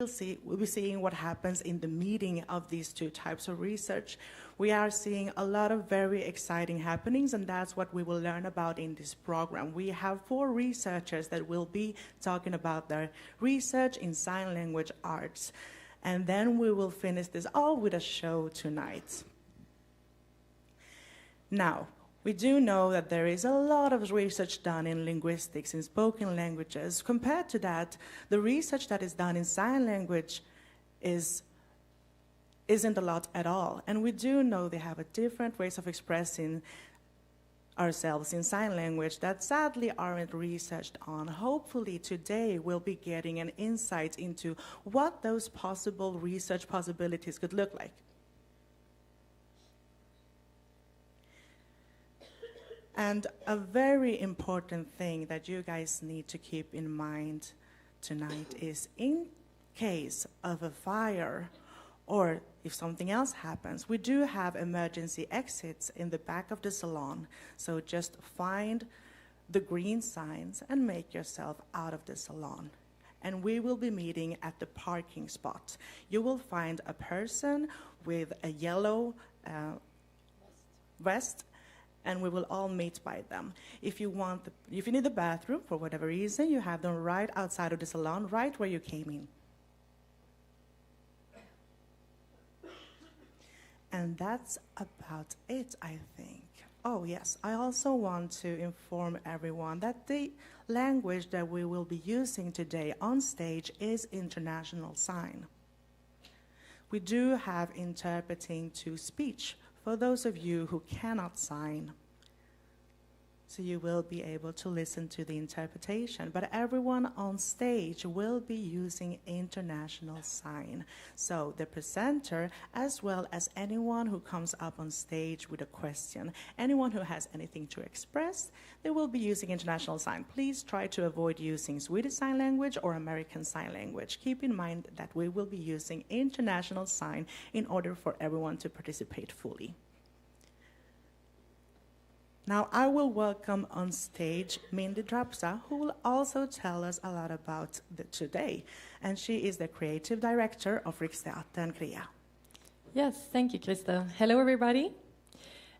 we'll be seeing what happens in the meeting of these two types of research. We are seeing a lot of very exciting happenings, and that's what we will learn about in this program. We have 4 researchers that will be talking about their research in sign language arts. And then we will finish this all with a show tonight. Now, we do know that there is a lot of research done in linguistics, in spoken languages. Compared to that, the research that is done in sign language isn't a lot at all. And we do know they have a different ways of expressing ourselves in sign language that sadly aren't researched on. Hopefully today we'll be getting an insight into what those possible research possibilities could look like. And a very important thing that you guys need to keep in mind tonight is, in case of a fire or if something else happens, we do have emergency exits in the back of the salon. So just find the green signs and make yourself out of the salon. And we will be meeting at the parking spot. You will find a person with a yellow vest, and we will all meet by them. If you need the bathroom for whatever reason, you have them right outside of the salon, right where you came in. And that's about it, I think. Oh yes, I also want to inform everyone that the language that we will be using today on stage is International Sign. We do have interpreting to speech for those of you who cannot sign. So you will be able to listen to the interpretation, but everyone on stage will be using International Sign. So the presenter, as well as anyone who comes up on stage with a question, anyone who has anything to express, they will be using International Sign. Please try to avoid using Swedish Sign Language or American Sign Language. Keep in mind that we will be using International Sign in order for everyone to participate fully. Now I will welcome on stage Mindy Drapsa, who will also tell us a lot about today. And she is the creative director of Riksteatern Crea. Yes, thank you, Krister. Hello, everybody.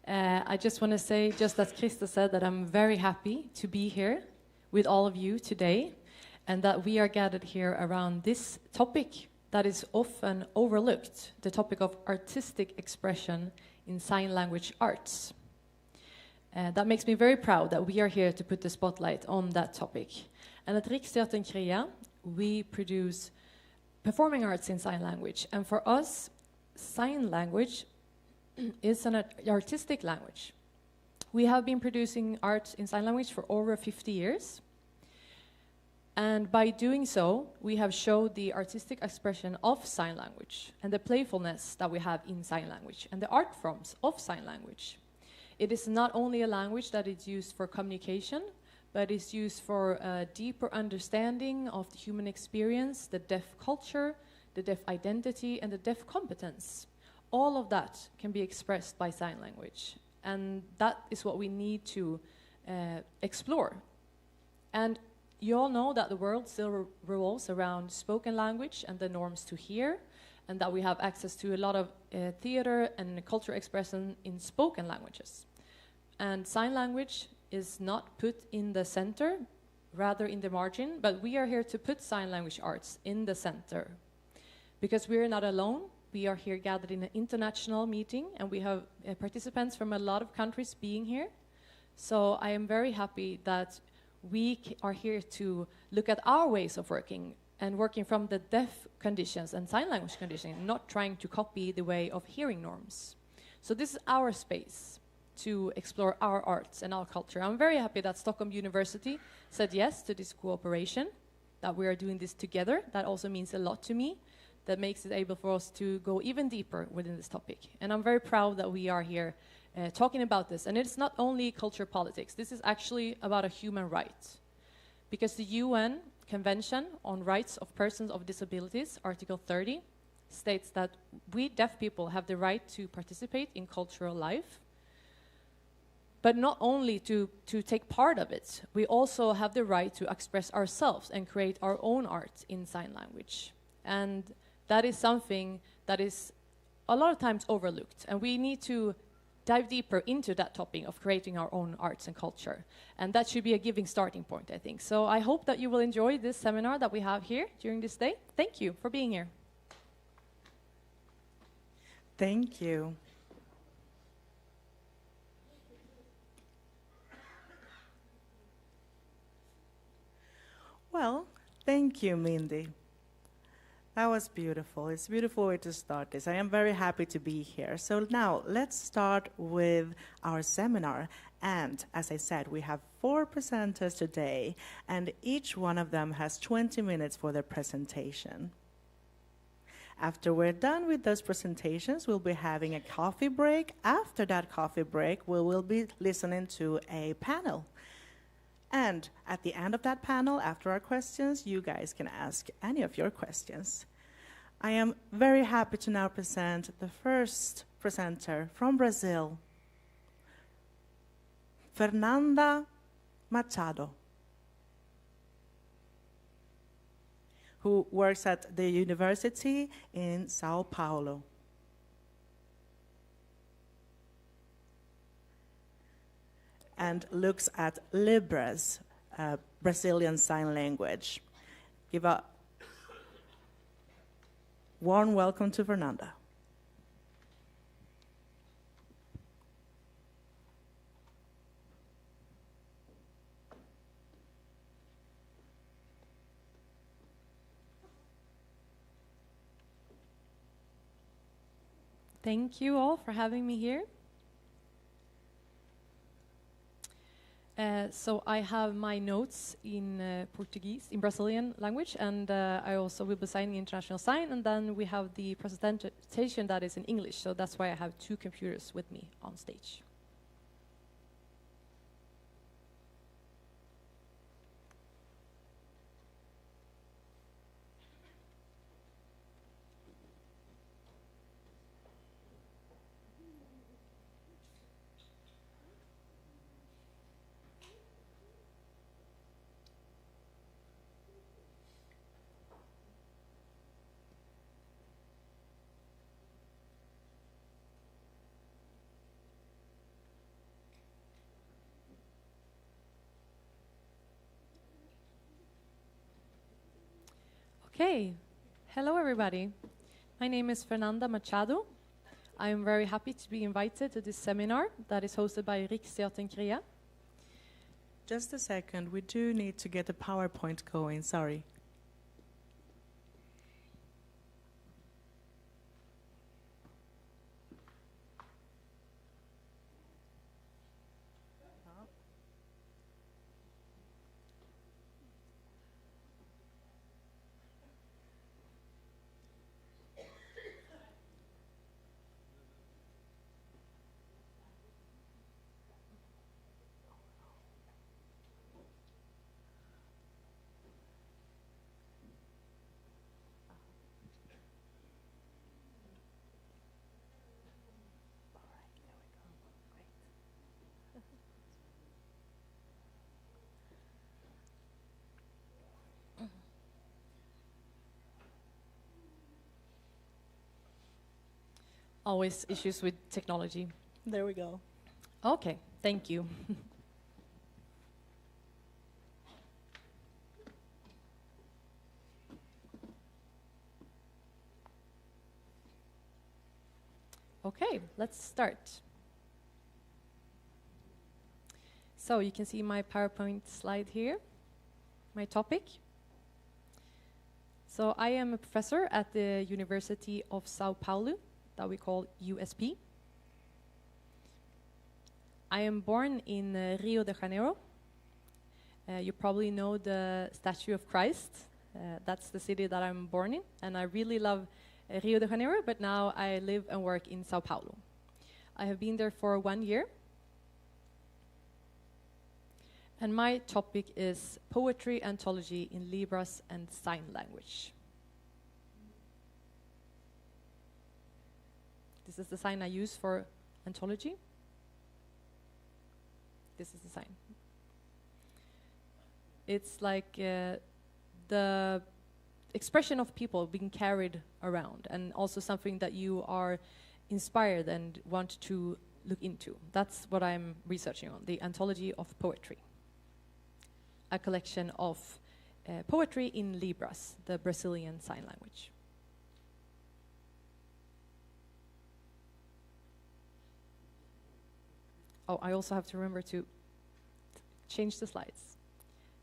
I just want to say, just as Krister said, that I'm very happy to be here with all of you today, and that we are gathered here around this topic that is often overlooked, the topic of artistic expression in sign language arts. That makes me very proud that we are here to put the spotlight on that topic. And at Riksteatern Crea, we produce performing arts in sign language. And for us, sign language is an artistic language. We have been producing art in sign language for over 50 years. And by doing so, we have showed the artistic expression of sign language and the playfulness that we have in sign language and the art forms of sign language. It is not only a language that is used for communication, but is used for a deeper understanding of the human experience, the deaf culture, the deaf identity, and the deaf competence. All of that can be expressed by sign language. And that is what we need to explore. And you all know that the world still revolves around spoken language and the norms to hear, and that we have access to a lot of theater and cultural expression in spoken languages. And sign language is not put in the center, rather in the margin, but we are here to put sign language arts in the center. Because we are not alone, we are here gathered in an international meeting, and we have participants from a lot of countries being here. So I am very happy that we are here to look at our ways of working, and working from the deaf conditions and sign language conditioning, not trying to copy the way of hearing norms. So this is our space to explore our arts and our culture. I'm very happy that Stockholm University said yes to this cooperation, that we are doing this together. That also means a lot to me. That makes it able for us to go even deeper within this topic. And I'm very proud that we are here talking about this. And it's not only culture politics. This is actually about a human right. Because the UN Convention on Rights of Persons of Disabilities, Article 30, states that we deaf people have the right to participate in cultural life, but not only to take part of it, we also have the right to express ourselves and create our own art in sign language. And that is something that is a lot of times overlooked. And we need to dive deeper into that topic of creating our own arts and culture. And that should be a giving starting point, I think. So I hope that you will enjoy this seminar that we have here during this day. Thank you for being here. Thank you. Well, thank you, Mindy. That was beautiful. It's a beautiful way to start this. I am very happy to be here. So now let's start with our seminar. And as I said, we have 4 presenters today, and each one of them has 20 minutes for their presentation. After we're done with those presentations, we'll be having a coffee break. After that coffee break, we will be listening to a panel. And at the end of that panel, after our questions, you guys can ask any of your questions. I am very happy to now present the first presenter from Brazil, Fernanda Machado, who works at the university in São Paulo. And looks at Libras, Brazilian Sign Language. Give a warm welcome to Fernanda. Thank you all for having me here. So I have my notes in Portuguese, in Brazilian language, and I also will be signing international sign, and then we have the presentation that is in English, so that's why I have 2 computers with me on stage. Okay, hello everybody. My name is Fernanda Machado. I am very happy to be invited to this seminar that is hosted by Riksteatern Crea. Just a second, we do need to get the PowerPoint going, sorry. Always issues with technology. There we go. Okay, thank you. Okay, let's start. So you can see my PowerPoint slide here, my topic. So I am a professor at the University of São Paulo, that we call USP. I am born in Rio de Janeiro. You probably know the statue of Christ. That's the city that I'm born in, and I really love Rio de Janeiro, but now I live and work in São Paulo. I have been there for 1 year. And my topic is poetry anthology in Libras and sign language. This is the sign I use for anthology. This is the sign. It's like expression of people being carried around, and also something that you are inspired and want to look into. That's what I'm researching on, the Anthology of Poetry, a collection of poetry in Libras, the Brazilian sign language. Oh, I also have to remember to change the slides.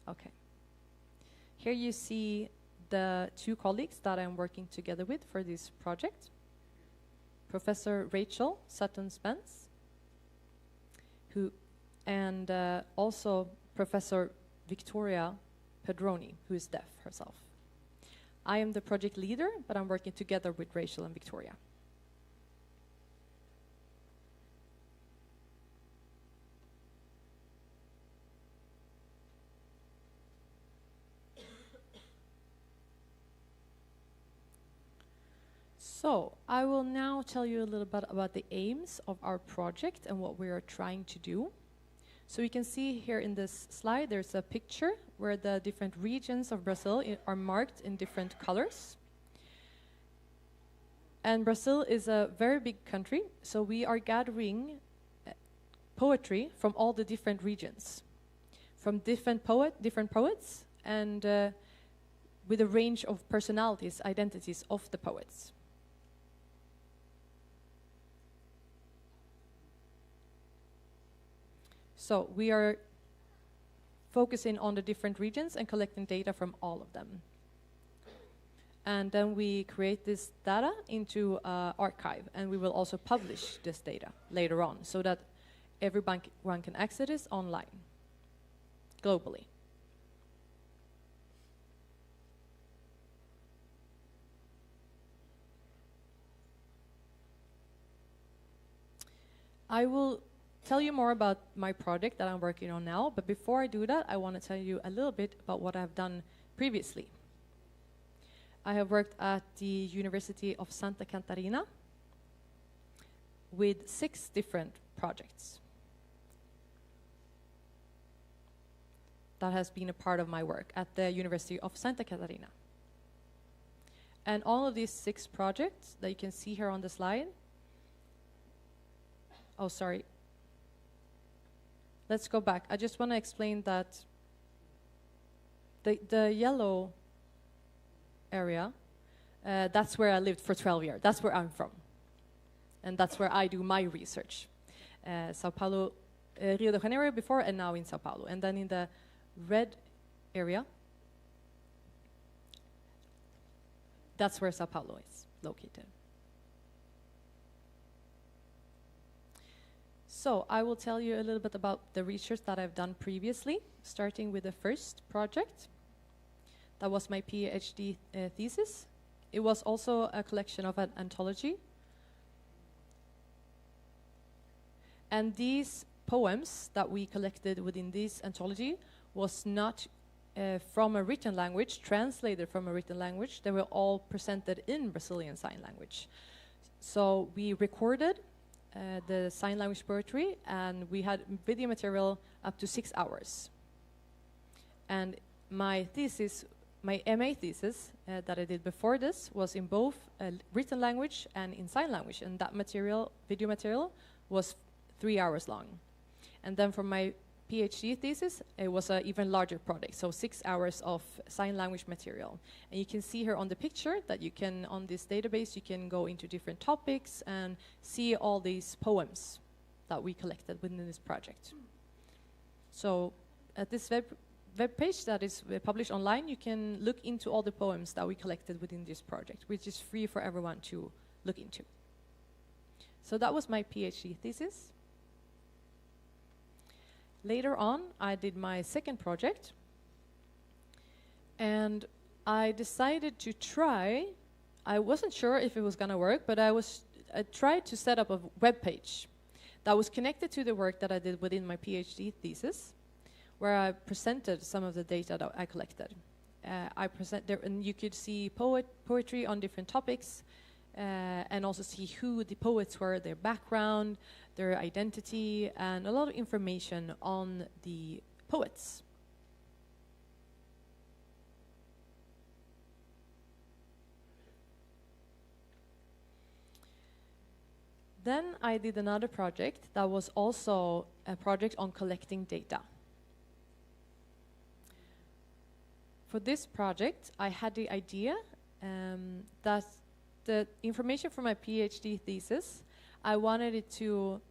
Okay. Here you see the two colleagues that I'm working together with for this project. Professor Rachel Sutton-Spence, and also Professor Victoria Pedroni, who is deaf herself. I am the project leader, but I'm working together with Rachel and Victoria. So, I will now tell you a little bit about the aims of our project and what we are trying to do. So you can see here in this slide, there's a picture where the different regions of Brazil are marked in different colors. And Brazil is a very big country, so we are gathering poetry from all the different regions, from different poets, and with a range of personalities, identities of the poets. So we are focusing on the different regions and collecting data from all of them. And then we create this data into an archive, and we will also publish this data later on so that everyone can access it online, globally. I will tell you more about my project that I'm working on now, but before I do that, I want to tell you a little bit about what I've done previously. I have worked at the University of Santa Catarina with 6 different projects. That has been a part of my work at the University of Santa Catarina. And all of these 6 projects that you can see here on the slide. Oh, sorry. Let's go back. I just want to explain that the yellow area, that's where I lived for 12 years. That's where I'm from. And that's where I do my research. São Paulo, Rio de Janeiro before, and now in São Paulo. And then in the red area, that's where São Paulo is located. So I will tell you a little bit about the research that I've done previously, starting with the first project. That was my PhD thesis. It was also a collection of an anthology. And these poems that we collected within this anthology was not from a written language, translated from a written language. They were all presented in Brazilian Sign Language. So we recorded the sign language poetry, and we had video material up to 6 hours. And my thesis, my MA thesis that I did before this was in both written language and in sign language, and that material, video material, was 3 hours long. And then for my PhD thesis, it was an even larger project, so 6 hours of sign language material. And you can see here on the picture that you can, on this database, you can go into different topics and see all these poems that we collected within this project. So at this web page that is published online, you can look into all the poems that we collected within this project, which is free for everyone to look into. So that was my PhD thesis. Later on, I did my second project, and I decided to try. I wasn't sure if it was going to work, but I tried to set up a web page that was connected to the work that I did within my PhD thesis, where I presented some of the data that I collected. And you could see poetry on different topics, and also see who the poets were, their background, their identity, and a lot of information on the poets. Then I did another project that was also a project on collecting data. For this project, I had the idea that the information from my PhD thesis, I wanted it to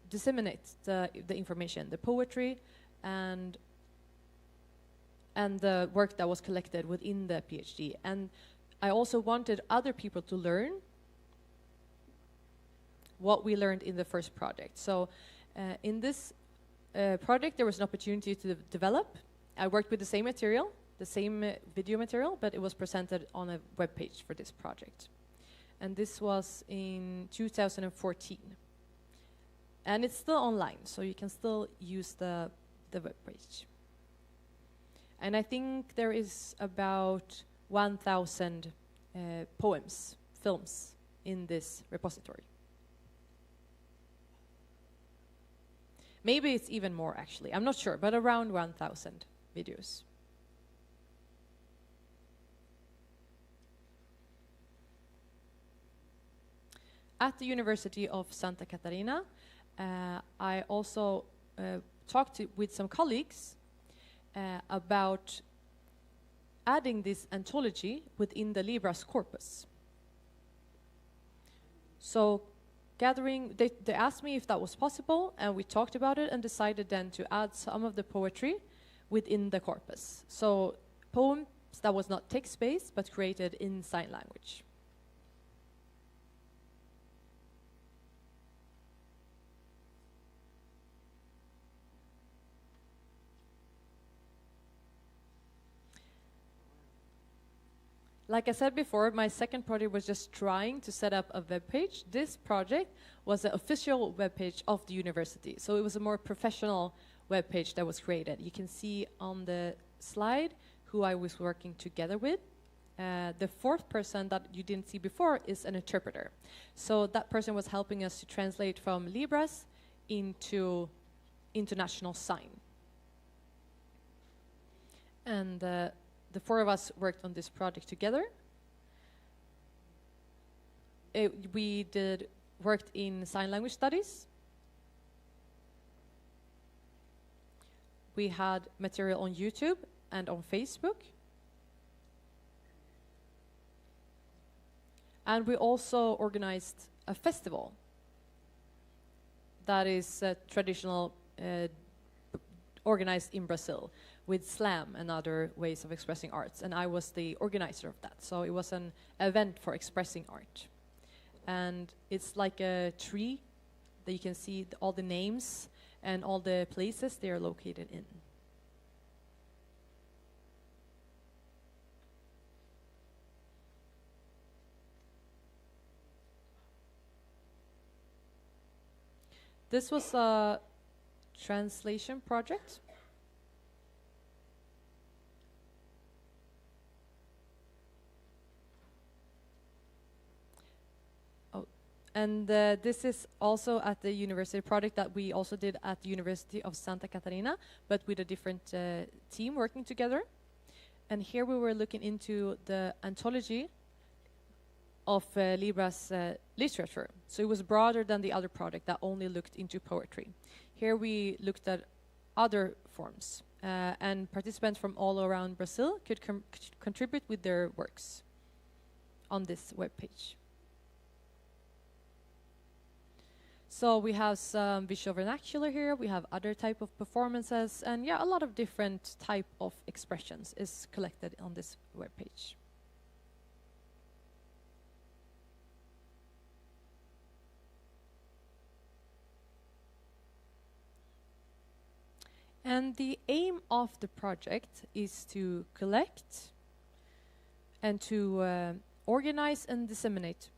disseminate the information, the poetry, and the work that was collected within the PhD. And I also wanted other people to learn what we learned in the first project. So in this project, there was an opportunity to develop. I worked with the same material, the same video material, but it was presented on a web page for this project. And this was in 2014. And it's still online, so you can still use the web page. And I think there is about 1,000 poems, films in this repository. Maybe it's even more, actually. I'm not sure, but around 1,000 videos. At the University of Santa Catarina, I also talked with some colleagues about adding this anthology within the Libras corpus. So they asked me if that was possible, and we talked about it and decided then to add some of the poetry within the corpus. So poems that was not text-based, but created in sign language. Like I said before, my second project was just trying to set up a web page. This project was the official web page of the university. So it was a more professional web page that was created. You can see on the slide who I was working together with. The fourth person that you didn't see before is an interpreter. So that person was helping us to translate from Libras into international sign. And the four of us worked on this project together. We worked in sign language studies. We had material on YouTube and on Facebook. And we also organized a festival that is traditional, organized in Brazil, with slam and other ways of expressing arts. And I was the organizer of that. So it was an event for expressing art. And it's like a tree that you can see all the names and all the places they are located in. This was a translation project. And this is also at the university project that we also did at the University of Santa Catarina, but with a different team working together. And here we were looking into the anthology of Libras literature. So it was broader than the other project that only looked into poetry. Here we looked at other forms, and participants from all around Brazil could contribute with their works on this webpage. So we have some visual vernacular here, we have other type of performances, and yeah, a lot of different type of expressions is collected on this webpage. And the aim of the project is to collect and to organize and disseminate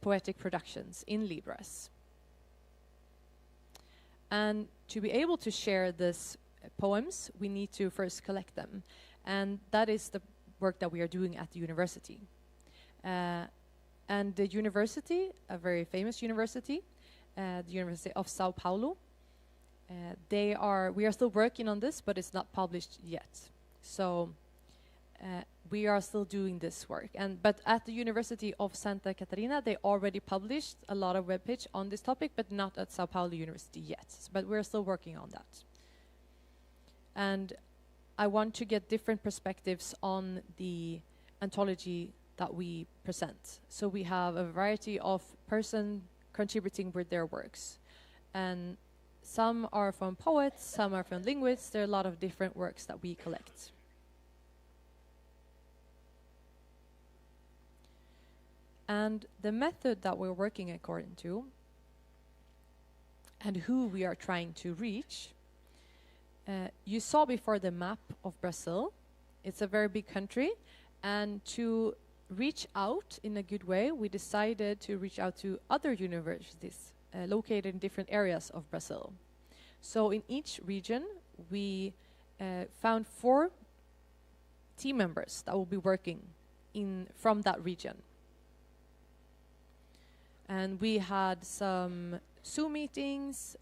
poetic productions in Libras. And to be able to share these poems, we need to first collect them. And that is the work that we are doing at the university. And the university, a very famous university, the University of São Paulo, we are still working on this, but it's not published yet. So we are still doing this work. But at the University of Santa Catarina, they already published a lot of webpage on this topic, but not at São Paulo University yet. But we're still working on that. And I want to get different perspectives on the anthology that we present. So we have a variety of persons contributing with their works. And some are from poets, some are from linguists. There are a lot of different works that we collect. And the method that we're working according to and who we are trying to reach, you saw before the map of Brazil. It's a very big country, and to reach out in a good way, we decided to reach out to other universities located in different areas of Brazil. So in each region, we found 4 team members that will be working from that region. And we had some Zoom meetings,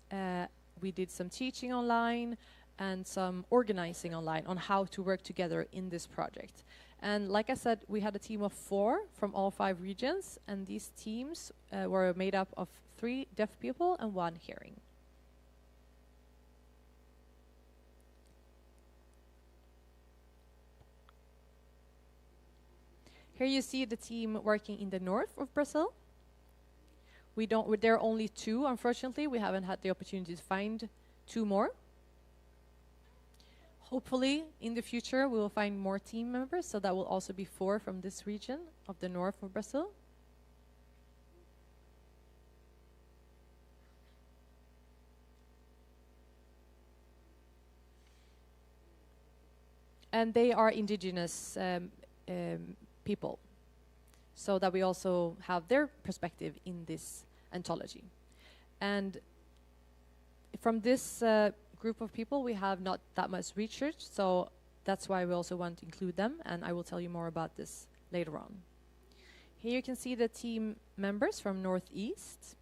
we did some teaching online, and some organizing online on how to work together in this project. And like I said, we had a team of 4 from all 5 regions, and these teams were made up of 3 deaf people and 1 hearing. Here you see the team working in the north of Brazil. There are only 2, unfortunately. We haven't had the opportunity to find 2 more. Hopefully, in the future, we will find more team members, so that will also be 4 from this region of the north of Brazil. And they are indigenous people, so that we also have their perspective in this anthology. And from this group of people, we have not that much research, so that's why we also want to include them, and I will tell you more about this later on. Here you can see the team members from Northeast.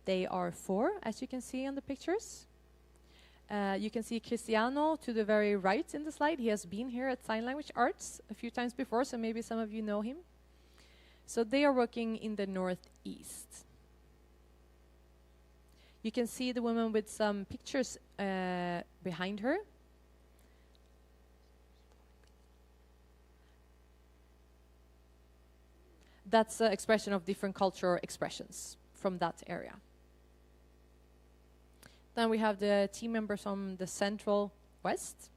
They are 4, as you can see on the pictures. You can see Cristiano to the very right in the slide. He has been here at Sign Language Arts a few times before, so maybe some of you know him. So they are working in the Northeast. You can see the woman with some pictures behind her. That's an expression of different cultural expressions from that area. Then we have the team members from the Central West.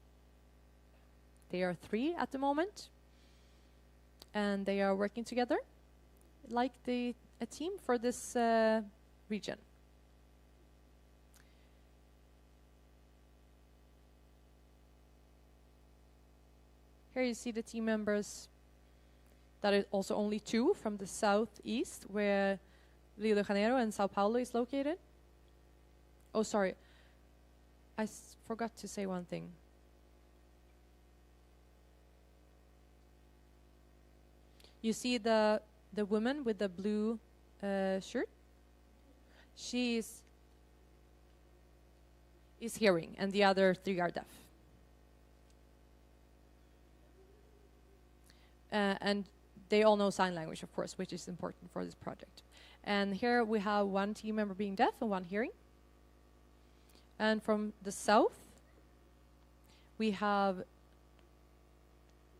They are 3 at the moment. And they are working together like a team for this region. Here you see the team members that are also only 2 from the southeast, where Rio de Janeiro and São Paulo is located. Oh, sorry. I forgot to say one thing. You see the woman with the blue shirt? She is hearing, and the other 3 are deaf. And they all know sign language, of course, which is important for this project. And here we have 1 team member being deaf and 1 hearing. And from the south, we have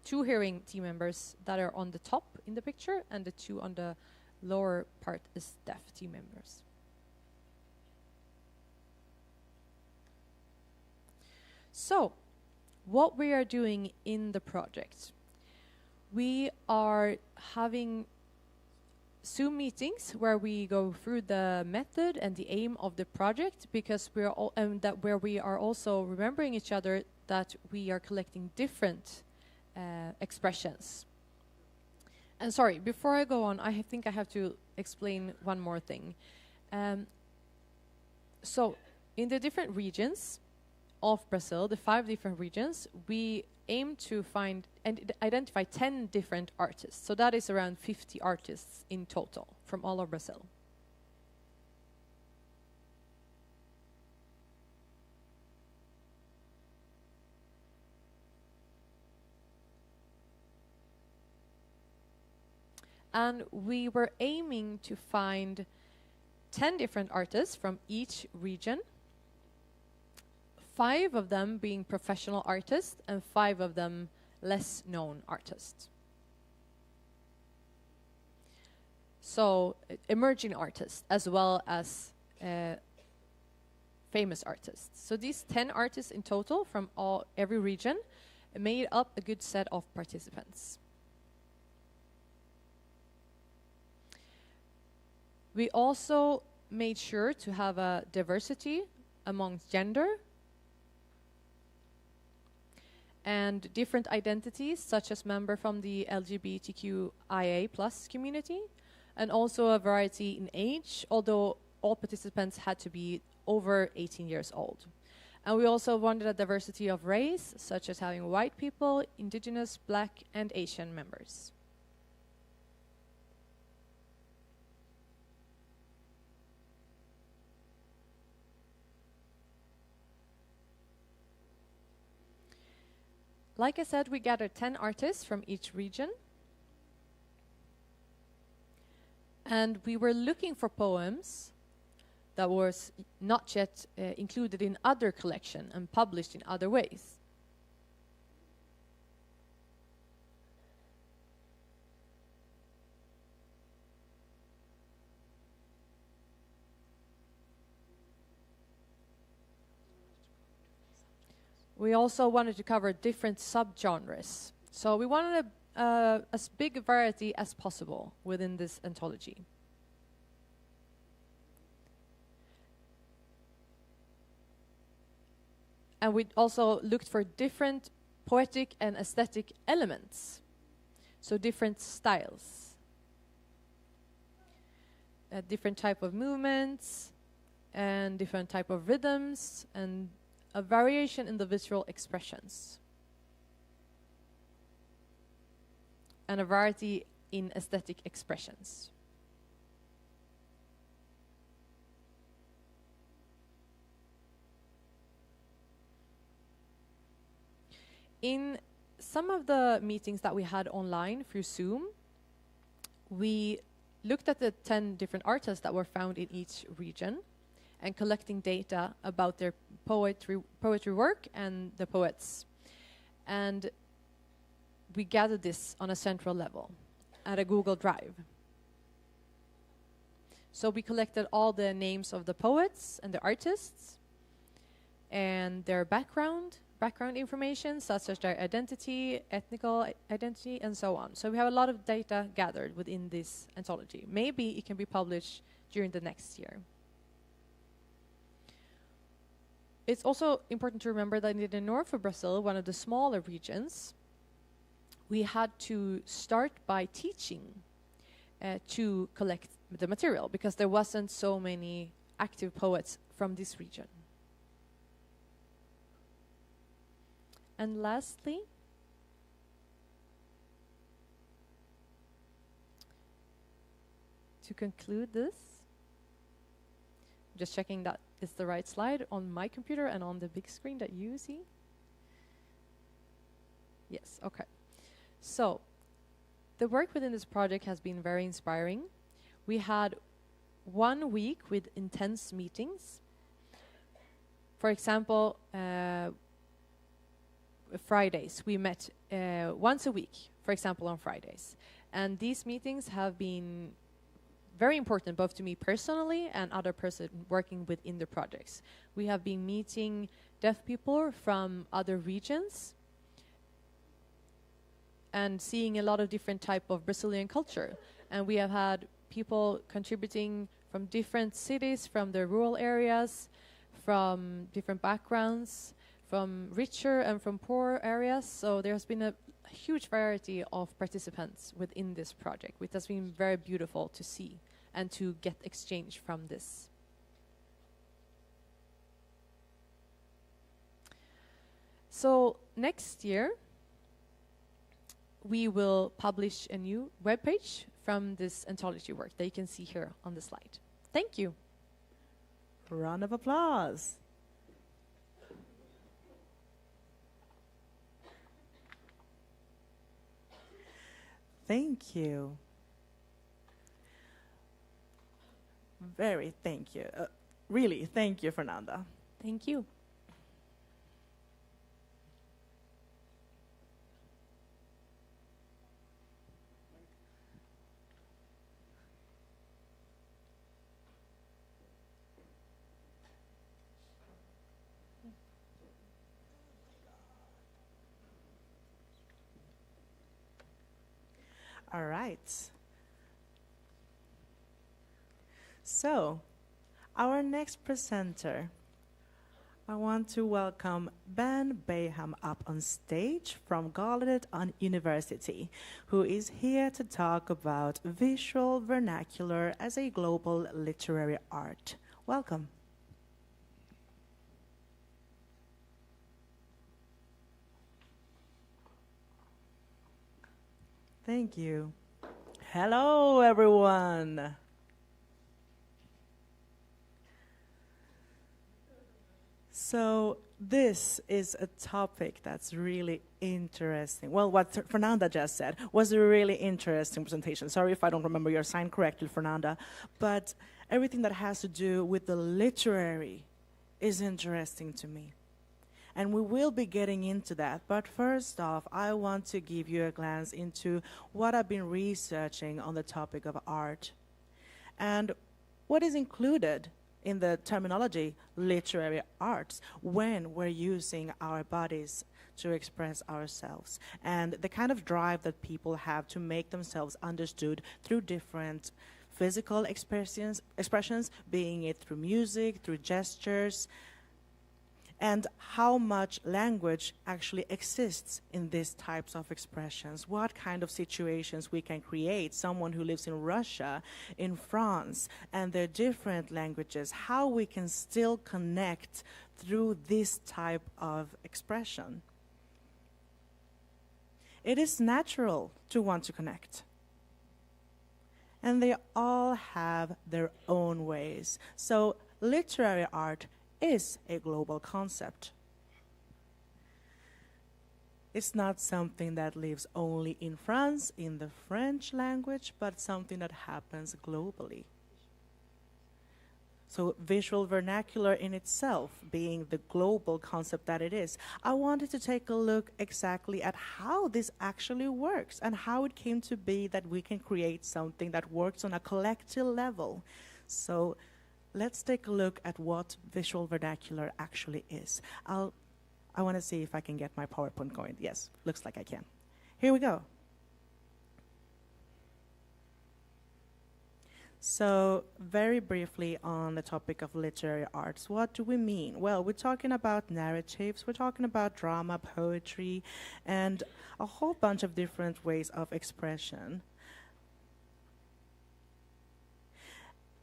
2 hearing team members that are on the top in the picture, and the 2 on the lower part is deaf team members. So, what we are doing in the project. We are having Zoom meetings where we go through the method and the aim of the project, because we're all, where we are also remembering each other that we are collecting different expressions. And sorry, before I go on, I think I have to explain one more thing. So, in the different regions of Brazil, the 5 different regions, we aim to find and identify 10 different artists. So that is around 50 artists in total from all of Brazil. And we were aiming to find 10 different artists from each region, 5 of them being professional artists and 5 of them less known artists. So emerging artists as well as famous artists. So these 10 artists in total from every region made up a good set of participants. We also made sure to have a diversity amongst gender and different identities, such as member from the LGBTQIA+ community, and also a variety in age, although all participants had to be over 18 years old. And we also wanted a diversity of race, such as having white people, indigenous, black, and Asian members. Like I said, we gathered 10 artists from each region. And we were looking for poems that was not yet included in other collection and published in other ways. We also wanted to cover different subgenres. So we wanted as big a variety as possible within this anthology. And we also looked for different poetic and aesthetic elements. So different styles. Different type of movements and different type of rhythms and a variation in the visual expressions. And a variety in aesthetic expressions. In some of the meetings that we had online through Zoom, we looked at the 10 different artists that were found in each region and collecting data about their poetry work and the poets. And we gathered this on a central level at a Google Drive. So we collected all the names of the poets and the artists and their background information, such as their identity, ethnical identity, and so on. So we have a lot of data gathered within this anthology. Maybe it can be published during the next year. It's also important to remember that in the north of Brazil, one of the smaller regions, we had to start by teaching to collect the material because there wasn't so many active poets from this region. And lastly, to conclude this, just checking that it's the right slide on my computer and on the big screen that you see. Yes, okay. So, the work within this project has been very inspiring. We had 1 week with intense meetings. For example, Fridays. We met once a week, for example, on Fridays. And these meetings have been very important, both to me personally and other person working within the projects. We have been meeting deaf people from other regions and seeing a lot of different type of Brazilian culture. And we have had people contributing from different cities, from the rural areas, from different backgrounds, from richer and from poorer areas. So there's been a huge variety of participants within this project, which has been very beautiful to see and to get exchange from this. So next year, we will publish a new webpage from this anthology work that you can see here on the slide. Thank you. Round of applause. Thank you. Very thank you. Really, thank you, Fernanda. Thank you. All right. So, our next presenter, I want to welcome Ben Bayham up on stage from Gallaudet University, who is here to talk about visual vernacular as a global literary art. Welcome. Thank you. Hello, everyone. So this is a topic that's really interesting. Well, what Fernanda just said was a really interesting presentation. Sorry if I don't remember your sign correctly, Fernanda. But everything that has to do with the literary is interesting to me. And we will be getting into that. But first off, I want to give you a glance into what I've been researching on the topic of art and what is included in the terminology literary arts when we're using our bodies to express ourselves, and the kind of drive that people have to make themselves understood through different physical expressions, being it through music, through gestures, and how much language actually exists in these types of expressions, what kind of situations we can create, someone who lives in Russia, in France, and their different languages, how we can still connect through this type of expression. It is natural to want to connect. And they all have their own ways. So literary art is a global concept. It's not something that lives only in France, in the French language, but something that happens globally. So visual vernacular in itself being the global concept that it is, I wanted to take a look exactly at how this actually works and how it came to be that we can create something that works on a collective level. So let's take a look at what visual vernacular actually is. I want to see if I can get my PowerPoint going. Yes, looks like I can. Here we go. So very briefly on the topic of literary arts, what do we mean? Well, we're talking about narratives, we're talking about drama, poetry, and a whole bunch of different ways of expression.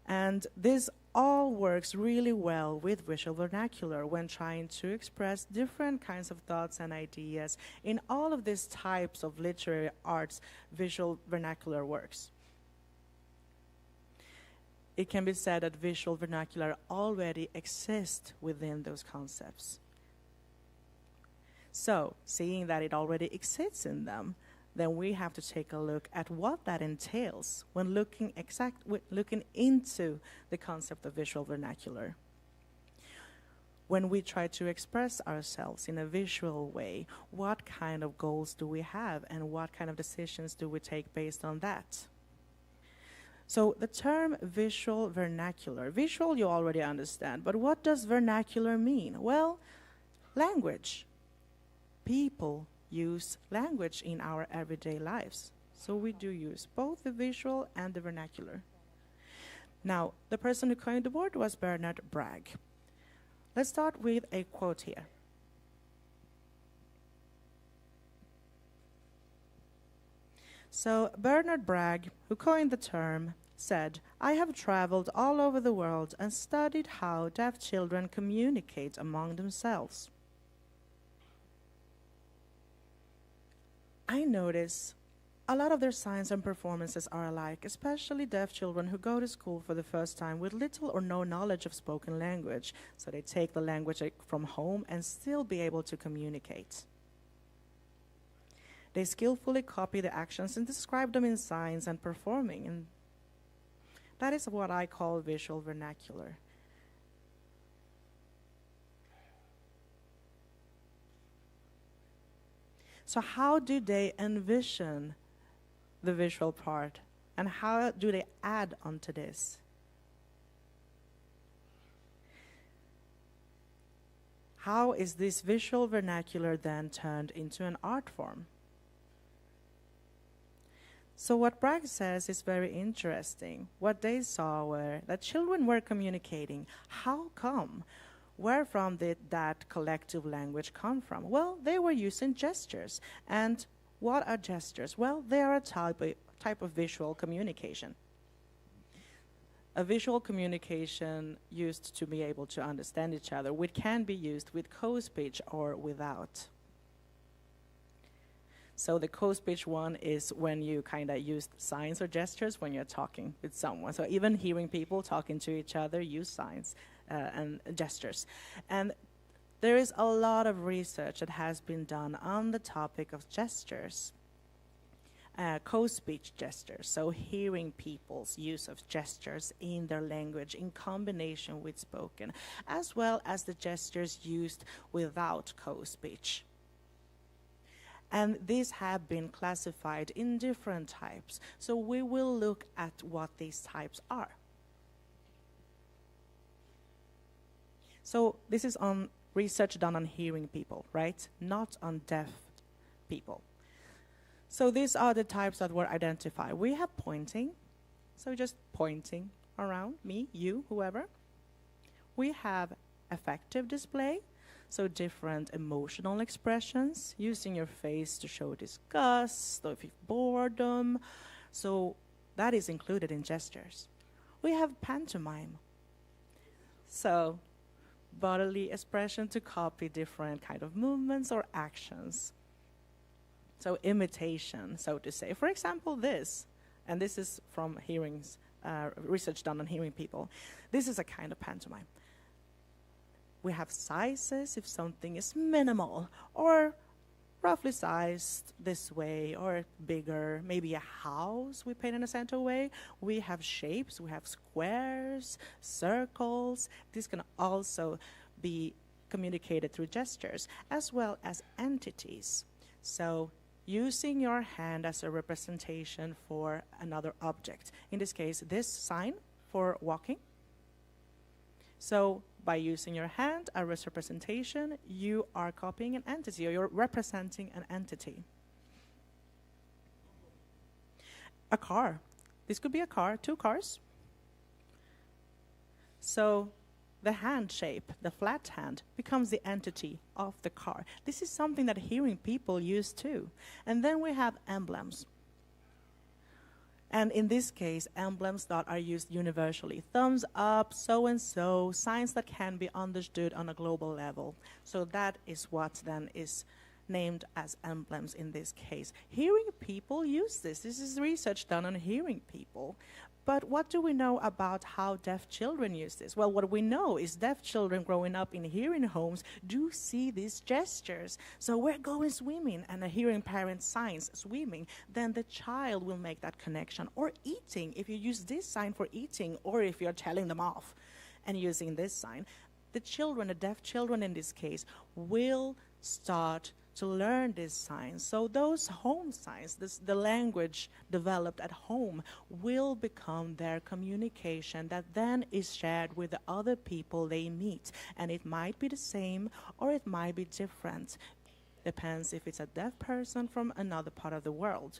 And this all works really well with visual vernacular when trying to express different kinds of thoughts and ideas. In all of these types of literary arts, visual vernacular works. It can be said that visual vernacular already exists within those concepts. So, seeing that it already exists in them, then we have to take a look at what that entails when looking into the concept of visual vernacular. When we try to express ourselves in a visual way, what kind of goals do we have and what kind of decisions do we take based on that? So the term visual vernacular, visual you already understand, but what does vernacular mean? Well, language. People use language in our everyday lives. So we do use both the visual and the vernacular. Now, the person who coined the word was Bernard Bragg. Let's start with a quote here. So Bernard Bragg, who coined the term, said, "I have traveled all over the world and studied how deaf children communicate among themselves. I notice a lot of their signs and performances are alike, especially deaf children who go to school for the first time with little or no knowledge of spoken language, so they take the language from home and still be able to communicate. They skillfully copy the actions and describe them in signs and performing. That is what I call visual vernacular. So how do they envision the visual part? And how do they add onto this? How is this visual vernacular then turned into an art form? So what Bragg says is very interesting. What they saw were that children were communicating. How come? Where from did that collective language come from? Well, they were using gestures. And what are gestures? Well, they are a type of visual communication. A visual communication used to be able to understand each other, which can be used with co-speech or without. So the co-speech one is when you kind of use signs or gestures when you're talking with someone. So even hearing people talking to each other use signs and gestures. And there is a lot of research that has been done on the topic of gestures. Co-speech gestures, so hearing people's use of gestures in their language in combination with spoken, as well as the gestures used without co-speech. And these have been classified in different types. So we will look at what these types are. So this is on research done on hearing people, right? Not on deaf people. So these are the types that were identified. We have pointing, so just pointing around, me, you, whoever. We have affective display, so different emotional expressions, using your face to show disgust, or if you're boredom. So that is included in gestures. We have pantomime. So bodily expression to copy different kind of movements or actions. So imitation, so to say. For example, this, and this is from hearings, research done on hearing people. This is a kind of pantomime. We have sizes if something is minimal or roughly sized this way or bigger, maybe a house we paint in a center way. We have shapes, we have squares, circles. This can also be communicated through gestures as well as entities. So using your hand as a representation for another object. In this case, this sign for walking. So by using your hand as representation, you are copying an entity, or you're representing an entity. A car. This could be a car, two cars. So the hand shape, the flat hand, becomes the entity of the car. This is something that hearing people use too. And then we have emblems. And in this case, emblems that are used universally. Thumbs up, so-and-so, signs that can be understood on a global level. So that is what then is named as emblems in this case. Hearing people use this. This is research done on hearing people. But what do we know about how deaf children use this? Well, what we know is deaf children growing up in hearing homes do see these gestures. So we're going swimming, and a hearing parent signs swimming, then the child will make that connection. Or eating, if you use this sign for eating, or if you're telling them off and using this sign, the children, the deaf children in this case, will start to learn these signs. So those home signs, the language developed at home, will become their communication that then is shared with the other people they meet. And it might be the same or it might be different. Depends if it's a deaf person from another part of the world.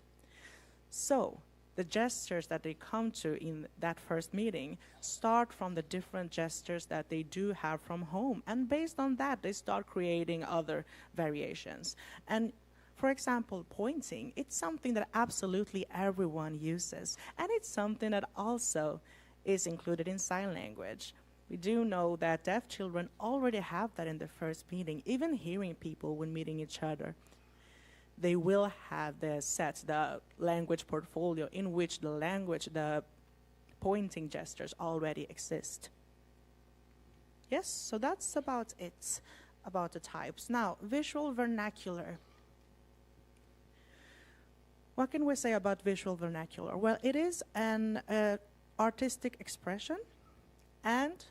So the gestures that they come to in that first meeting start from the different gestures that they do have from home. And based on that, they start creating other variations. And for example, pointing, it's something that absolutely everyone uses. And it's something that also is included in sign language. We do know that deaf children already have that in the first meeting, even hearing people when meeting each other. They will have the language portfolio in which the pointing gestures already exist. Yes, so that's about it, about the types. Now, visual vernacular. What can we say about visual vernacular? Well, it is an artistic expression, and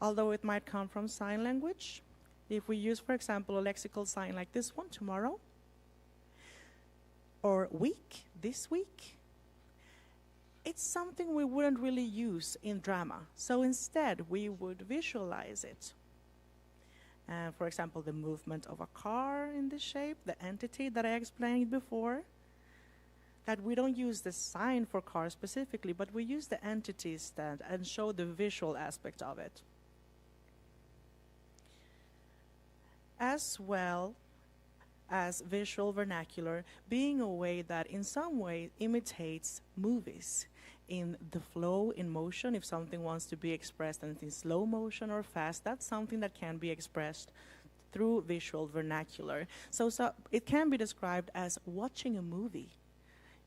although it might come from sign language, if we use, for example, a lexical sign like this one, tomorrow, or week, this week, it's something we wouldn't really use in drama. So instead, we would visualize it. For example, the movement of a car in this shape, the entity that I explained before, that we don't use the sign for car specifically, but we use the entity instead and show the visual aspect of it. As well as visual vernacular being a way that in some way imitates movies in the flow, in motion. If something wants to be expressed and it's in slow motion or fast, that's something that can be expressed through visual vernacular. So it can be described as watching a movie.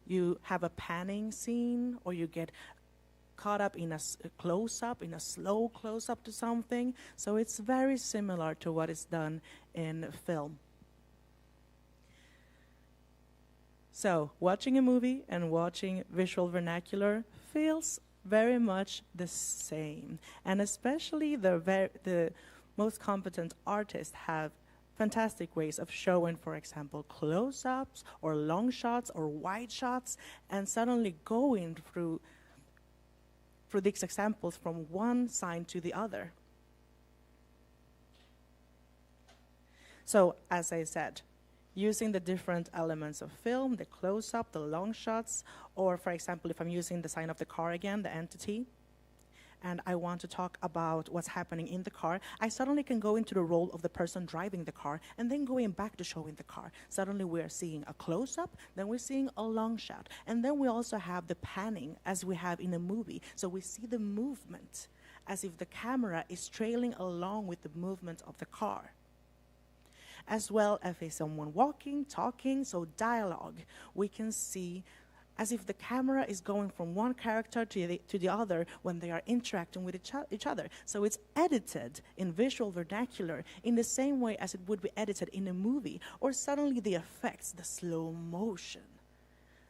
You have a panning scene, or you get caught up in a close-up, in a slow close-up to something. So it's very similar to what is done in film. So watching a movie and watching visual vernacular feels very much the same. And especially the most competent artists have fantastic ways of showing, for example, close-ups or long shots or wide shots, and suddenly going through these examples from one sign to the other. So, as I said, using the different elements of film, the close-up, the long shots, or, for example, if I'm using the sign of the car again, the entity, and I want to talk about what's happening in the car, I suddenly can go into the role of the person driving the car and then going back to showing the car. Suddenly we're seeing a close-up, then we're seeing a long shot, and then we also have the panning as we have in a movie. So we see the movement as if the camera is trailing along with the movement of the car. As well as if someone walking, talking, so dialogue, we can see as if the camera is going from one character to the other when they are interacting with each other. So it's edited in visual vernacular in the same way as it would be edited in a movie, or suddenly the effects, the slow motion.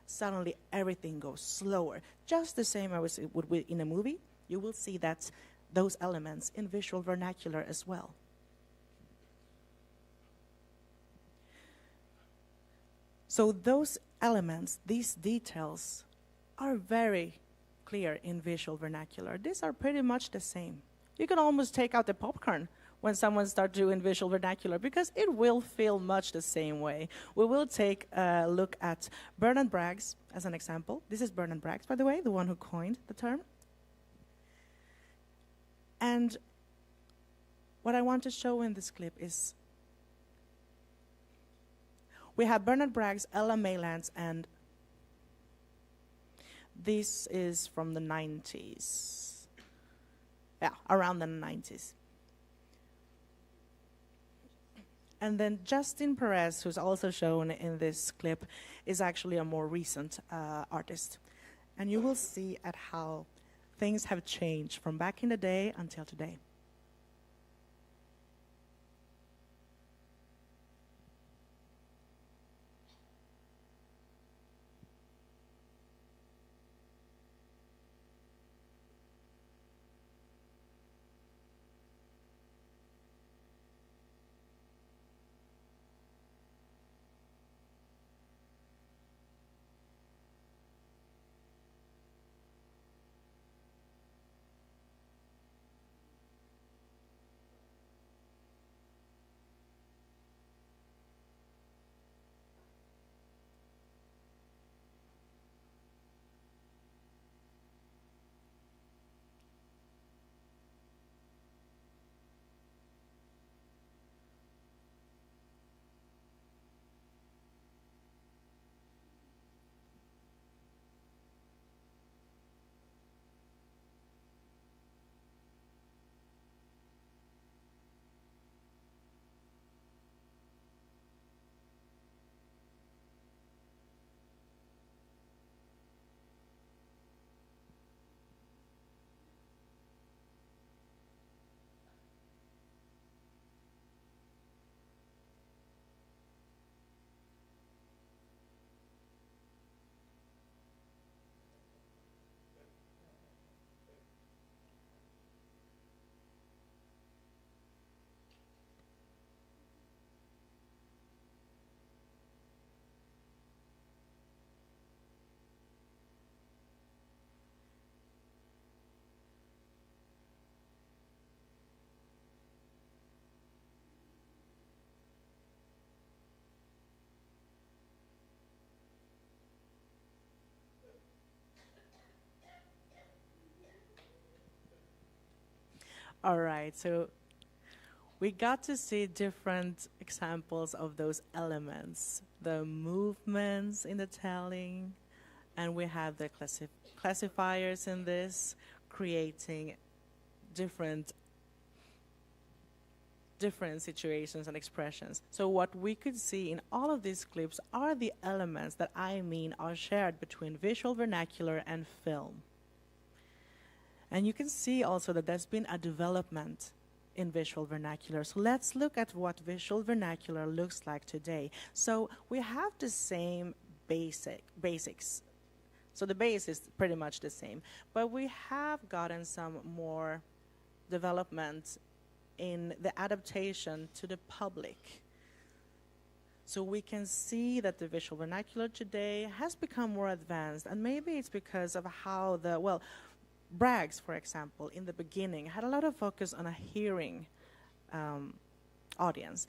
Suddenly everything goes slower. Just the same as it would be in a movie, you will see that those elements in visual vernacular as well. So those elements, these details, are very clear in visual vernacular. These are pretty much the same. You can almost take out the popcorn when someone starts doing visual vernacular, because it will feel much the same way. We will take a look at Bernard Braggs as an example. This is Bernard Braggs, by the way, the one who coined the term. And what I want to show in this clip is we have Bernard Braggs, Ella Maylands, and this is from the 90s. Yeah, around the 90s. And then Justin Perez, who's also shown in this clip, is actually a more recent artist. And you will see at how things have changed from back in the day until today. All right, so we got to see different examples of those elements, the movements in the telling, and we have the classifiers in this, creating different situations and expressions. So what we could see in all of these clips are the elements that I mean are shared between visual vernacular and film. And you can see also that there's been a development in visual vernacular. So let's look at what visual vernacular looks like today. So we have the same basics. So the base is pretty much the same, but we have gotten some more development in the adaptation to the public. So we can see that the visual vernacular today has become more advanced, and maybe it's because of how Brags, for example, in the beginning had a lot of focus on a hearing audience.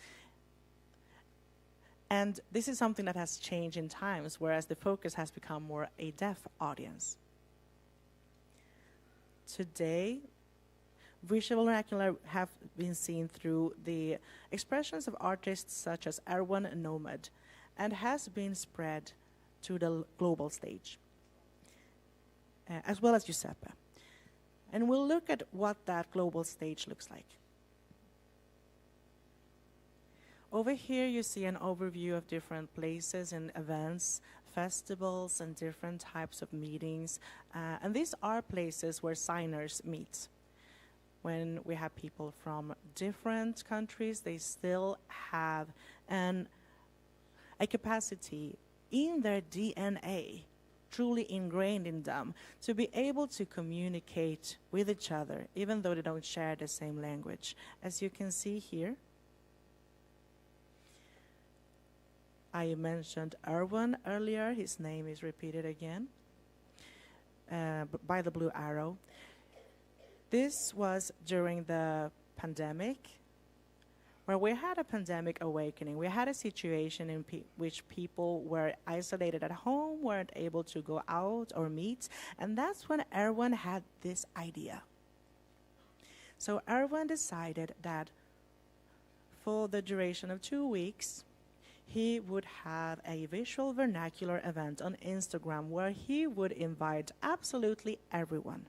And this is something that has changed in times, whereas the focus has become more a deaf audience. Today, visual vernacular have been seen through the expressions of artists such as Erwan Nomad, and has been spread to the global stage, as well as Giuseppe. And we'll look at what that global stage looks like. Over here you see an overview of different places and events, festivals and different types of meetings. And these are places where signers meet. When we have people from different countries, they still have a capacity in their DNA, truly ingrained in them, to be able to communicate with each other, even though they don't share the same language. As you can see here, I mentioned Erwan earlier. His name is repeated again by the blue arrow. This was during the pandemic, where we had a pandemic awakening. We had a situation in which people were isolated at home, weren't able to go out or meet, and that's when Erwan had this idea. So Erwan decided that for the duration of 2 weeks, he would have a visual vernacular event on Instagram where he would invite absolutely everyone.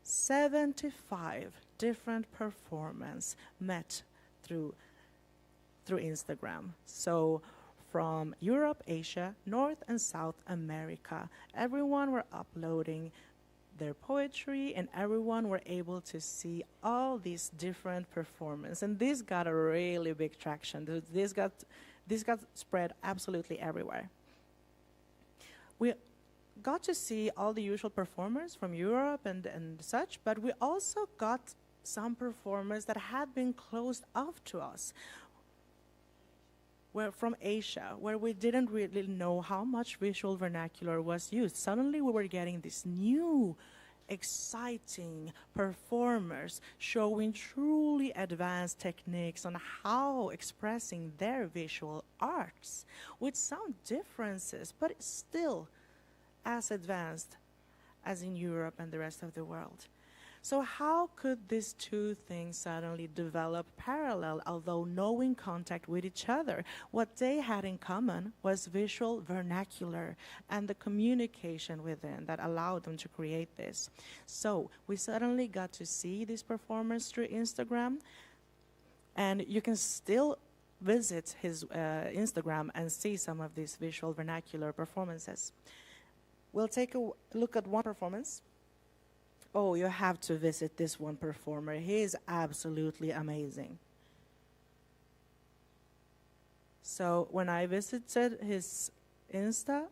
75 different performers met through Instagram. So from Europe, Asia, North and South America, everyone were uploading their poetry, and everyone were able to see all these different performances. And this got a really big traction. This got spread absolutely everywhere. We got to see all the usual performers from Europe and such, but we also got some performers that had been closed off to us. Were from Asia, where we didn't really know how much visual vernacular was used. Suddenly we were getting these new, exciting performers showing truly advanced techniques on how expressing their visual arts, with some differences, but still as advanced as in Europe and the rest of the world. So how could these two things suddenly develop parallel, although no in contact with each other? What they had in common was visual vernacular and the communication within that allowed them to create this. So we suddenly got to see these performers through Instagram, and you can still visit his Instagram and see some of these visual vernacular performances. We'll take a look at one performance. Oh, you have to visit this one performer. He is absolutely amazing. So when I visited his Insta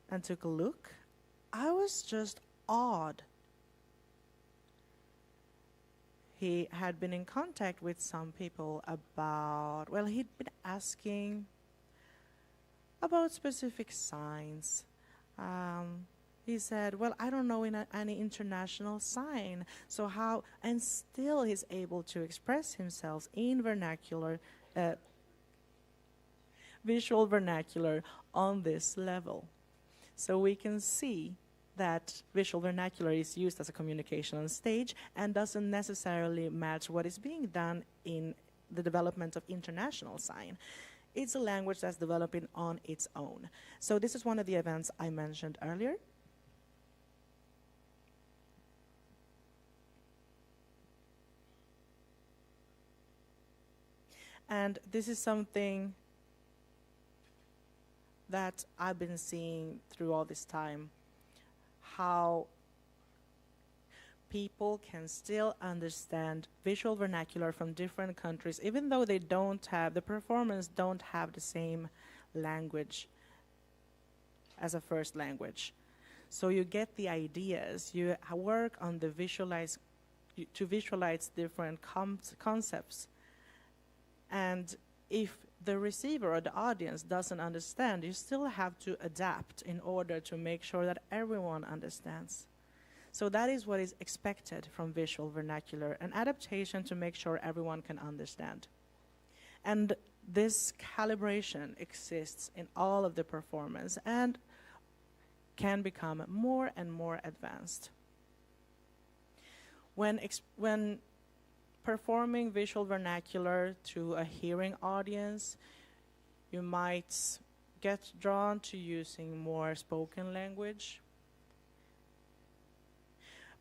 and took a look, I was just awed. He had been in contact with some people about, well, he'd been asking about specific signs. He said, well, I don't know any international sign, so how, and still he's able to express himself in vernacular, visual vernacular on this level. So we can see that visual vernacular is used as a communication on stage and doesn't necessarily match what is being done in the development of international sign. It's a language that's developing on its own. So this is one of the events I mentioned earlier. And this is something that I've been seeing through all this time, how people can still understand visual vernacular from different countries, even though they don't have, the performers don't have the same language as a first language. So you get the ideas, you work on the to visualize different concepts. And if the receiver or the audience doesn't understand, you still have to adapt in order to make sure that everyone understands. So that is what is expected from visual vernacular, an adaptation to make sure everyone can understand. And this calibration exists in all of the performance and can become more and more advanced. When performing visual vernacular to a hearing audience, you might get drawn to using more spoken language.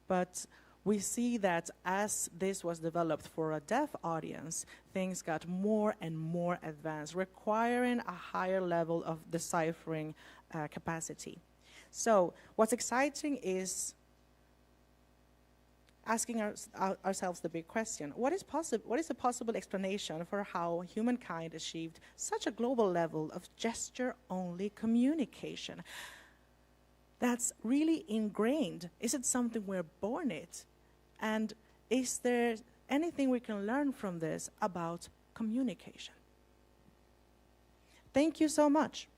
But we see that as this was developed for a deaf audience, things got more and more advanced, requiring a higher level of deciphering capacity. So what's exciting is asking ourselves the big question: what is a possible explanation for how humankind achieved such a global level of gesture-only communication? That's really ingrained. Is it something we're born it? And is there anything we can learn from this about communication? Thank you so much.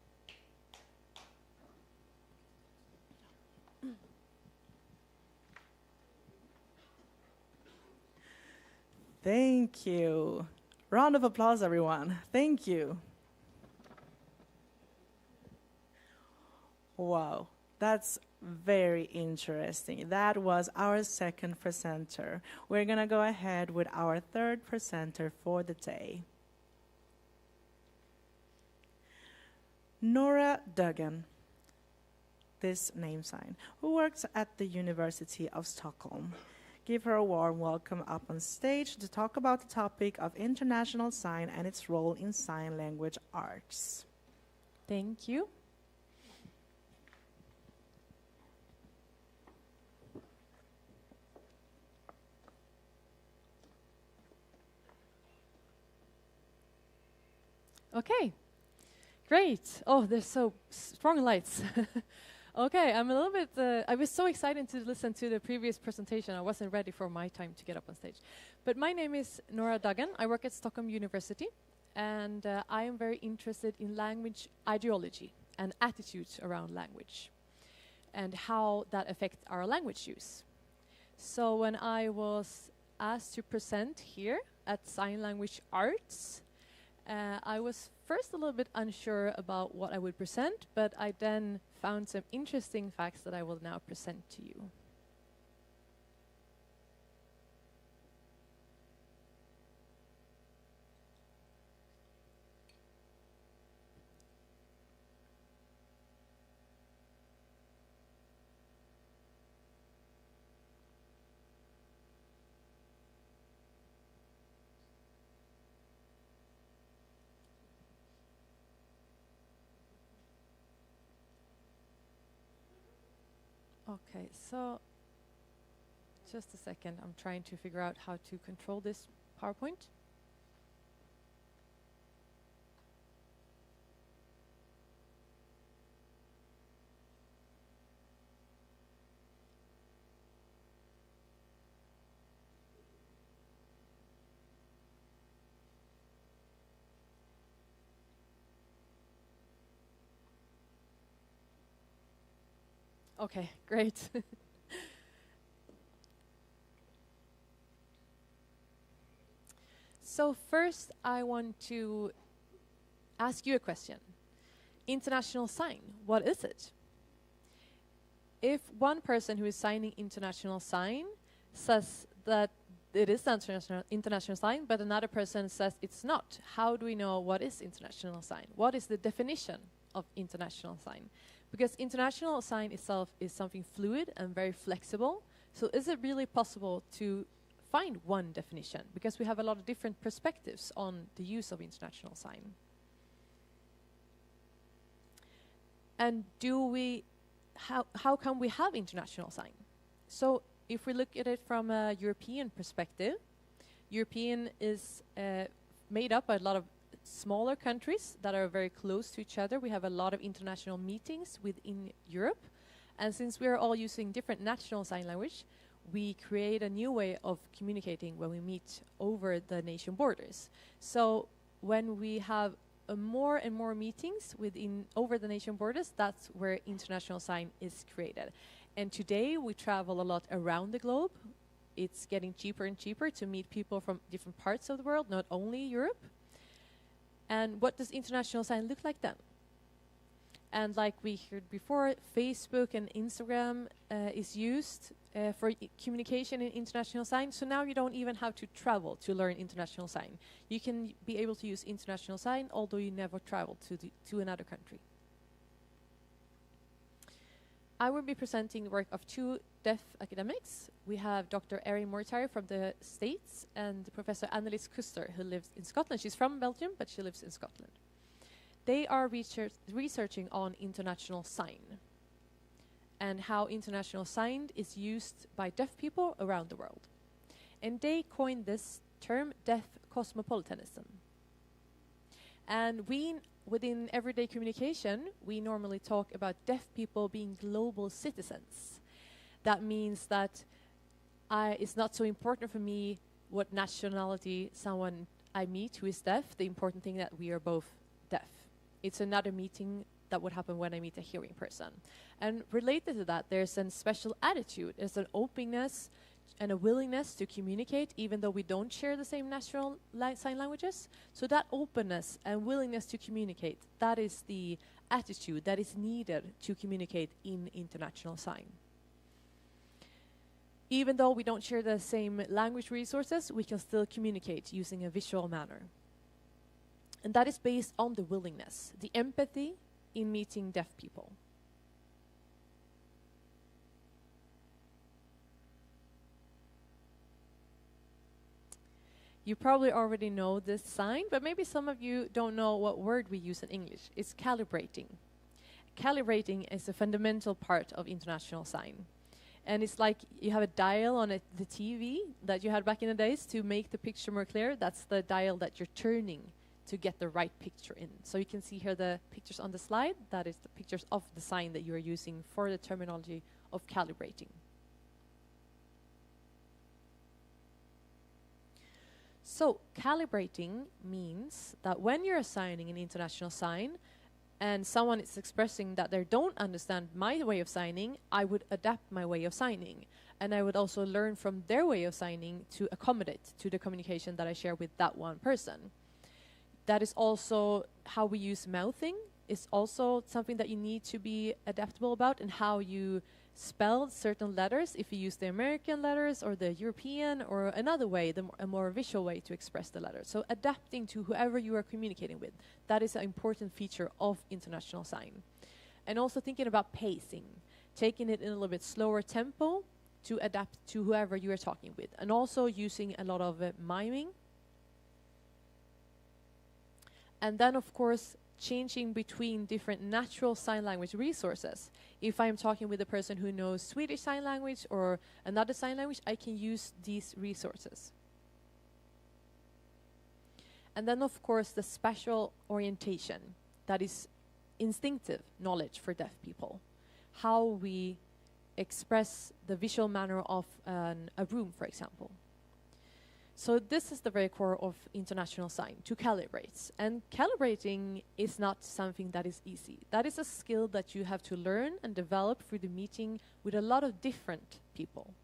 Thank you. Round of applause, everyone. Thank you. Wow, that's very interesting. That was our second presenter. We're going to go ahead with our third presenter for the day. Nora Duggan, this name sign, who works at the University of Stockholm. Give her a warm welcome up on stage to talk about the topic of international sign and its role in sign language arts. Thank you. Okay, great. Oh, there's so strong lights. Okay, I'm a little bit, I was so excited to listen to the previous presentation. I wasn't ready for my time to get up on stage. But my name is Nora Duggan. I work at Stockholm University, and I am very interested in language ideology and attitudes around language and how that affects our language use. So when I was asked to present here at Sign Language Arts, I was first a little bit unsure about what I would present, but I then found some interesting facts that I will now present to you. Okay, so just a second. I'm trying to figure out how to control this PowerPoint. Okay, great. So first, I want to ask you a question. International sign, what is it? if one person who is signing international sign says that it is international sign, but another person says it's not, how do we know what is international sign? What is the definition of international sign? Because international sign itself is something fluid and very flexible. So is it really possible to find one definition? Because we have a lot of different perspectives on the use of international sign. And how can we have international sign? So if we look at it from a European perspective, European is made up by a lot of smaller countries that are very close to each other. We have a lot of international meetings within Europe. And since we are all using different national sign language, we create a new way of communicating when we meet over the nation borders. So when we have more and more meetings over the nation borders, that's where international sign is created. And today we travel a lot around the globe. It's getting cheaper and cheaper to meet people from different parts of the world, not only Europe. And what does international sign look like then? And like we heard before, Facebook and Instagram is used for communication in international sign. So now you don't even have to travel to learn international sign. You can be able to use international sign, although you never travel to another country. I will be presenting the work of two deaf academics. We have Dr. Erin Mortari from the States and Professor Annelies Krister, who lives in Scotland. She's from Belgium, but she lives in Scotland. They are researching on international sign and how international sign is used by deaf people around the world. And they coined this term deaf cosmopolitanism. And within everyday communication, we normally talk about deaf people being global citizens. That means that it's not so important for me what nationality someone I meet who is deaf. The important thing that we are both deaf. It's another meeting that would happen when I meet a hearing person. And related to that, there's a special attitude. There's an openness and a willingness to communicate, even though we don't share the same national sign languages. So that openness and willingness to communicate, that is the attitude that is needed to communicate in international sign. Even though we don't share the same language resources, we can still communicate using a visual manner. And that is based on the willingness, the empathy in meeting deaf people. You probably already know this sign, but maybe some of you don't know what word we use in English. It's calibrating. Calibrating is a fundamental part of international sign. And it's like you have a dial on the TV that you had back in the days to make the picture more clear. That's the dial that you're turning to get the right picture in. So you can see here the pictures on the slide. That is the pictures of the sign that you are using for the terminology of calibrating. So calibrating means that when you're assigning an international sign and someone is expressing that they don't understand my way of signing, I would adapt my way of signing. And I would also learn from their way of signing to accommodate to the communication that I share with that one person. That is also how we use mouthing. It's also something that you need to be adaptable about, and how you spell certain letters, if you use the American letters or the European or another way, a more visual way to express the letters. So adapting to whoever you are communicating with, that is an important feature of international sign. And also thinking about pacing, taking it in a little bit slower tempo to adapt to whoever you are talking with, and also using a lot of miming. And then, of course, changing between different natural sign language resources. If I'm talking with a person who knows Swedish Sign Language or another sign language, I can use these resources. And then, of course, the spatial orientation, that is instinctive knowledge for deaf people. How we express the visual manner of a room, for example. So this is the very core of international sign, to calibrate. And calibrating is not something that is easy. That is a skill that you have to learn and develop through the meeting with a lot of different people.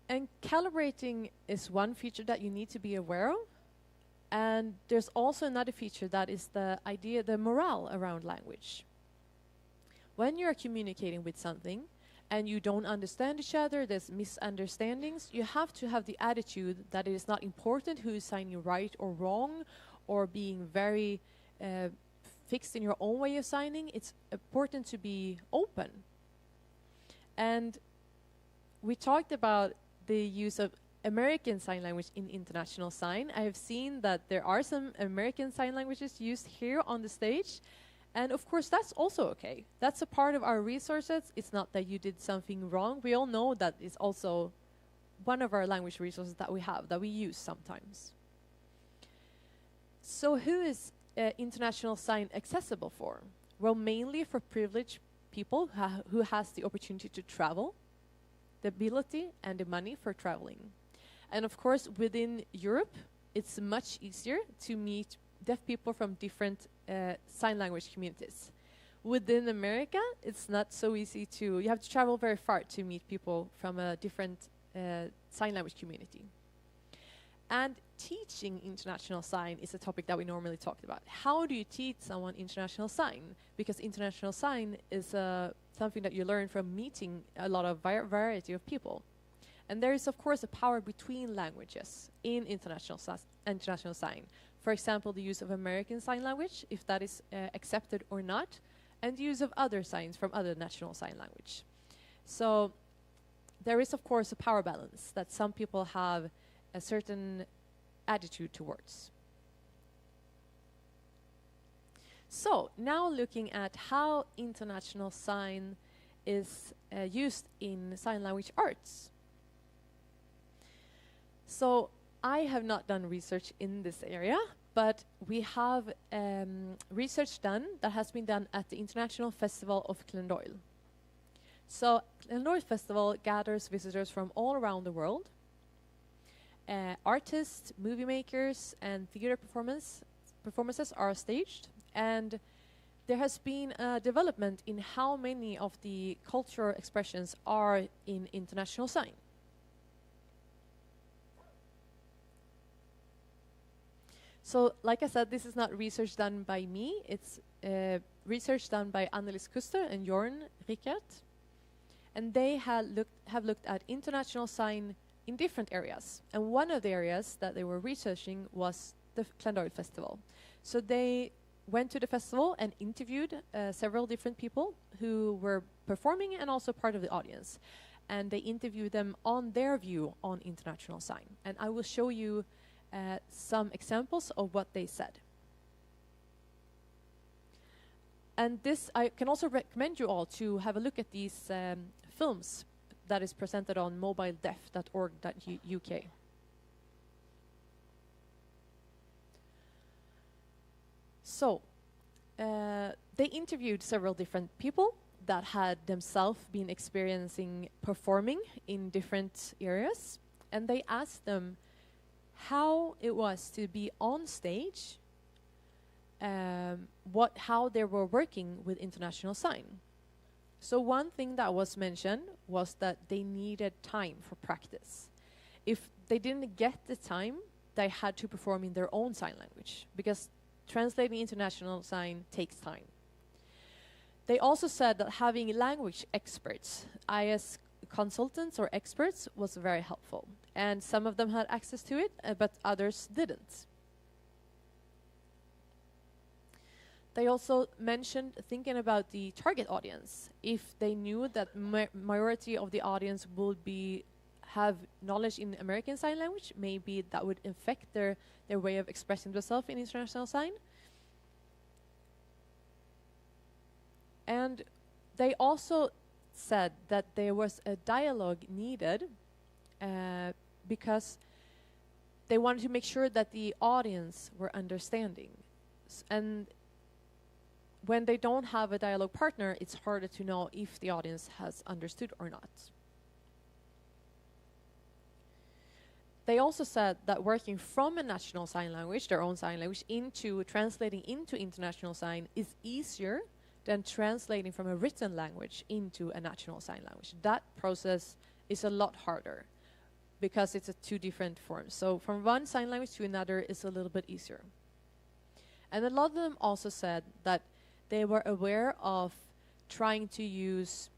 And calibrating is one feature that you need to be aware of. And there's also another feature that is the idea, the morale around language. When you're communicating with something and you don't understand each other, there's misunderstandings, you have to have the attitude that it is not important who is signing right or wrong, or being very fixed in your own way of signing. It's important to be open. And we talked about the use of American Sign Language in International Sign. I have seen that there are some American Sign Languages used here on the stage. And of course, that's also okay. That's a part of our resources. It's not that you did something wrong. We all know that it's also one of our language resources that we have, that we use sometimes. So who is International Sign accessible for? Well, mainly for privileged people who has the opportunity to travel, the ability and the money for traveling. And of course, within Europe, it's much easier to meet deaf people from different sign language communities. Within America, it's not so easy to, you have to travel very far to meet people from a different sign language community. And teaching international sign is a topic that we normally talk about. How do you teach someone international sign? Because international sign is something that you learn from meeting a lot of variety of people. And there is, of course, a power between languages in international sign. For example, the use of American Sign Language, if that is accepted or not, and the use of other signs from other national sign language. So there is, of course, a power balance that some people have a certain attitude towards. So now looking at how international sign is used in sign language arts. So I have not done research in this area, but we have research done that has been done at the International Festival of Glendoyle. So Glendoyle Festival gathers visitors from all around the world. Artists, movie makers, and theater performances are staged, and there has been a development in how many of the cultural expressions are in international sign. So, like I said, this is not research done by me. It's research done by Krister and Jorn Rickert. And they have looked at international sign in different areas. And one of the areas that they were researching was the Glendoyle Festival. So they went to the festival and interviewed several different people who were performing and also part of the audience. And they interviewed them on their view on international sign. And I will show you some examples of what they said. And this, I can also recommend you all to have a look at these films that is presented on mobiledeaf.org.uk. So, they interviewed several different people that had themselves been experiencing performing in different areas, and they asked them how it was to be on stage, how they were working with international sign. So one thing that was mentioned was that they needed time for practice. If they didn't get the time, they had to perform in their own sign language, because translating international sign takes time. They also said that having language experts, IS consultants or experts, was very helpful. And some of them had access to it, but others didn't. They also mentioned thinking about the target audience. If they knew that majority of the audience would have knowledge in American Sign Language, maybe that would affect their way of expressing themselves in international sign. And they also said that there was a dialogue needed because they wanted to make sure that the audience were understanding. And when they don't have a dialogue partner, it's harder to know if the audience has understood or not. They also said that working from a national sign language, their own sign language, into translating into international sign is easier than translating from a written language into a national sign language. That process is a lot harder. because it's a two different forms. So from one sign language to another is a little bit easier. And a lot of them also said that they were aware of trying to use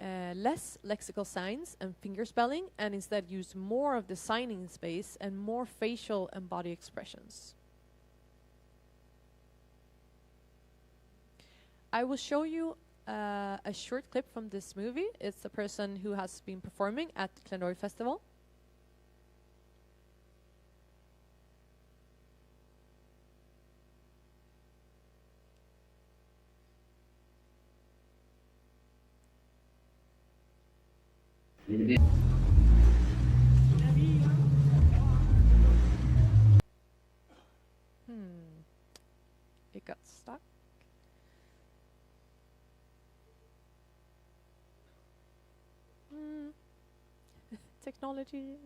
less lexical signs and finger spelling, and instead use more of the signing space and more facial and body expressions. I will show you a short clip from this movie. It's a person who has been performing at the Glendoy Festival. It got stuck. Technology.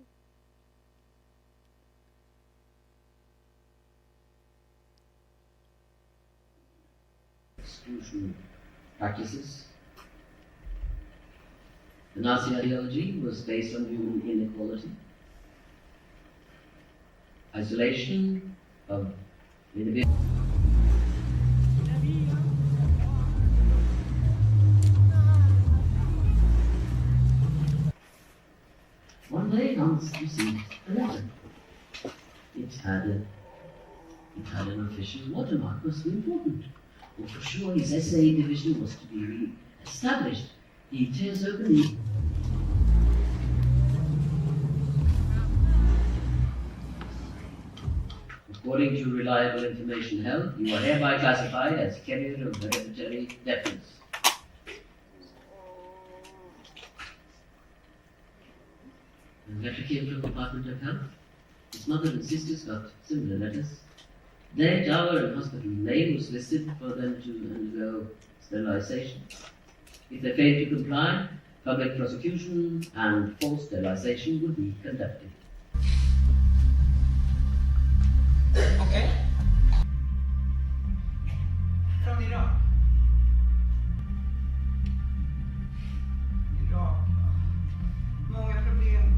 Exclusion practices. The Nazi ideology was based on human inequality, isolation of individuals. One day Hans received a letter. It had an official watermark, was important. Well, for sure his SA division was to be re-established. He tears open the... According to reliable information held, you are hereby classified as carrier of hereditary deafness. The letter came from the Department of Health. His mother and sisters got similar letters. Their dower and hospital name was listed for them to undergo sterilization. If they failed to comply, public prosecution and forced sterilization would be conducted. Okay. Från Irak. Irak. Många problem.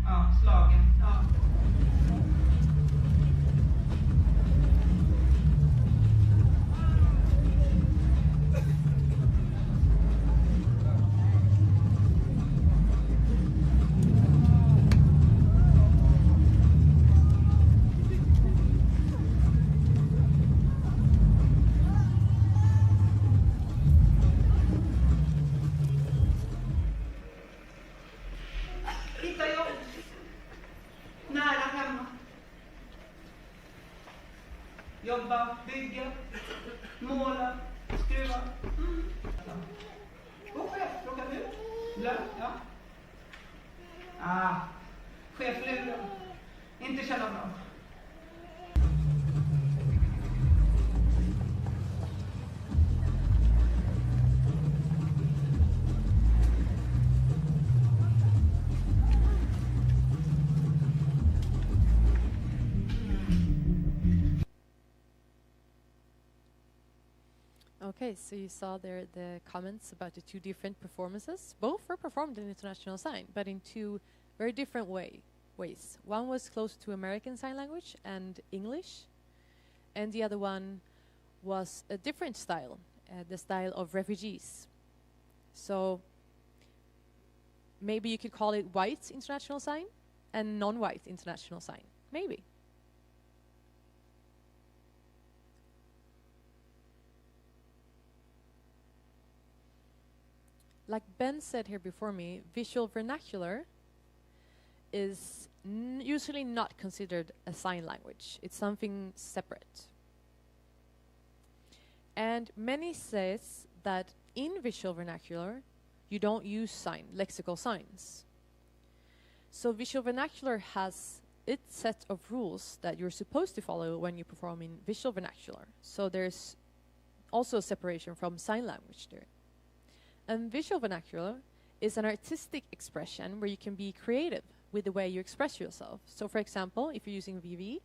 Ja, slagen. Ja. Hitta jobb. Nära hemma. Jobba, bygga, måla, skruva. God chef, råkar du? Lön, ja. Chefluren. Inte känna bra. Okay, so you saw there the comments about the two different performances. Both were performed in International Sign, but in two very different ways. One was close to American Sign Language and English, and the other one was a different style, the style of refugees. So maybe you could call it white International Sign and non-white International Sign, maybe. Like Ben said here before me, visual vernacular is usually not considered a sign language. It's something separate. And many says that in visual vernacular, you don't use lexical signs. So visual vernacular has its set of rules that you're supposed to follow when you perform in visual vernacular. So there's also a separation from sign language there. And visual vernacular is an artistic expression where you can be creative with the way you express yourself. So for example, if you're using VV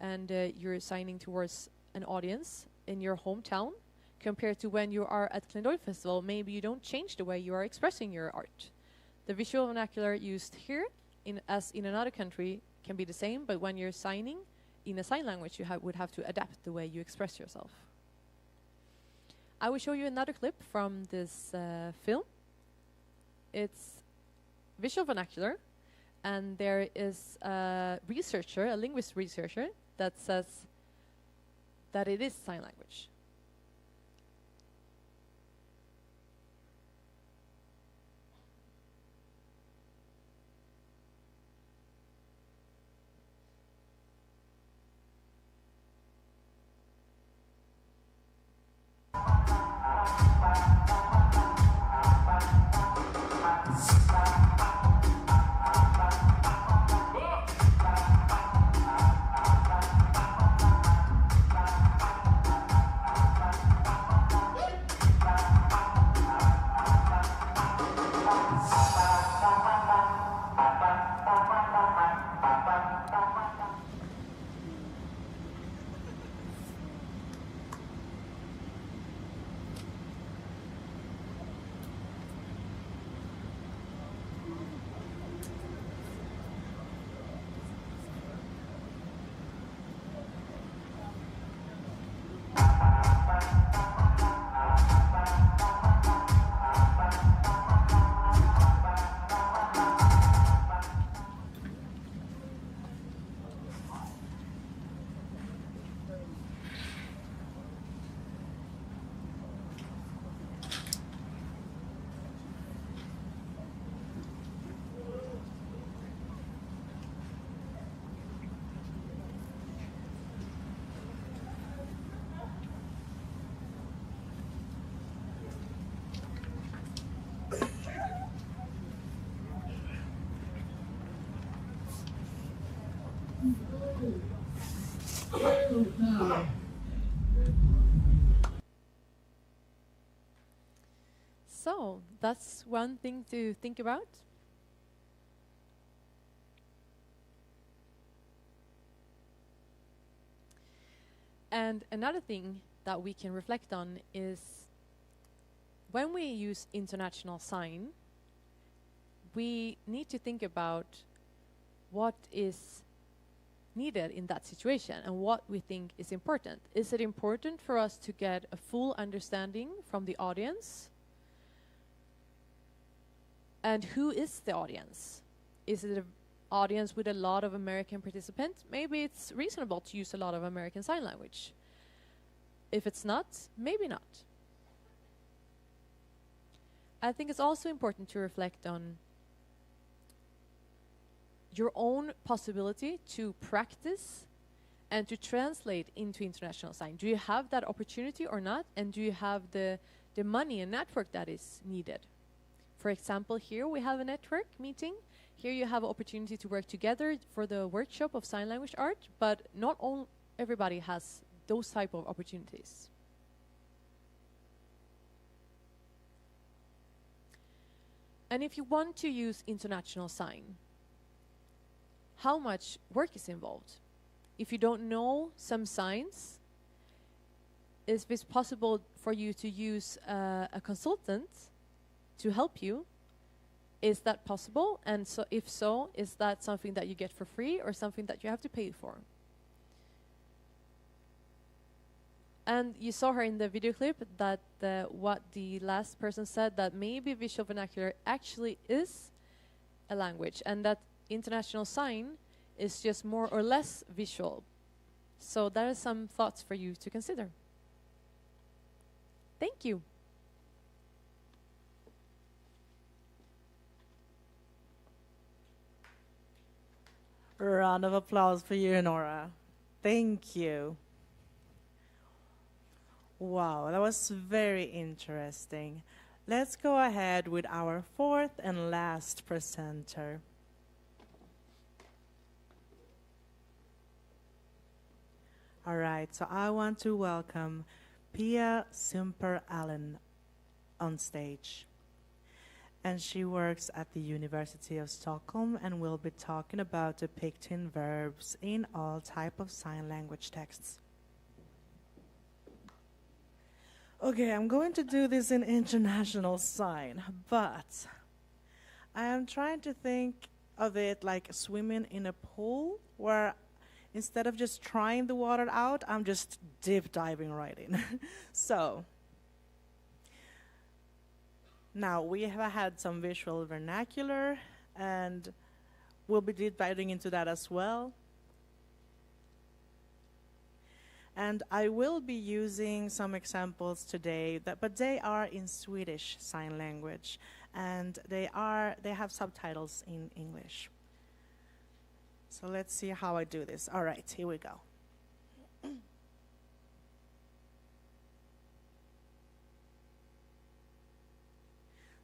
and you're signing towards an audience in your hometown, compared to when you are at Glendoy Festival, maybe you don't change the way you are expressing your art. The visual vernacular used here as in another country can be the same, but when you're signing in a sign language, you would have to adapt the way you express yourself. I will show you another clip from this film. It's visual vernacular, and there is a researcher, a linguist researcher, that says that it is sign language. So that's one thing to think about. And another thing that we can reflect on is when we use international sign, we need to think about what is needed in that situation and what we think is important. Is it important for us to get a full understanding from the audience? And who is the audience? Is it an audience with a lot of American participants? Maybe it's reasonable to use a lot of American Sign Language. If it's not, maybe not. I think it's also important to reflect on your own possibility to practice and to translate into international sign. Do you have that opportunity or not? And do you have the money and network that is needed? For example, here we have a network meeting. Here you have an opportunity to work together for the workshop of sign language art, but not all everybody has those type of opportunities. And if you want to use international sign, how much work is involved? If you don't know some signs, is it possible for you to use a consultant to help you? Is that possible? And so if so, is that something that you get for free or something that you have to pay for? And you saw her in the video clip that what the last person said, that maybe visual vernacular actually is a language and that international sign is just more or less visual. So there are some thoughts for you to consider. Thank you. Round of applause for you, Nora. Thank you. Wow, that was very interesting. Let's go ahead with our fourth and last presenter. All right, so I want to welcome Pia Simper-Allen on stage. And she works at the University of Stockholm and will be talking about depicting verbs in all type of sign language texts. Okay, I'm going to do this in international sign, but I am trying to think of it like swimming in a pool where instead of just trying the water out, I'm just deep diving right in. So, now we have had some visual vernacular, and we'll be deep diving into that as well. And I will be using some examples today, but they are in Swedish Sign Language, and they have subtitles in English. So let's see how I do this. All right, here we go.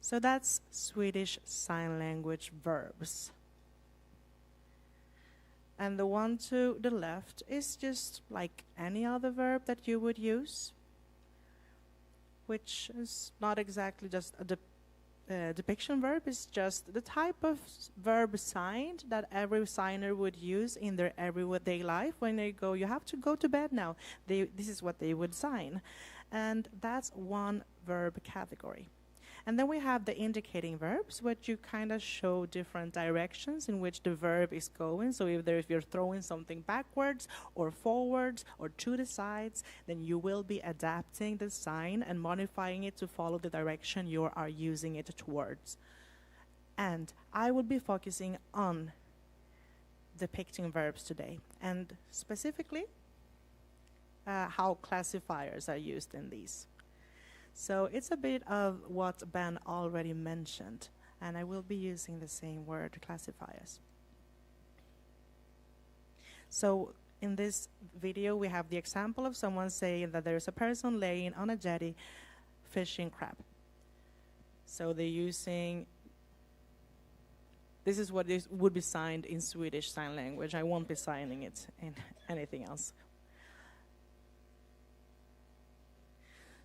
So that's Swedish Sign Language verbs. And the one to the left is just like any other verb that you would use, which is not exactly just a depiction verb. It's just the type of verb signed that every signer would use in their everyday life. When they go, you have to go to bed now, this is what they would sign. And that's one verb category. And then we have the indicating verbs, which you kind of show different directions in which the verb is going. So if you're throwing something backwards or forwards or to the sides, then you will be adapting the sign and modifying it to follow the direction you are using it towards. And I will be focusing on depicting verbs today, and specifically how classifiers are used in these. So it's a bit of what Ben already mentioned, and I will be using the same word, classifiers. So in this video, we have the example of someone saying that there's a person laying on a jetty fishing crab. So they're using, this is what would be signed in Swedish Sign Language. I won't be signing it in anything else.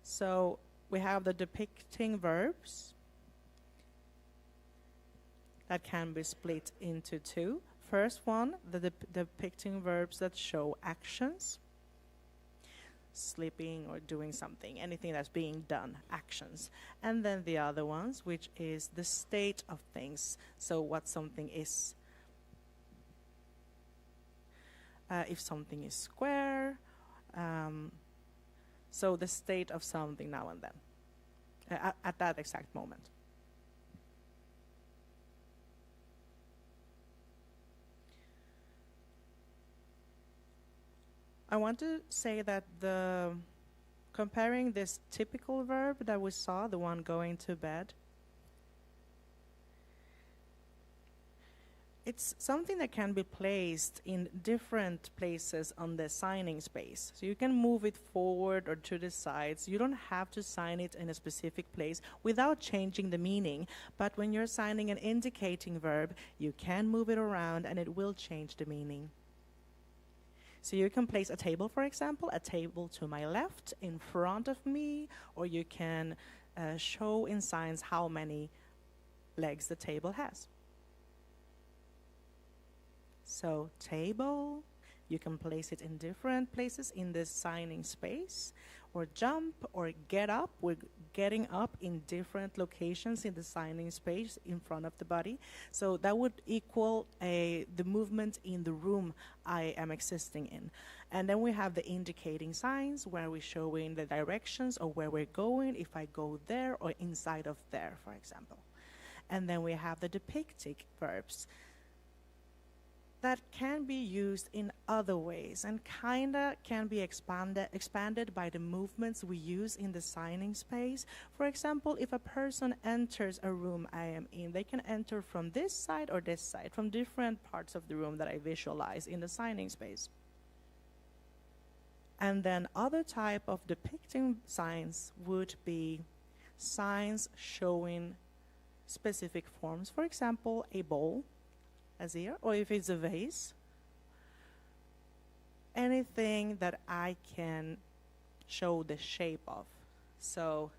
So we have the depicting verbs that can be split into two. First one, the depicting verbs that show actions, sleeping or doing something, anything that's being done, actions. And then the other ones, which is the state of things, so what something is. If something is square, so the state of something now and then, at that exact moment. I want to say that comparing this typical verb that we saw, the one going to bed, it's something that can be placed in different places on the signing space. So you can move it forward or to the sides. You don't have to sign it in a specific place without changing the meaning. But when you're signing an indicating verb, you can move it around and it will change the meaning. So you can place a table, for example, a table to my left in front of me, or you can show in signs how many legs the table has. So table, you can place it in different places in the signing space, or jump or get up. We're getting up in different locations in the signing space in front of the body. So that would equal the movement in the room I am existing in. And then we have the indicating signs where we're showing the directions or where we're going, if I go there or inside of there, for example. And then we have the depicting verbs that can be used in other ways and kinda can be expanded by the movements we use in the signing space. For example, if a person enters a room I am in, they can enter from this side or this side, from different parts of the room that I visualize in the signing space. And then other type of depicting signs would be signs showing specific forms. For example, a bowl, as here, or if it's a vase, anything that I can show the shape of. So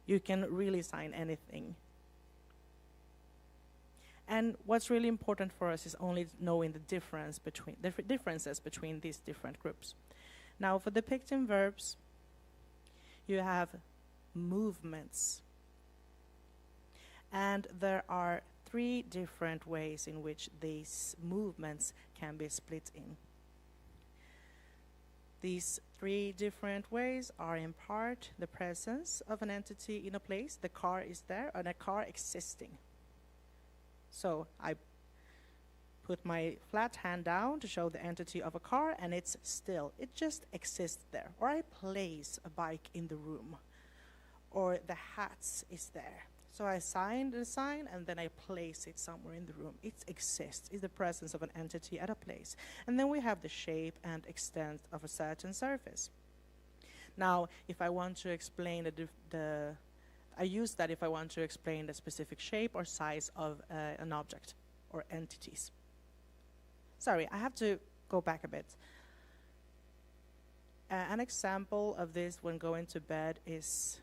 you can really sign anything. And what's really important for us is only knowing the differences between these different groups. Now for depicting verbs, you have movements. And there are 3 different ways in which these movements can be split in. These 3 different ways are in part the presence of an entity in a place, the car is there, and a car existing. So I put my flat hand down to show the entity of a car, and it's still, it just exists there. Or I place a bike in the room, or the hats is there. So I sign the sign, and then I place it somewhere in the room. It exists. It's the presence of an entity at a place. And then we have the shape and extent of a certain surface. Now, if I want to explain I use that if I want to explain the specific shape or size of an object or entities. Sorry, I have to go back a bit. An example of this when going to bed is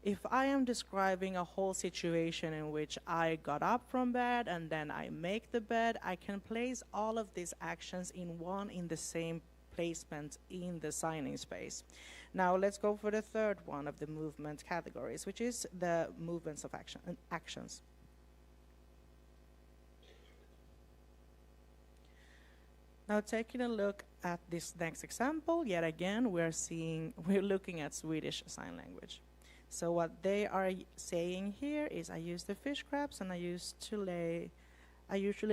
if I am describing a whole situation in which I got up from bed and then I make the bed, I can place all of these actions in the same placement in the signing space. Now let's go for the third one of the movement categories, which is the movements of actions. Now taking a look at this next example, yet again we're looking at Swedish Sign Language. So what they are saying here is I use the fish crabs, and I usually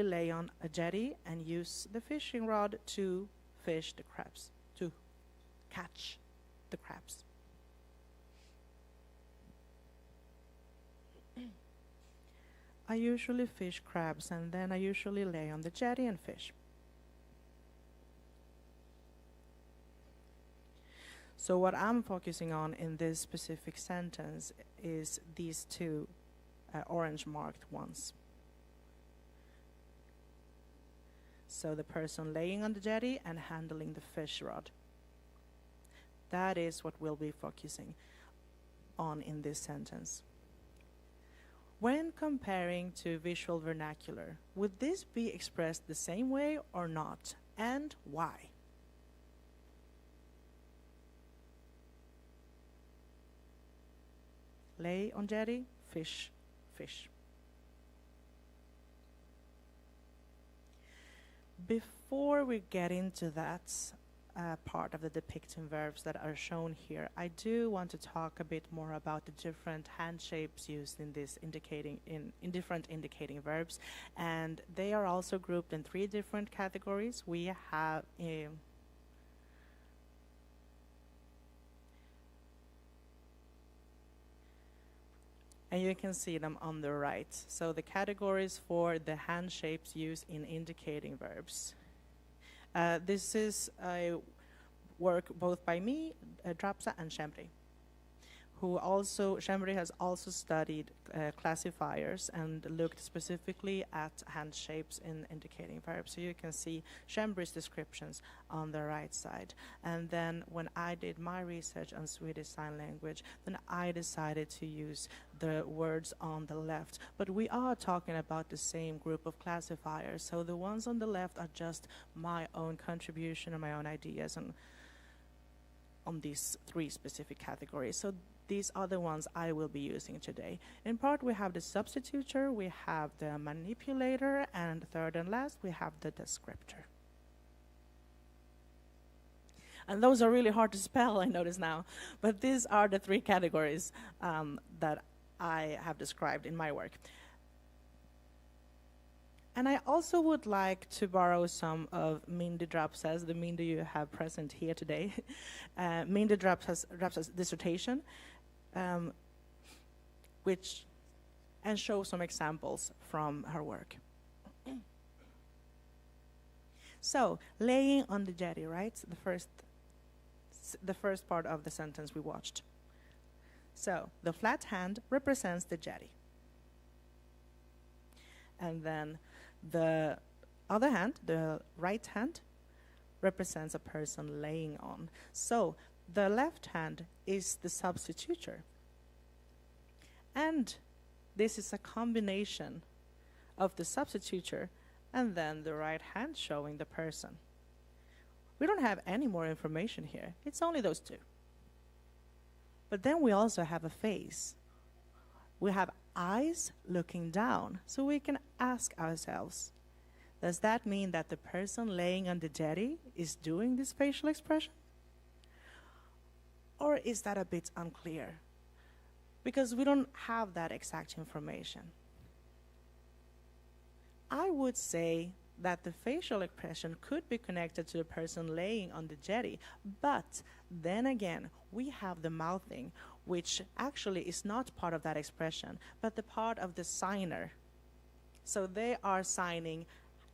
lay on a jetty and use the fishing rod to fish the crabs, to catch the crabs. I usually fish crabs, and then I usually lay on the jetty and fish. So what I'm focusing on in this specific sentence is these 2 orange marked ones. So the person laying on the jetty and handling the fish rod. That is what we'll be focusing on in this sentence. When comparing to visual vernacular, would this be expressed the same way or not? And why? Lay on jetty, fish, fish. Before we get into that part of the depicting verbs that are shown here, I do want to talk a bit more about the different hand shapes used in this in different indicating verbs, and they are also grouped in 3 different categories. We have and you can see them on the right. So the categories for the hand shapes used in indicating verbs. This is a work both by me, Drapsa, and Schönström, Schönström has also studied classifiers and looked specifically at hand shapes in indicating verbs. So you can see Schönström's descriptions on the right side. And then when I did my research on Swedish Sign Language, then I decided to use the words on the left. But we are talking about the same group of classifiers. So the ones on the left are just my own contribution and my own ideas on these 3 specific categories. So these are the ones I will be using today. In part, we have the substitutor, we have the manipulator, and third and last, we have the descriptor. And those are really hard to spell, I notice now. But these are the 3 categories that I have described in my work. And I also would like to borrow some of Mindy Drapsa's, the Mindy you have present here today, Mindy Drapsa's dissertation, and show some examples from her work. So, laying on the jetty, right? The first part of the sentence we watched. So, the flat hand represents the jetty. And then the other hand, the right hand, represents a person laying on. So the left hand is the substitutor. And this is a combination of the substitutor and then the right hand showing the person. We don't have any more information here. It's only those 2. But then we also have a face we have eyes looking down. So we can ask ourselves, does that mean that the person laying on the jetty is doing this facial expression? Or is that a bit unclear? Because we don't have that exact information. I would say that the facial expression could be connected to the person laying on the jetty, but then again, we have the mouthing, which actually is not part of that expression, but the part of the signer. So they are signing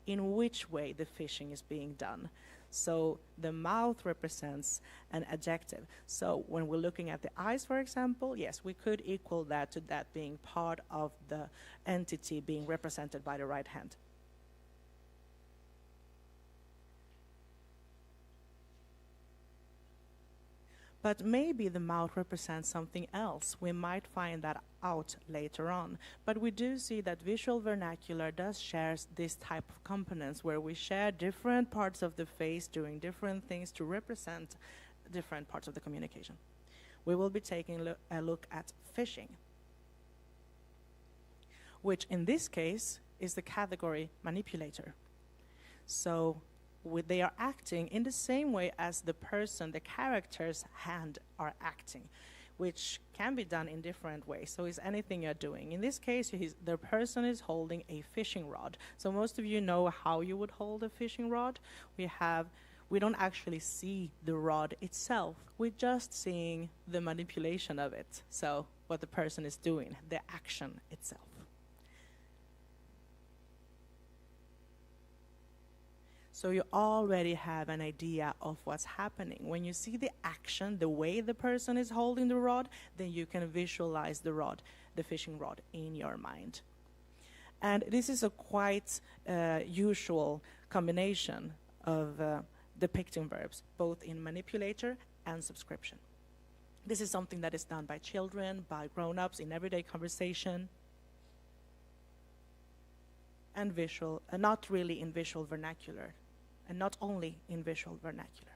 in which way the fishing is being done. So the mouth represents an adjective. So when we're looking at the eyes, for example, yes, we could equal that to that being part of the entity being represented by the right hand. But maybe the mouth represents something else. We might find that out later on. But we do see that visual vernacular does share this type of components where we share different parts of the face doing different things to represent different parts of the communication. We will be taking a look at fishing, which in this case is the category manipulator. So they are acting in the same way as the person, the character's hand are acting, which can be done in different ways. So it's anything you're doing. In this case, the person is holding a fishing rod. So most of you know how you would hold a fishing rod. We don't actually see the rod itself. We're just seeing the manipulation of it. So what the person is doing, the action itself. So you already have an idea of what's happening. When you see the action, the way the person is holding the rod, then you can visualize the rod, the fishing rod, in your mind. And this is a quite usual combination of depicting verbs, both in manipulator and subscription. This is something that is done by children, by grown-ups in everyday conversation, and visual, not really in visual vernacular. And not only in visual vernacular.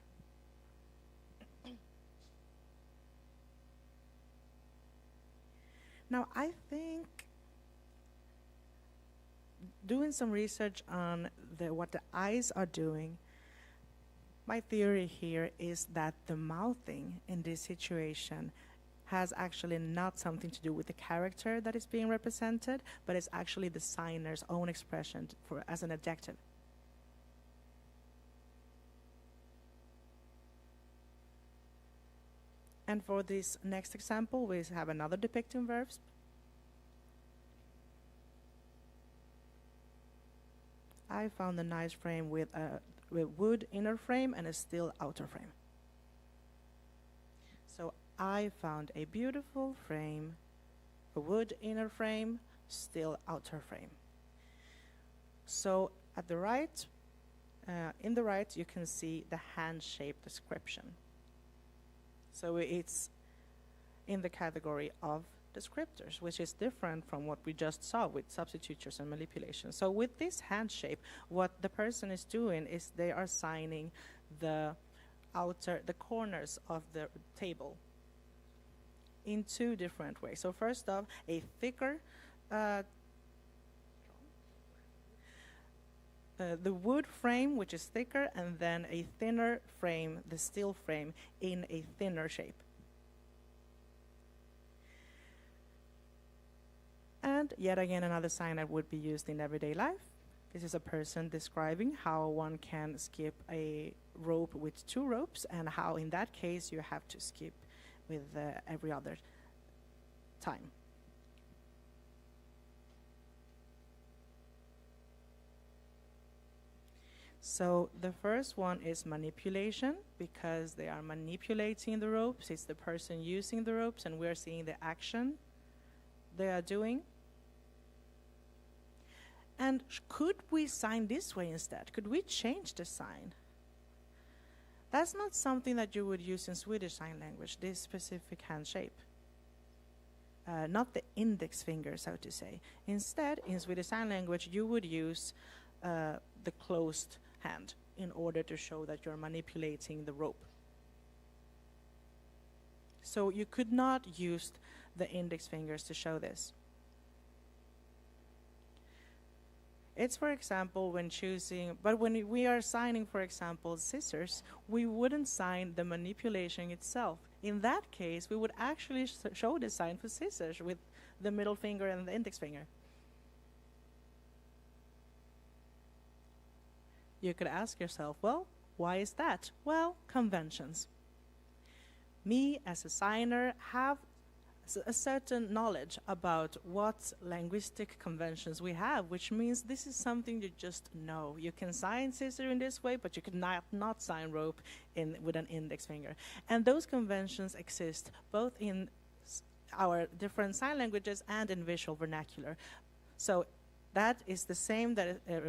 Now, I think doing some research on what the eyes are doing, my theory here is that the mouthing in this situation has actually not something to do with the character that is being represented, but it's actually the signer's own expression as an adjective. And for this next example, we have another depicting verbs. I found a nice frame with a wood inner frame and a steel outer frame. So I found a beautiful frame, a wood inner frame, steel outer frame. So at the right, in the right, you can see the hand-shaped description. So it's in the category of descriptors, which is different from what we just saw with substitutures and manipulation. So with this hand shape, what the person is doing is they are signing the corners of the table in two different ways. So first off, a thicker the wood frame, which is thicker, and then a thinner frame, the steel frame, in a thinner shape. And yet again, another sign that would be used in everyday life. This is a person describing how one can skip a rope with two ropes, and how in that case you have to skip with every other time. So the first one is manipulation, because they are manipulating the ropes. It's the person using the ropes, and we're seeing the action they are doing. And could we sign this way instead? Could we change the sign? That's not something that you would use in Swedish Sign Language, this specific hand shape. Not the index finger, so to say. Instead, in Swedish Sign Language, you would use the closed hand in order to show that you're manipulating the rope. So you could not use the index fingers to show this. It's, for example, when choosing, but when we are signing, for example, scissors, we wouldn't sign the manipulation itself. In that case, we would actually show the sign for scissors with the middle finger and the index finger. You could ask yourself, well, why is that? Well, conventions. Me, as a signer, have a certain knowledge about what linguistic conventions we have, which means this is something you just know. You can sign scissor in this way, but you could not sign rope with an index finger. And those conventions exist both in our different sign languages and in visual vernacular. So that is the same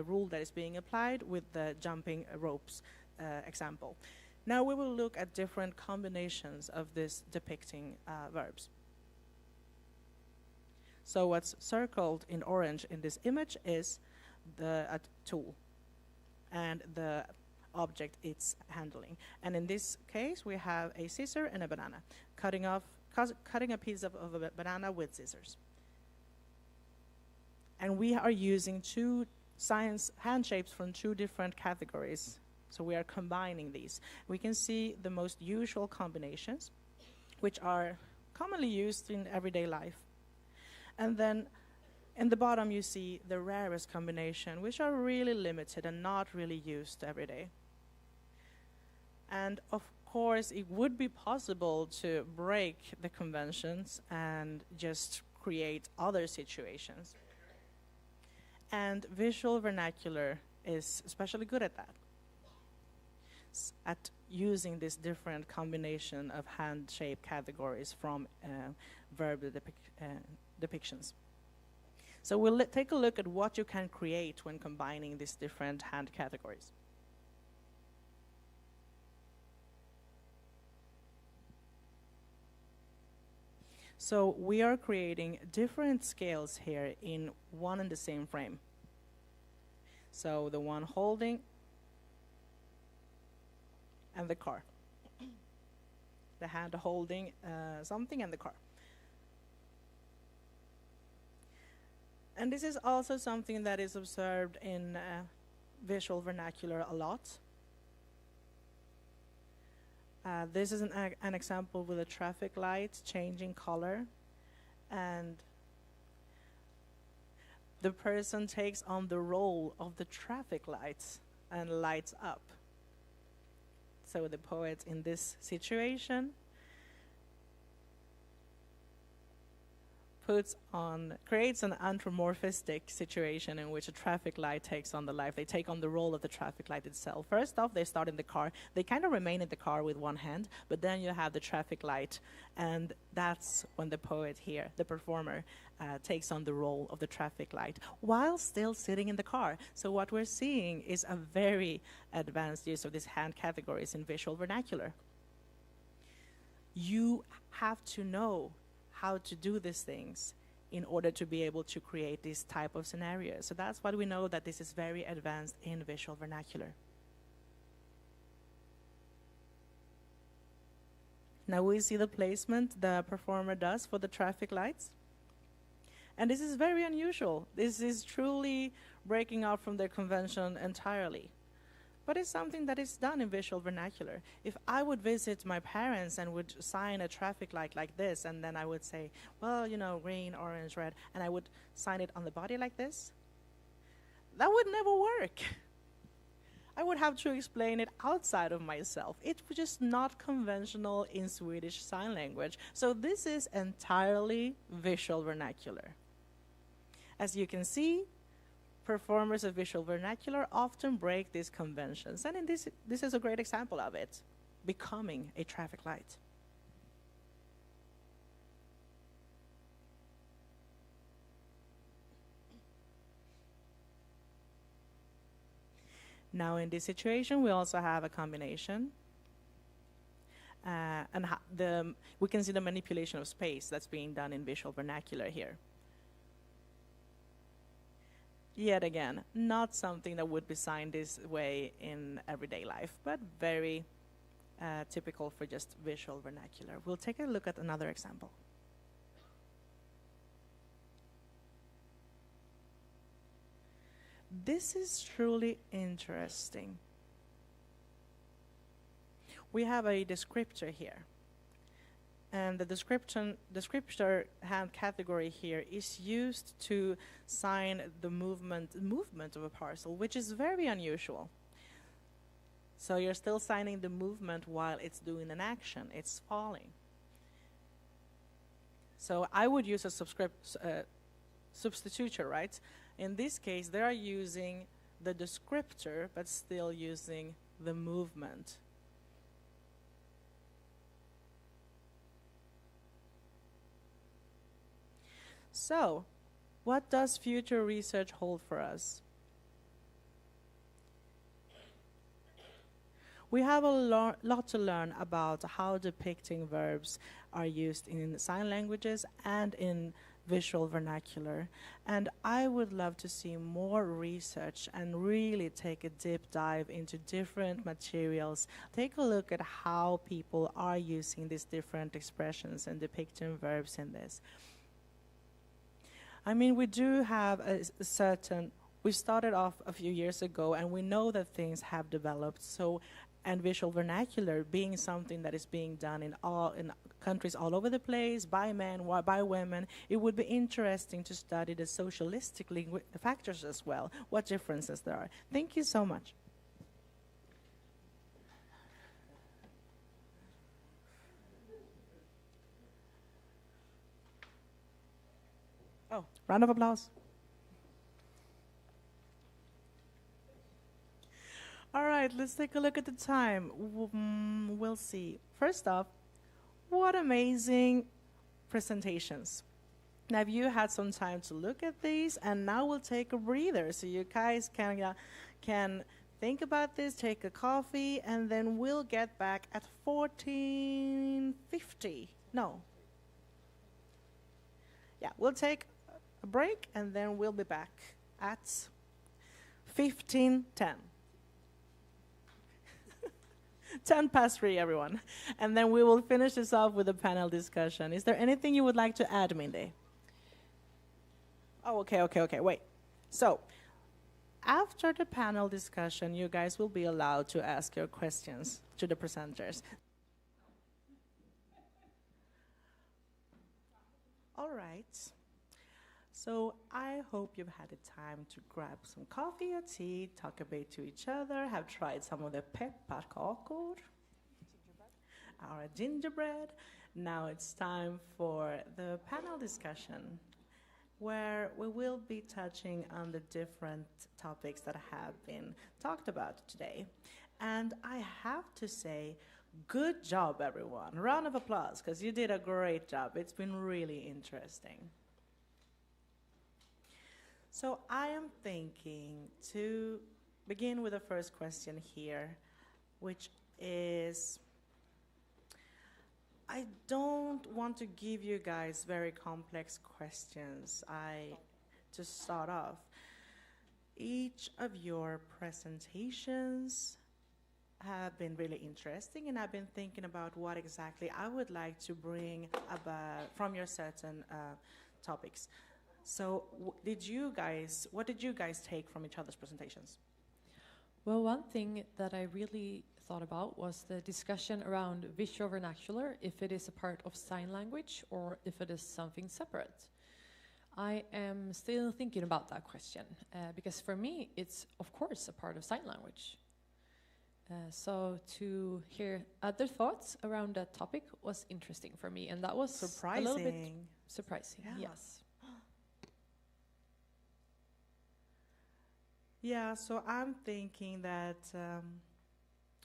rule that is being applied with the jumping ropes example. Now we will look at different combinations of this depicting verbs. So what's circled in orange in this image is the tool and the object it's handling. And in this case, we have a scissor and a banana, cutting a piece of a banana with scissors. And we are using two hand shapes from two different categories. So we are combining these. We can see the most usual combinations, which are commonly used in everyday life. And then in the bottom, you see the rarest combination, which are really limited and not really used every day. And of course, it would be possible to break the conventions and just create other situations. And visual vernacular is especially good at that, at using this different combination of hand-shaped categories from verb depictions. So we'll take a look at what you can create when combining these different hand categories. So we are creating different scales here in one and the same frame. So the one holding and the car. The hand holding something and the car. And this is also something that is observed in visual vernacular a lot. This is an example with a traffic light changing color, and the person takes on the role of the traffic lights and lights up. So the poet in this situation creates an anthropomorphistic situation in which a traffic light takes on the life. They take on the role of the traffic light itself. First off, they start in the car. They kind of remain in the car with one hand, but then you have the traffic light, and that's when the poet here, the performer, takes on the role of the traffic light while still sitting in the car. So what we're seeing is a very advanced use of these hand categories in visual vernacular. You have to know how to do these things in order to be able to create this type of scenarios. So that's why we know that this is very advanced in visual vernacular. Now we see the placement the performer does for the traffic lights. And this is very unusual. This is truly breaking out from their convention entirely. But it's something that is done in visual vernacular. If I would visit my parents and would sign a traffic light like this, and then I would say, well, you know, green, orange, red, and I would sign it on the body like this, that would never work. I would have to explain it outside of myself. It's just not conventional in Swedish Sign Language. So this is entirely visual vernacular. As you can see, performers of visual vernacular often break these conventions. And in this is a great example of it, becoming a traffic light. Now in this situation, we also have a combination. We can see the manipulation of space that's being done in visual vernacular here. Yet again, not something that would be signed this way in everyday life, but very typical for just visual vernacular. We'll take a look at another example. This is truly interesting. We have a descriptor here. And the descriptor hand category here is used to sign the movement of a parcel, which is very unusual. So you're still signing the movement while it's doing an action. It's falling. So I would use a substitutor, right? In this case, they are using the descriptor, but still using the movement. So, what does future research hold for us? We have a lot to learn about how depicting verbs are used in sign languages and in visual vernacular. And I would love to see more research and really take a deep dive into different materials. Take a look at how people are using these different expressions and depicting verbs in this. I mean, we do have a certain, we started off a few years ago and we know that things have developed. So, and visual vernacular being something that is being done in countries all over the place, by men, by women, it would be interesting to study the socialistic factors as well, what differences there are. Thank you so much. Oh, round of applause. All right, let's take a look at the time. We'll see. First off, what amazing presentations. Now, you had some time to look at these, and now we'll take a breather. So you guys can think about this, take a coffee, and then we'll get back at 14:50. No. Yeah, we'll take a break, and then we'll be back at 15:10. 10 past 3, everyone. And then we will finish this off with a panel discussion. Is there anything you would like to add, Mindy? Oh, okay, wait. So, after the panel discussion, you guys will be allowed to ask your questions to the presenters. All right. So I hope you've had the time to grab some coffee or tea, talk a bit to each other, have tried some of the pepparkakor, our gingerbread. Now it's time for the panel discussion, where we will be touching on the different topics that have been talked about today. And I have to say, good job, everyone. Round of applause, because you did a great job. It's been really interesting. So I am thinking to begin with the first question here, which is, I don't want to give you guys very complex questions. To start off, each of your presentations have been really interesting, and I've been thinking about what exactly I would like to bring about from your certain topics. So what did you guys take from each other's presentations? Well, one thing that I really thought about was the discussion around visual vernacular, if it is a part of sign language or if it is something separate. I am still thinking about that question, because for me, it's of course a part of sign language. So to hear other thoughts around that topic was interesting for me, and that was surprising. A little bit surprising, yeah. Yes. Yeah, so I'm thinking that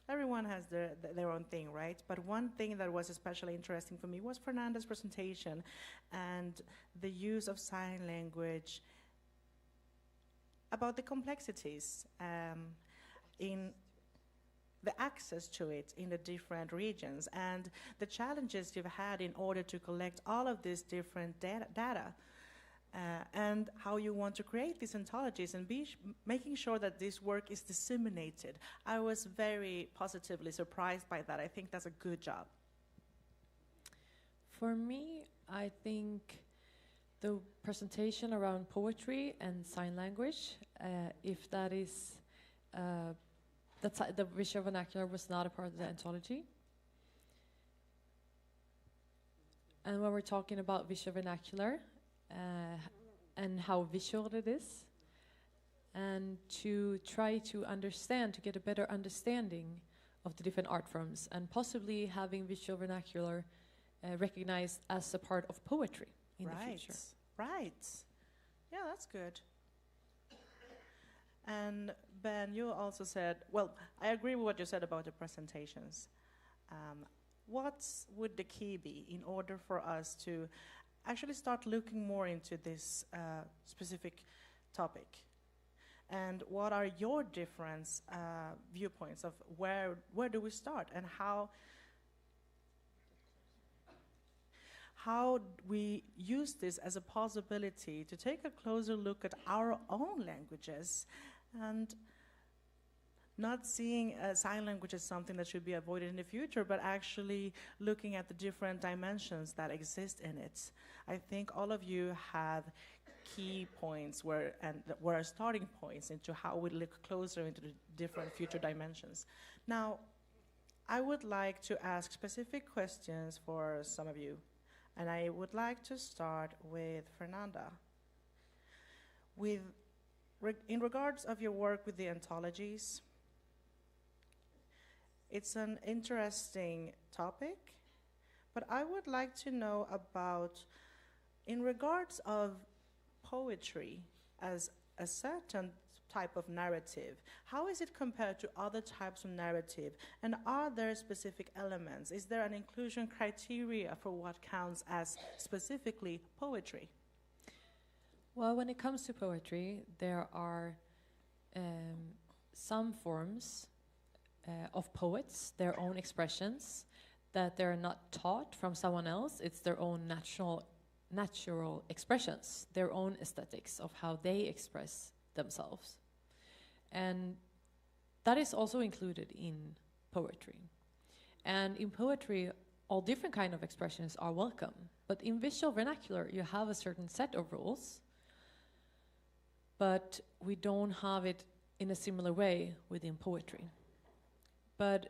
everyone has their own thing, right? But one thing that was especially interesting for me was Fernanda's presentation and the use of sign language about the complexities in the access to it in the different regions and the challenges you've had in order to collect all of this different data. And how you want to create these anthologies and making sure that this work is disseminated. I was very positively surprised by that. I think that's a good job. For me, I think the presentation around poetry and sign language, if that is, the visual vernacular was not a part of the anthology. And when we're talking about visual vernacular and how visual it is, and to try to understand, to get a better understanding of the different art forms, and possibly having visual vernacular recognized as a part of poetry in the future. Right. Yeah, that's good. And Ben, you also said, well, I agree with what you said about the presentations. What would the key be in order for us to actually start looking more into this specific topic? And what are your different viewpoints of where do we start, and how we use this as a possibility to take a closer look at our own languages, and not seeing sign language as something that should be avoided in the future, but actually looking at the different dimensions that exist in it. I think all of you have key points where are starting points into how we look closer into the different future dimensions. Now, I would like to ask specific questions for some of you, and I would like to start with Fernanda. In regards of your work with the anthologies, it's an interesting topic, but I would like to know about, in regards of poetry as a certain type of narrative, how is it compared to other types of narrative, and are there specific elements? Is there an inclusion criteria for what counts as specifically poetry? Well, when it comes to poetry, there are some forms of poets, their own expressions, that they're not taught from someone else. It's their own natural expressions, their own aesthetics of how they express themselves. And that is also included in poetry. And in poetry, all different kind of expressions are welcome. But in visual vernacular, you have a certain set of rules, but we don't have it in a similar way within poetry. But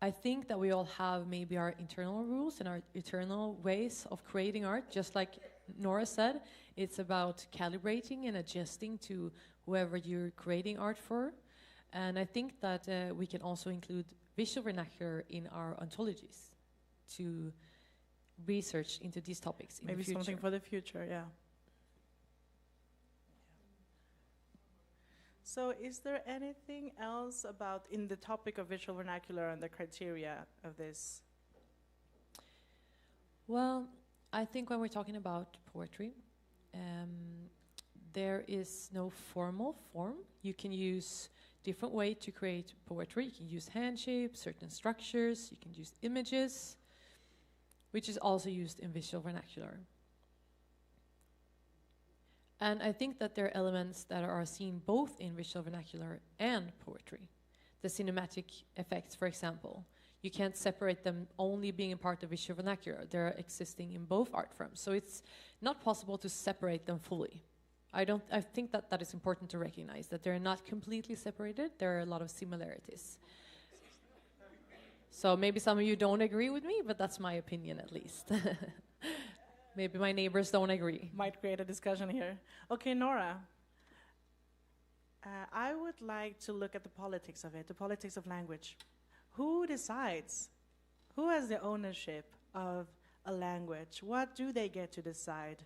I think that we all have maybe our internal rules and our internal ways of creating art. Just like Nora said, it's about calibrating and adjusting to whoever you're creating art for. And I think that we can also include visual vernacular in our anthologies to research into these topics in the future. Maybe something for the future, yeah. So is there anything else about in the topic of visual vernacular and the criteria of this? Well, I think when we're talking about poetry, there is no formal form. You can use different ways to create poetry. You can use hand shapes, certain structures, you can use images, which is also used in visual vernacular. And I think that there are elements that are seen both in visual vernacular and poetry. The cinematic effects, for example. You can't separate them only being a part of visual vernacular. They're existing in both art forms. So it's not possible to separate them fully. I think that that is important to recognize, that they're not completely separated. There are a lot of similarities. So maybe some of you don't agree with me, but that's my opinion at least. Maybe my neighbors don't agree. Might create a discussion here. Okay, Nora. I would like to look at the politics of it, the politics of language. Who decides? Who has the ownership of a language? What do they get to decide?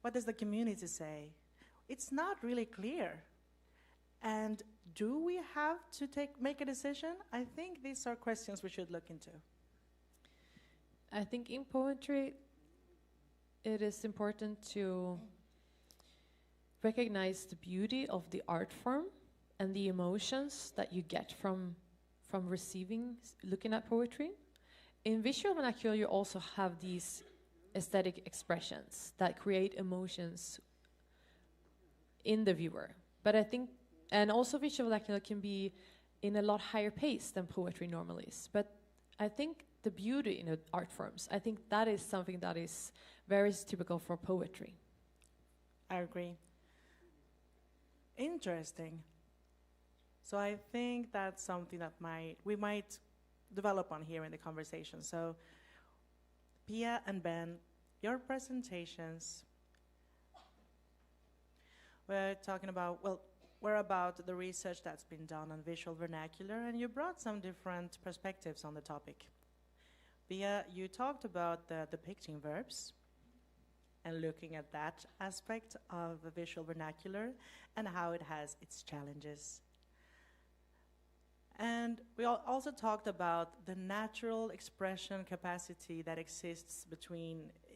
What does the community say? It's not really clear. And do we have to make a decision? I think these are questions we should look into. I think in poetry, it is important to recognize the beauty of the art form and the emotions that you get from looking at poetry. In visual vernacular, you also have these aesthetic expressions that create emotions in the viewer. But I think, and also visual vernacular can be in a lot higher pace than poetry normally is. But I think the beauty in art forms. I think that is something that is very typical for poetry. I agree. Interesting. So I think that's something that we might develop on here in the conversation. So Pia and Ben, your presentations, we're about the research that's been done on visual vernacular, and you brought some different perspectives on the topic. Pia, you talked about the depicting verbs and looking at that aspect of the visual vernacular and how it has its challenges. And we also talked about the natural expression capacity that exists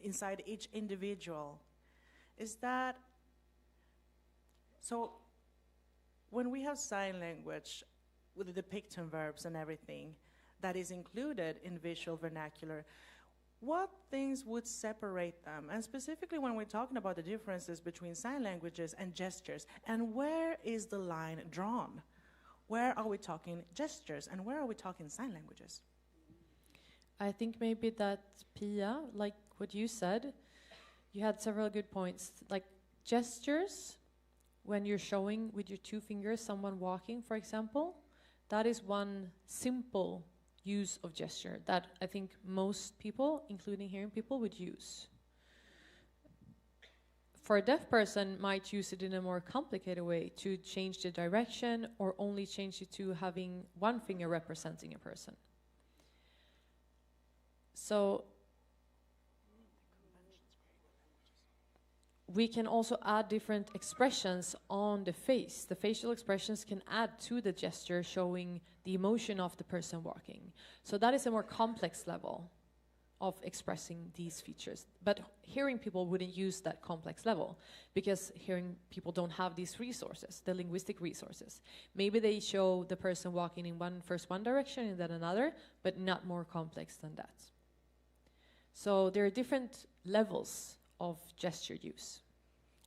inside each individual. Is that so? When we have sign language with the depicting verbs and everything that is included in visual vernacular, what things would separate them? And specifically when we're talking about the differences between sign languages and gestures, and where is the line drawn? Where are we talking gestures and where are we talking sign languages? I think maybe that, Pia, like what you said, you had several good points. Like gestures, when you're showing with your two fingers someone walking, for example, that is one simple use of gesture that I think most people, including hearing people, would use. For a deaf person, might use it in a more complicated way to change the direction or only change it to having one finger representing a person. So we can also add different expressions on the face. The facial expressions can add to the gesture showing the emotion of the person walking. So that is a more complex level of expressing these features. But hearing people wouldn't use that complex level because hearing people don't have these resources, the linguistic resources. Maybe they show the person walking in first one direction and then another, but not more complex than that. So there are different levels of gesture use.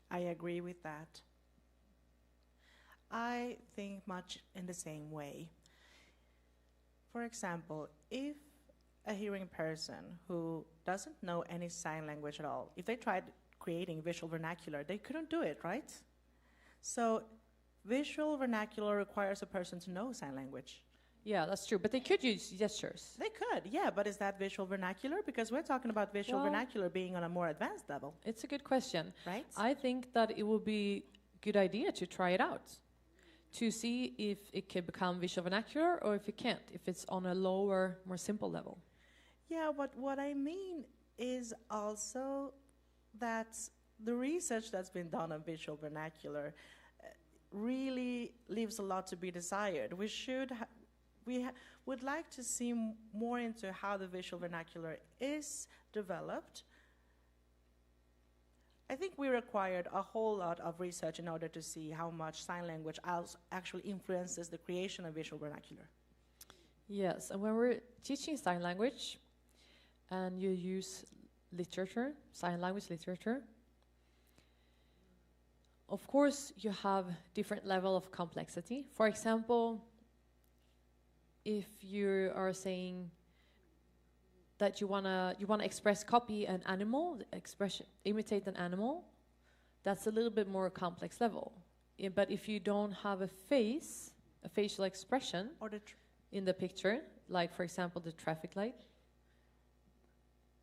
I agree with that. I think much in the same way. For example, if a hearing person who doesn't know any sign language at all, if they tried creating visual vernacular, they couldn't do it, right? So visual vernacular requires a person to know sign language. Yeah, that's true. But they could use gestures. They could, yeah, but is that visual vernacular? Because we're talking about visual vernacular being on a more advanced level. It's a good question. Right? I think that it would be a good idea to try it out, to see if it can become visual vernacular or if it can't, if it's on a lower, more simple level. Yeah, but what I mean is also that the research that's been done on visual vernacular really leaves a lot to be desired. We would like to see more into how the visual vernacular is developed. I think we required a whole lot of research in order to see how much sign language actually influences the creation of visual vernacular. Yes, and when we're teaching sign language, and you use literature, sign language literature, of course you have different level of complexity. For example, if you are saying that you wanna express, copy an animal, imitate an animal, that's a little bit more complex level. But if you don't have a facial expression Or in the picture, like for example the traffic light,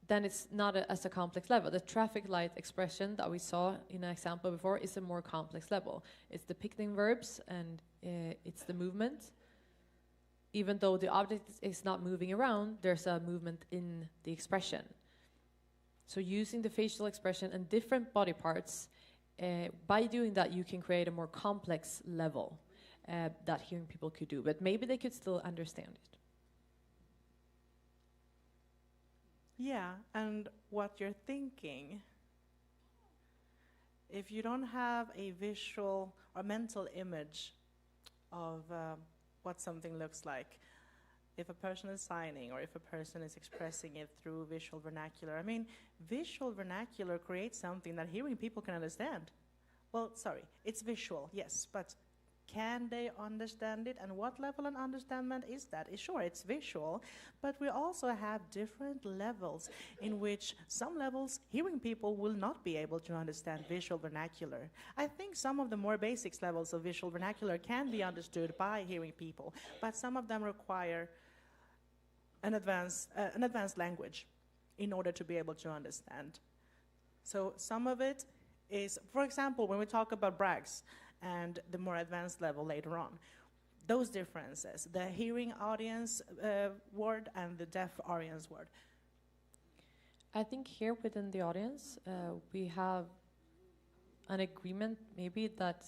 then it's not as a complex level. The traffic light expression that we saw in an example before is a more complex level. It's depicting verbs and it's the movement. Even though the object is not moving around, there's a movement in the expression. So using the facial expression and different body parts, by doing that you can create a more complex level that hearing people could do. But maybe they could still understand it. Yeah, and what you're thinking, if you don't have a visual or mental image of what something looks like, if a person is signing or if a person is expressing it through visual vernacular, I mean, visual vernacular creates something that hearing people can understand. Well, sorry, it's visual, yes, but can they understand it, and what level of understanding is that? Sure, it's visual, but we also have different levels in which some levels hearing people will not be able to understand visual vernacular. I think some of the more basic levels of visual vernacular can be understood by hearing people, but some of them require an advanced language in order to be able to understand. So some of it is, for example, when we talk about brags and the more advanced level later on, those differences, the hearing audience word and the deaf audience word. I think here within the audience, we have an agreement maybe that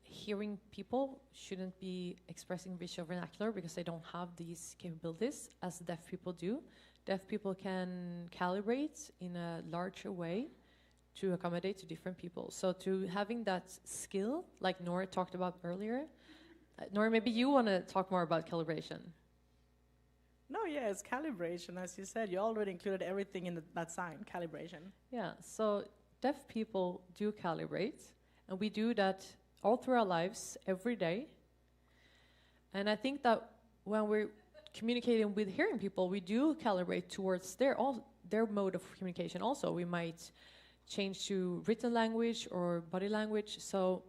hearing people shouldn't be expressing visual vernacular because they don't have these capabilities as deaf people do. Deaf people can calibrate in a larger way to accommodate to different people. So to having that skill, like Nora talked about earlier, Nora, maybe you want to talk more about calibration. No, yeah, it's calibration. As you said, you already included everything in that sign, calibration. Yeah, so deaf people do calibrate, and we do that all through our lives, every day. And I think that when we're communicating with hearing people, we do calibrate towards their mode of communication also. We might change to written language or body language. So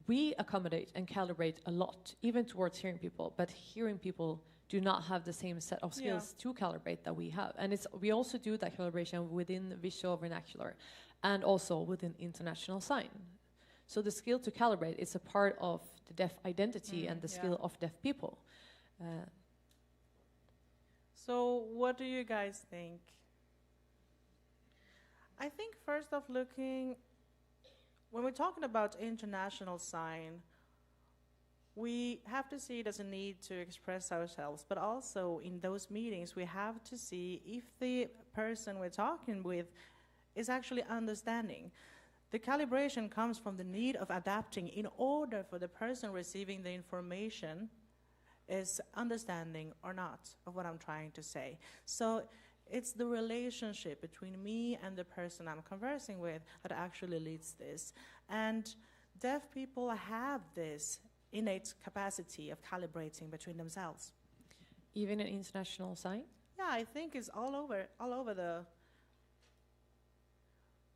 we accommodate and calibrate a lot, even towards hearing people. But hearing people do not have the same set of skills to calibrate that we have. And we also do that calibration within visual vernacular and also within international sign. So the skill to calibrate is a part of the deaf identity and the skill of deaf people. So what do you guys think? I think first off, when we're talking about international sign, we have to see it as a need to express ourselves, but also in those meetings we have to see if the person we're talking with is actually understanding. The calibration comes from the need of adapting in order for the person receiving the information is understanding or not of what I'm trying to say. So it's the relationship between me and the person I'm conversing with that actually leads this. And deaf people have this innate capacity of calibrating between themselves. Even in international sign? Yeah, I think it's all over the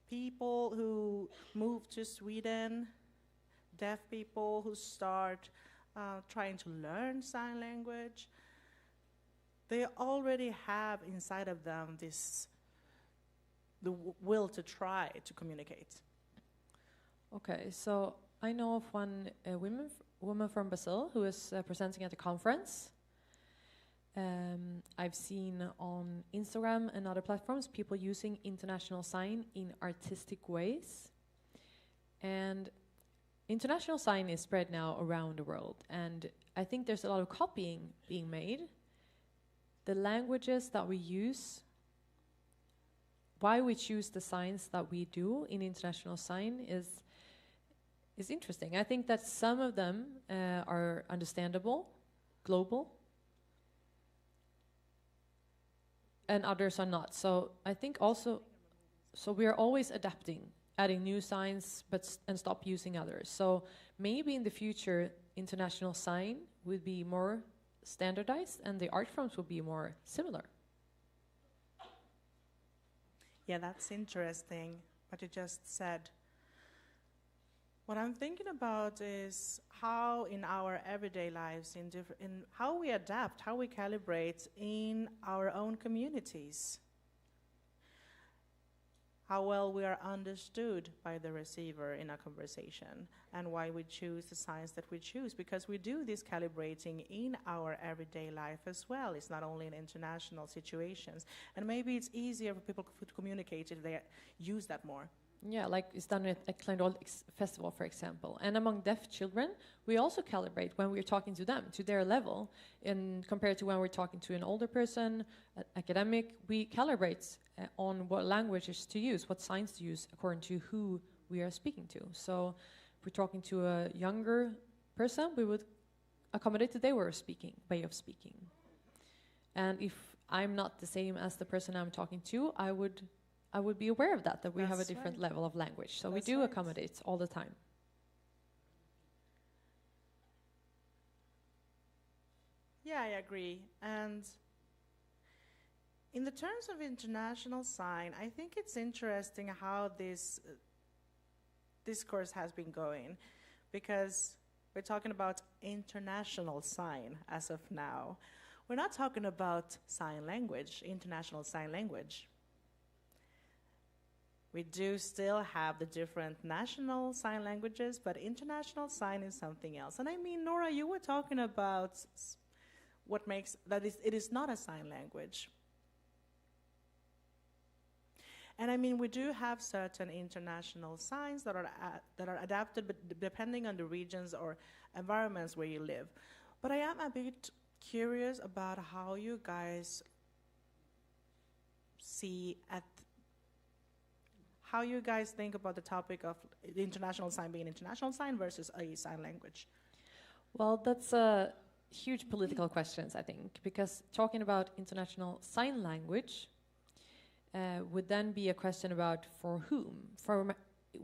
people who move to Sweden, deaf people who start trying to learn sign language. They already have inside of them the will to try to communicate. Okay, so I know of one woman from Brazil who is presenting at a conference. I've seen on Instagram and other platforms people using international sign in artistic ways. And international sign is spread now around the world. And I think there's a lot of copying being made. The languages that we use, why we choose the signs that we do in international sign is interesting. I think that some of them are understandable, global, and others are not. So I think also, so we are always adapting, adding new signs, and stop using others. So maybe in the future, international sign would be more standardized and the art forms will be more similar. Yeah, that's interesting what you just said. What I'm thinking about is how in our everyday lives, in how we adapt, how we calibrate in our own communities. How well we are understood by the receiver in a conversation, and why we choose the signs that we choose, because we do this calibrating in our everyday life as well. It's not only in international situations, and maybe it's easier for people to communicate if they use that more. Yeah, like it's done at a Kleinold festival, for example. And among deaf children, we also calibrate when we're talking to them, to their level. And compared to when we're talking to an older person, an academic, we calibrate on what languages to use, what signs to use, according to who we are speaking to. So if we're talking to a younger person, we would accommodate their way of speaking. And if I'm not the same as the person I'm talking to, I would be aware of that we have a different level of language. So we do accommodate all the time. Yeah, I agree. And in the terms of international sign, I think it's interesting how this discourse has been going, because we're talking about international sign as of now. We're not talking about sign language, international sign language. We do still have the different national sign languages, but international sign is something else. And I mean, Nora, you were talking about what makes that it is not a sign language. And I mean, we do have certain international signs that are adapted, but depending on the regions or environments where you live. But I am a bit curious about how you guys how you guys think about the topic of the international sign being international sign versus a sign language. Well, that's a huge political questions, I think, because talking about international sign language would then be a question about for whom.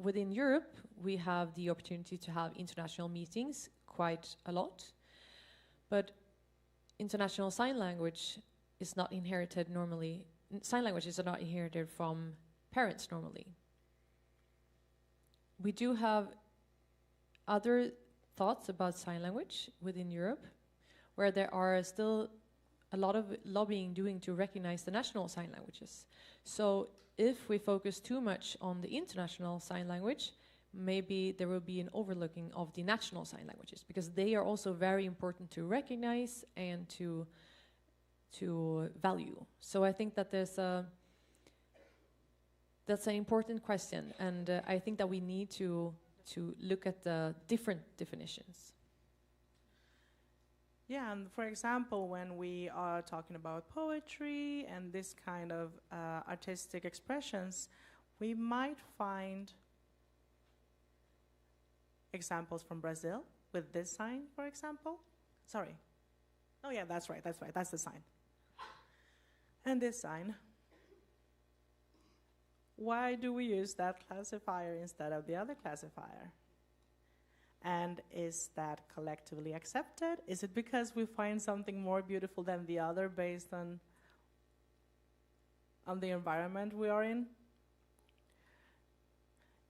Within Europe, we have the opportunity to have international meetings quite a lot, but international sign language is not inherited normally. Sign languages are not inherited from parents normally. We do have other thoughts about sign language within Europe, where there are still a lot of lobbying doing to recognize the national sign languages. So if we focus too much on the international sign language, maybe there will be an overlooking of the national sign languages, because they are also very important to recognize and to value. So I think that that's an important question, and I think that we need to look at the different definitions. Yeah, and for example, when we are talking about poetry and this kind of artistic expressions, we might find examples from Brazil with this sign, for example. Sorry. Oh yeah, that's right, that's the sign. And this sign. Why do we use that classifier instead of the other classifier? And is that collectively accepted? Is it because we find something more beautiful than the other based on the environment we are in?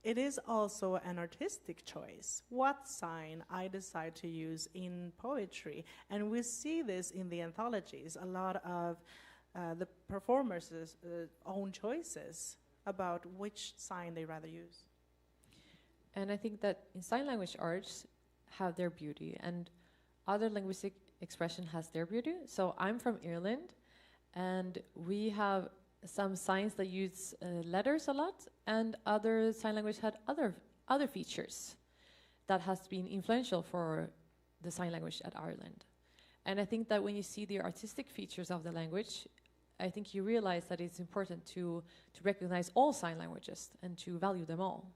It is also an artistic choice, what sign I decide to use in poetry. And we see this in the anthologies, a lot of the performers' own choices about which sign they rather use. And I think that in sign language arts have their beauty, and other linguistic expression has their beauty. So I'm from Ireland, and we have some signs that use letters a lot, and other sign language had other features that has been influential for the sign language at Ireland. And I think that when you see the artistic features of the language, I think you realize that it's important to recognize all sign languages and to value them all.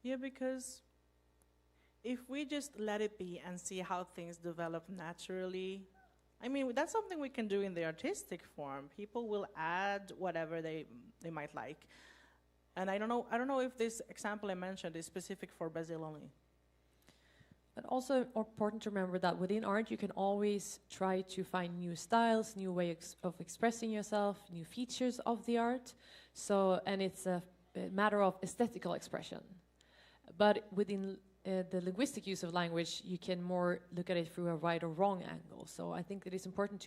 Yeah, because if we just let it be and see how things develop naturally, I mean, that's something we can do in the artistic form. People will add whatever they might like. And I don't know if this example I mentioned is specific for Brazil only. But also important to remember that within art you can always try to find new styles, new ways of expressing yourself, new features of the art. So, and it's a matter of aesthetical expression. But within the linguistic use of language, you can more look at it through a right or wrong angle. So I think it is important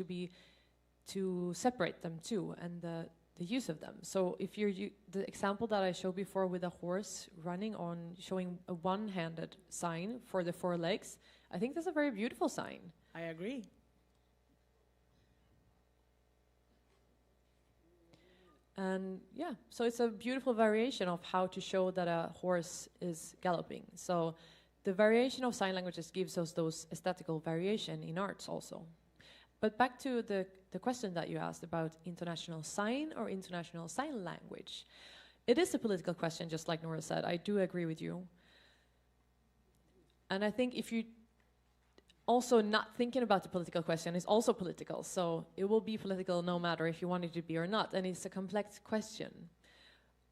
to separate them too, and the use of them. So if the example that I showed before with a horse running on, showing a one-handed sign for the four legs, I think that's a very beautiful sign. I agree. And yeah, so it's a beautiful variation of how to show that a horse is galloping. So the variation of sign languages gives us those aesthetical variation in arts also. But back to the question that you asked about international sign or international sign language. It is a political question, just like Nora said. I do agree with you. And I think if you also not thinking about the political question is also political. So it will be political no matter if you want it to be or not. And it's a complex question.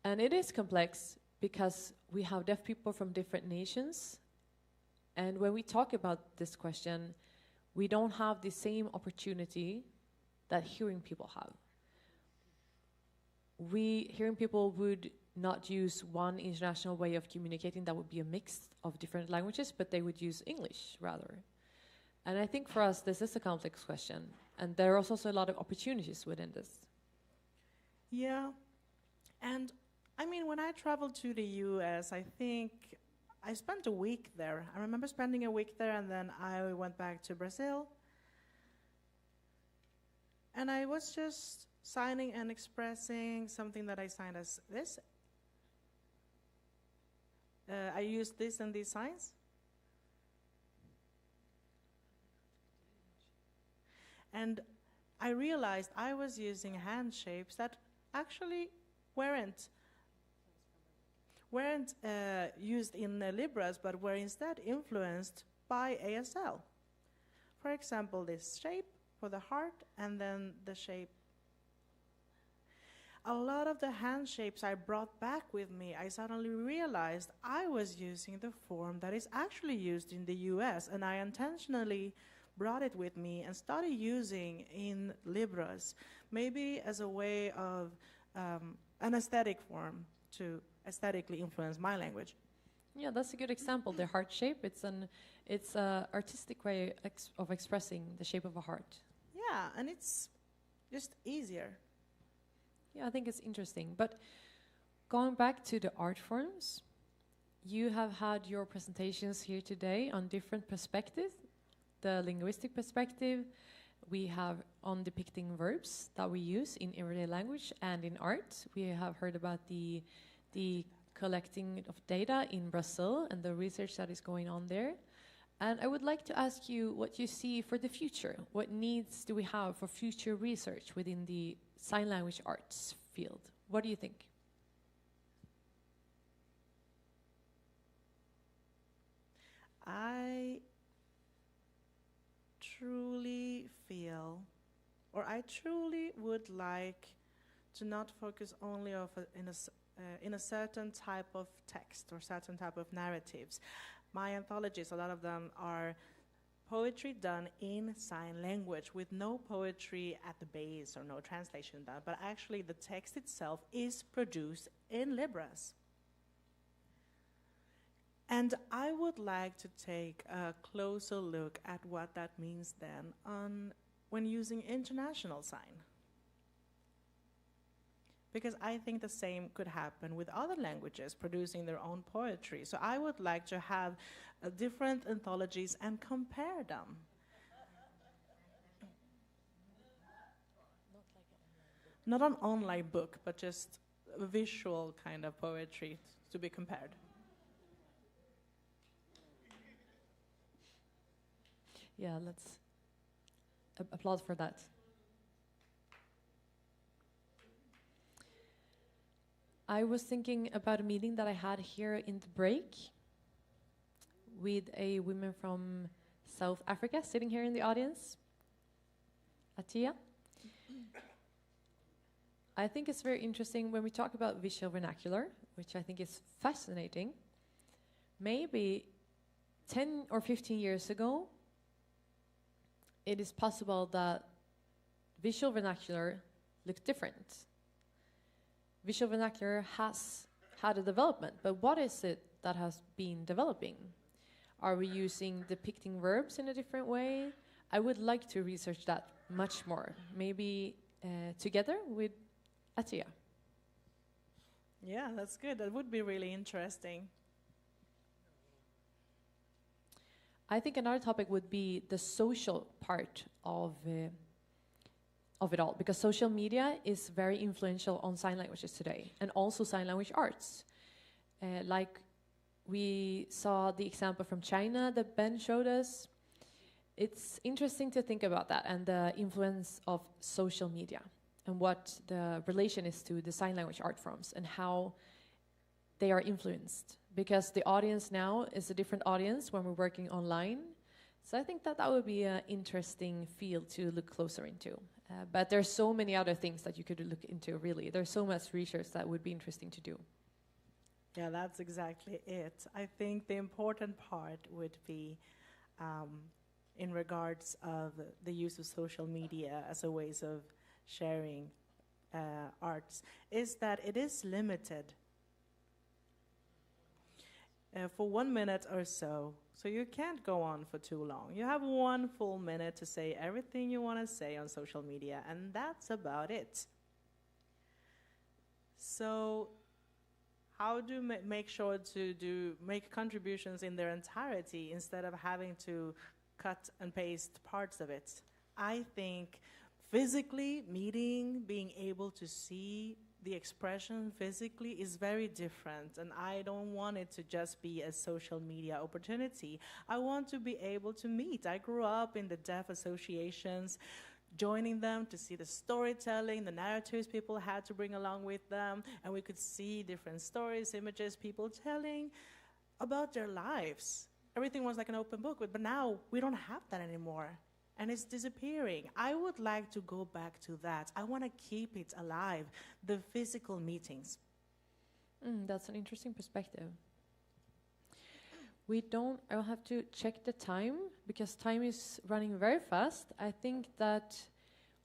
And it is complex because we have deaf people from different nations. And when we talk about this question, we don't have the same opportunity that hearing people have. Hearing people would not use one international way of communicating that would be a mix of different languages, but they would use English rather. And I think for us, this is a complex question. And there are also a lot of opportunities within this. Yeah. And I mean, when I traveled to the US, I think I spent a week there. I remember spending a week there, and then I went back to Brazil. And I was just signing and expressing something that I signed as this. I used this and these signs. And I realized I was using hand shapes that actually weren't used in Libras, but were instead influenced by ASL. For example, this shape for the heart, and then the shape. A lot of the hand shapes I brought back with me, I suddenly realized I was using the form that is actually used in the US, and I intentionally brought it with me and started using in Libras, maybe as a way of an aesthetic form to aesthetically influence my language. Yeah, that's a good example. The heart shape, it's an artistic way of expressing the shape of a heart. Yeah, and it's just easier. Yeah, I think it's interesting. But going back to the art forms, you have had your presentations here today on different perspectives. The linguistic perspective, we have on depicting verbs that we use in everyday language and in art. We have heard about the collecting of data in Brazil and the research that is going on there. And I would like to ask you what you see for the future. What needs do we have for future research within the sign language arts field? What do you think? I truly feel, or I truly would like to not focus only in a certain type of text or certain type of narratives. My anthologies, a lot of them are poetry done in sign language with no poetry at the base or no translation done, but actually the text itself is produced in Libras. And I would like to take a closer look at what that means then when using international sign. Because I think the same could happen with other languages producing their own poetry. So I would like to have different anthologies and compare them. Not an online book, but just a visual kind of poetry to be compared. Yeah, let's applaud for that. I was thinking about a meeting that I had here in the break with a woman from South Africa sitting here in the audience, Atia. I think it's very interesting when we talk about visual vernacular, which I think is fascinating. Maybe 10 or 15 years ago, it is possible that visual vernacular looked different. Visual vernacular has had a development, but what is it that has been developing? Are we using depicting verbs in a different way? I would like to research that much more, maybe together with Atia. Yeah, that's good. That would be really interesting. I think another topic would be the social part of it all, because social media is very influential on sign languages today, and also sign language arts. Like we saw the example from China that Ben showed us. It's interesting to think about that and the influence of social media and what the relation is to the sign language art forms and how they are influenced. Because the audience now is a different audience when we're working online. So I think that would be an interesting field to look closer into. But there's so many other things that you could look into, really. There's so much research that would be interesting to do. Yeah, that's exactly it. I think the important part would be in regards of the use of social media as a ways of sharing arts is that it is limited for 1 minute or so. So you can't go on for too long. You have 1 full minute to say everything you want to say on social media, and that's about it. So how do you make sure to make contributions in their entirety instead of having to cut and paste parts of it? I think physically meeting, being able to see the expression physically is very different, and I don't want it to just be a social media opportunity. I want to be able to meet. I grew up in the deaf associations, joining them to see the storytelling, the narratives people had to bring along with them, and we could see different stories, images, people telling about their lives. Everything was like an open book, but now we don't have that anymore, and it's disappearing. I would like to go back to that. I want to keep it alive, the physical meetings. That's an interesting perspective. I'll have to check the time, because time is running very fast. I think that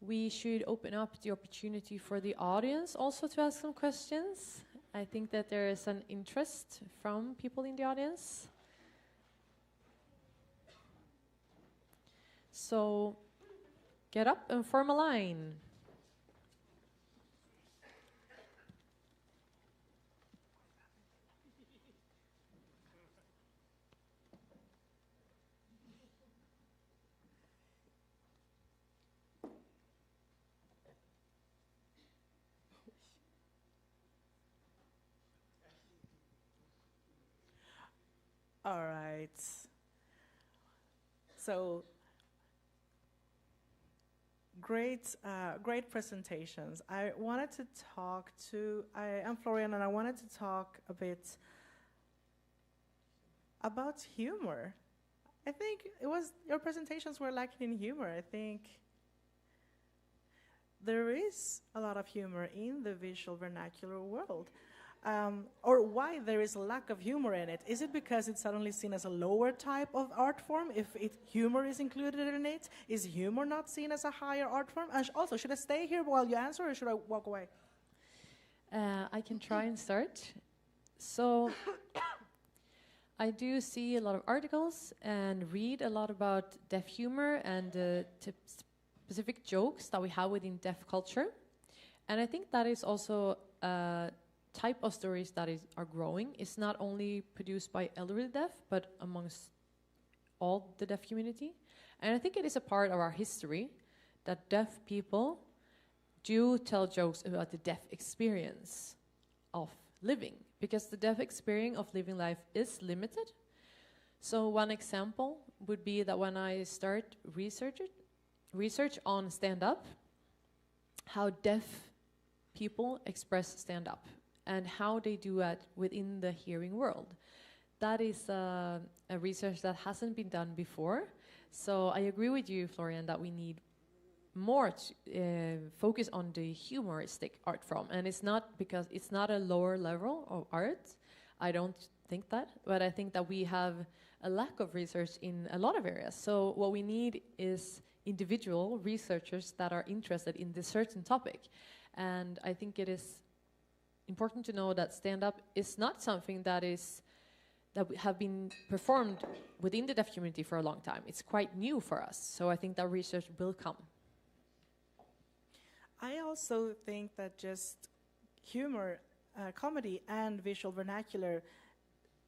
we should open up the opportunity for the audience also to ask some questions. I think that there is an interest from people in the audience. So get up and form a line. All right. So great presentations. I wanted to talk to, I'm Florian, and I wanted to talk a bit about humor. I think your presentations were lacking in humor. I think there is a lot of humor in the visual vernacular world. Or why there is a lack of humor in it. Is it because it's suddenly seen as a lower type of art form if humor is included in it? Is humor not seen as a higher art form? And also, should I stay here while you answer, or should I walk away? I can try and start. So I do see a lot of articles and read a lot about deaf humor and specific jokes that we have within deaf culture. And I think that is also type of stories that are growing. It's not only produced by elderly deaf, but amongst all the deaf community. And I think it is a part of our history that deaf people do tell jokes about the deaf experience of living, because the deaf experience of living life is limited. So one example would be that when I start research on stand-up, how deaf people express stand-up, and how they do it within the hearing world. That is a research that hasn't been done before. So I agree with you, Florian, that we need more focus on the humoristic art form. And it's not because it's not a lower level of art. I don't think that. But I think that we have a lack of research in a lot of areas. So what we need is individual researchers that are interested in this certain topic. And I think it is important to know that stand-up is not something that have been performed within the deaf community for a long time. It's quite new for us, so I think that research will come. I also think that just humor, comedy and visual vernacular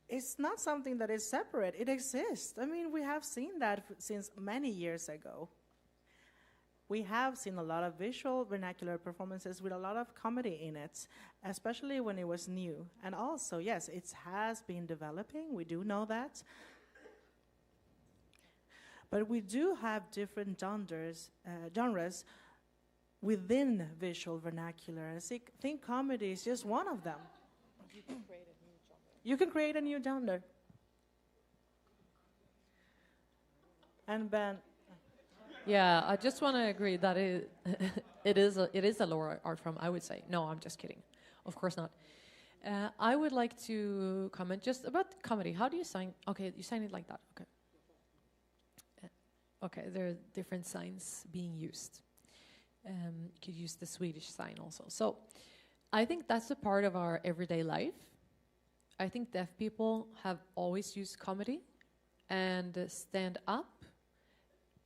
is not something that is separate. It exists. I mean, we have seen that since many years ago. We have seen a lot of visual vernacular performances with a lot of comedy in it, especially when it was new. And also, yes, it has been developing. We do know that. But we do have different genres within visual vernacular. I think comedy is just one of them. You can create a new genre. You can create a new genre. And Ben... Yeah, I just want to agree that it is a lower art form, I would say. No, I'm just kidding. Of course not. I would like to comment just about comedy. How do you sign? Okay, you sign it like that. Okay. Okay, there are different signs being used. You could use the Swedish sign also. So I think that's a part of our everyday life. I think deaf people have always used comedy, and stand up,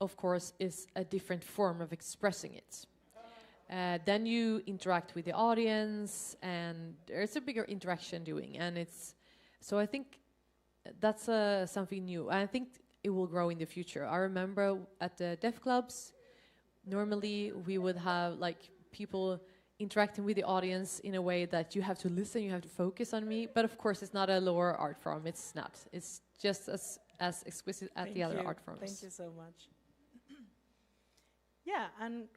of course, is a different form of expressing it. Then you interact with the audience, and there's a bigger interaction doing, and it's so I think that's something new. I think it will grow in the future. I remember at the deaf clubs, normally we would have like people interacting with the audience in a way that you have to listen, you have to focus on me. But of course, it's not a lower art form. It's not. It's just as exquisite as the other art forms. Thank you so much. Yeah, and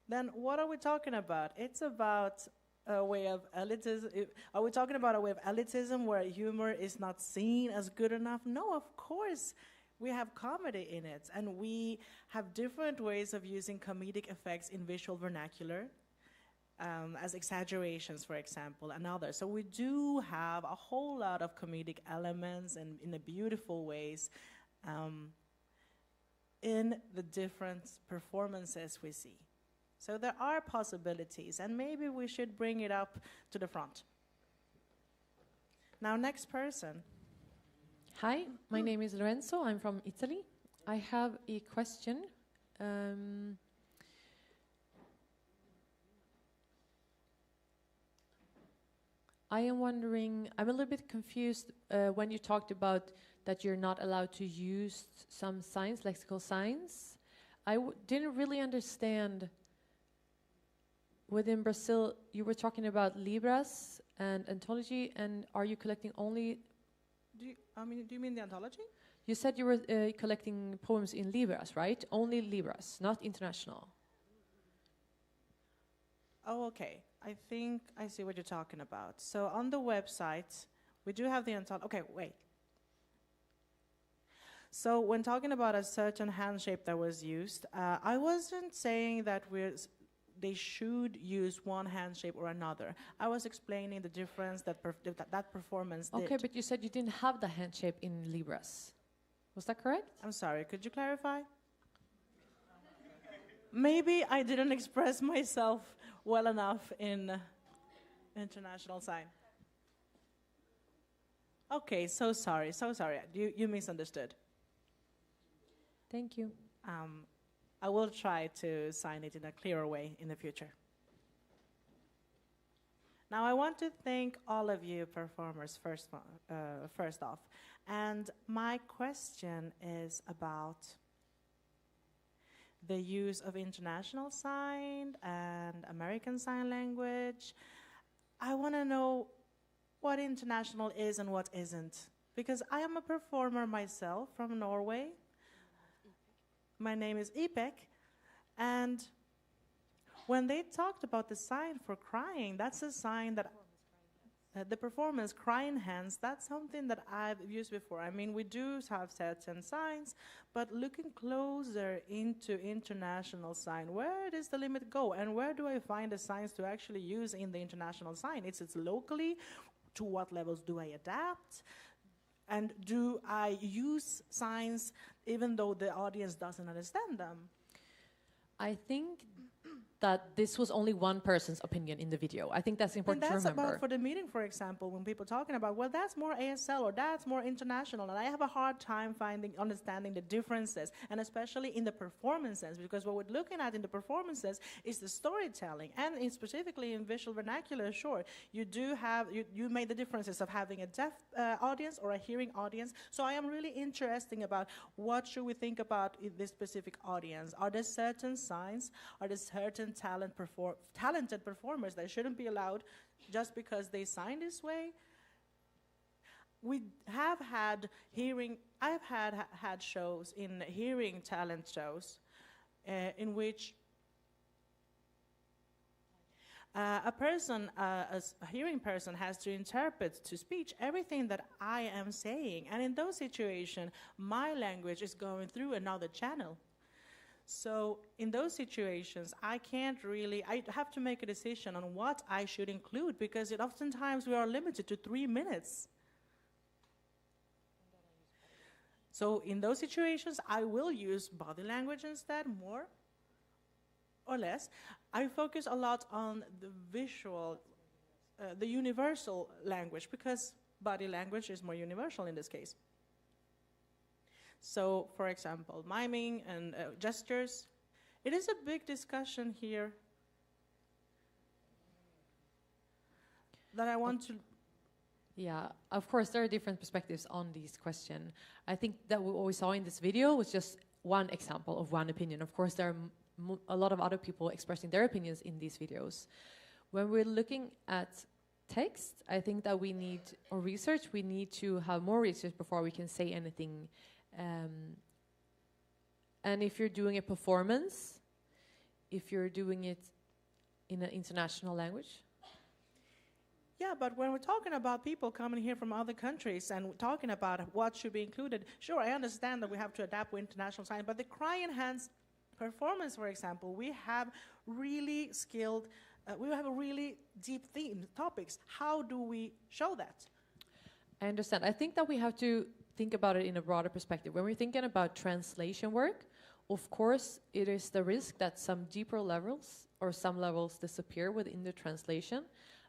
then what are we talking about? It's about a way of elitism. Are we talking about a way of elitism where humor is not seen as good enough? No, of course. We have comedy in it, and we have different ways of using comedic effects in visual vernacular, as exaggerations, for example, and others. So we do have a whole lot of comedic elements and in a beautiful ways in the different performances we see. So there are possibilities, and maybe we should bring it up to the front. Now, next person. Hi, my name is Lorenzo. I'm from Italy. I have a question. I am wondering, I'm a little bit confused when you talked about that you're not allowed to use some signs, lexical signs. I didn't really understand. Within Brazil, you were talking about Libras and Anthology, and are you collecting only... Do you mean the Anthology? You said you were collecting poems in Libras, right? Only Libras, not international. Oh, okay. I think I see what you're talking about. So on the website, we do have the Anthology. Okay, wait. So when talking about a certain hand shape that was used, I wasn't saying that they should use one hand shape or another. I was explaining the difference that performance did. Okay, but you said you didn't have the hand shape in Libras. Was that correct? I'm sorry, could you clarify? Maybe I didn't express myself well enough in international sign. Okay, so sorry. You misunderstood. Thank you. I will try to sign it in a clearer way in the future. Now, I want to thank all of you performers first off. And my question is about the use of international sign and American Sign Language. I want to know what international is and what isn't. Because I am a performer myself from Norway. My name is Ipek, and when they talked about the sign for crying, that's a sign that the performance, crying hands, that's something that I've used before. I mean, we do have certain signs, but looking closer into international sign, where does the limit go, and where do I find the signs to actually use in the international sign? It's locally, to what levels do I adapt? And do I use signs even though the audience doesn't understand them? I think that this was only one person's opinion in the video. I think that's important to remember. And that's about for the meeting, for example, when people talking about, well, that's more ASL or that's more international, and I have a hard time understanding the differences, and especially in the performances, because what we're looking at in the performances is the storytelling, and specifically in visual vernacular, sure, you do have, you made the differences of having a deaf audience or a hearing audience, so I am really interested about what should we think about in this specific audience. Are there certain signs, are there certain talented performers that shouldn't be allowed just because they sign this way? We have had I've had shows in hearing talent shows in which a hearing person has to interpret to speech everything that I am saying. And in those situations, my language is going through another channel. So in those situations, I have to make a decision on what I should include, because oftentimes we are limited to 3 minutes. So in those situations, I will use body language instead, more or less. I focus a lot on the visual, the universal language, because body language is more universal in this case. So, for example, miming and gestures. It is a big discussion here that I want to... Yeah, of course, there are different perspectives on this question. I think that what we saw in this video was just one example of one opinion. Of course, there are a lot of other people expressing their opinions in these videos. When we're looking at text, I think that we need, or research, we need to have more research before we can say anything. And if you're doing a performance, if you're doing it in an international language. Yeah, but when we're talking about people coming here from other countries and talking about what should be included, sure, I understand that we have to adapt with international signs, but the crying hands performance, for example, we have really skilled, we have a really deep theme, topics. How do we show that? I understand. I think that we have to think about it in a broader perspective. When we're thinking about translation work, of course, it is the risk that some deeper levels or some levels disappear within the translation.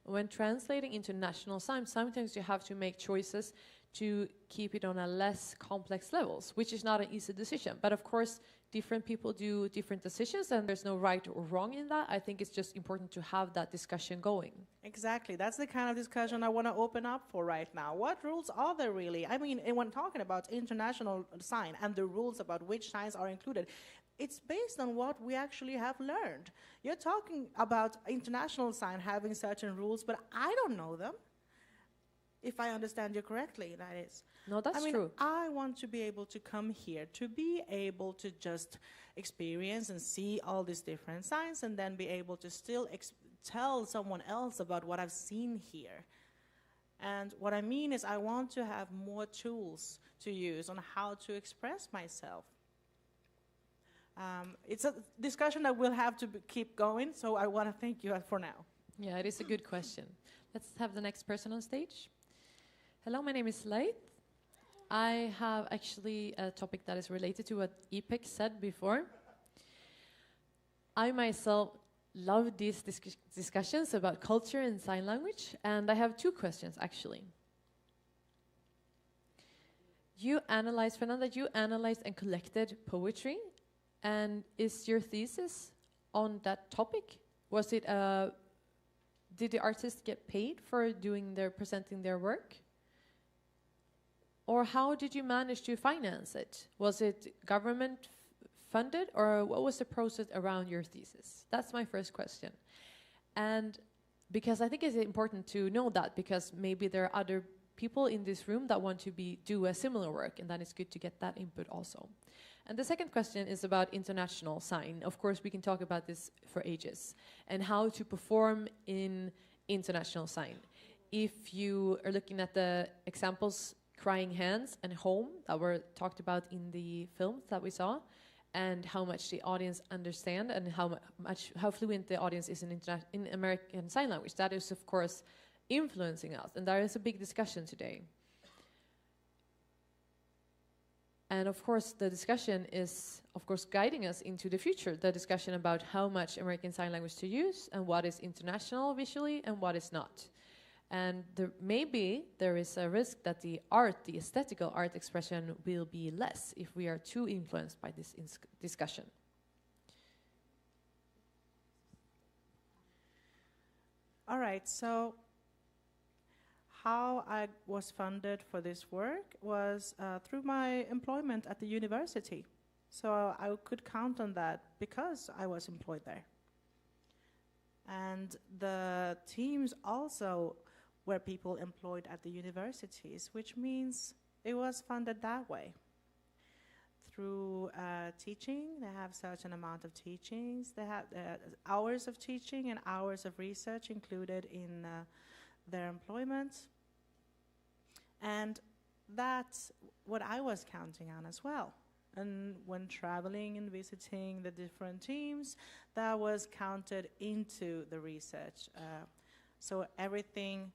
When translating into national signs, sometimes you have to make choices to keep it on a less complex levels, which is not an easy decision. But of course, different people do different decisions, and there's no right or wrong in that. I think it's just important to have that discussion going. Exactly. That's the kind of discussion I want to open up for right now. What rules are there really? I mean, when talking about international sign and the rules about which signs are included, it's based on what we actually have learned. You're talking about international sign having certain rules, but I don't know them. If I understand you correctly, that is. No, that's true. I want to be able to come here, to be able to just experience and see all these different signs, and then be able to still tell someone else about what I've seen here. And what I mean is I want to have more tools to use on how to express myself. It's a discussion that we'll have to keep going, so I want to thank you for now. Yeah, it is a good question. Let's have the next person on stage. Hello, my name is Leith. I have actually a topic that is related to what Ipek said before. I myself love these discussions about culture and sign language, and I have two questions actually. Fernanda, you analyzed and collected poetry, and is your thesis on that topic? Was it did the artist get paid for presenting their work? Or how did you manage to finance it? Was it government funded, or what was the process around your thesis? That's my first question. And because I think it's important to know that, because maybe there are other people in this room that want to do a similar work, and then it's good to get that input also. And the second question is about international sign. Of course, we can talk about this for ages, and how to perform in international sign. If you are looking at the examples, crying hands and home, that were talked about in the films that we saw, and how much the audience understand, and how fluent the audience is in American Sign Language, that is, of course, influencing us. And there is a big discussion today. And of course, the discussion is, of course, guiding us into the future, the discussion about how much American Sign Language to use, and what is international visually, and what is not. And maybe there is a risk that the aesthetical art expression will be less if we are too influenced by this discussion. All right, so how I was funded for this work was through my employment at the university. So I could count on that because I was employed there. And the teams also were people employed at the universities, which means it was funded that way. Through teaching, they have certain amount of teachings. They have hours of teaching and hours of research included in their employment. And that's what I was counting on as well. And when traveling and visiting the different teams, that was counted into the research. So everything,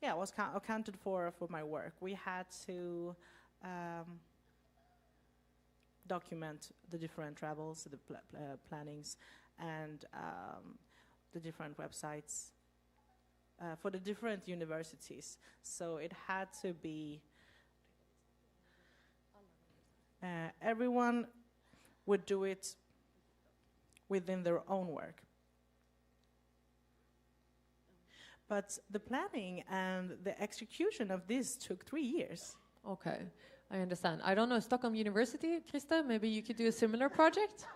was accounted for my work. We had to document the different travels, the plannings, and the different websites for the different universities. So it had to be everyone would do it within their own work. But the planning and the execution of this took 3 years. Okay, I understand. I don't know, Stockholm University, Krister, maybe you could do a similar project?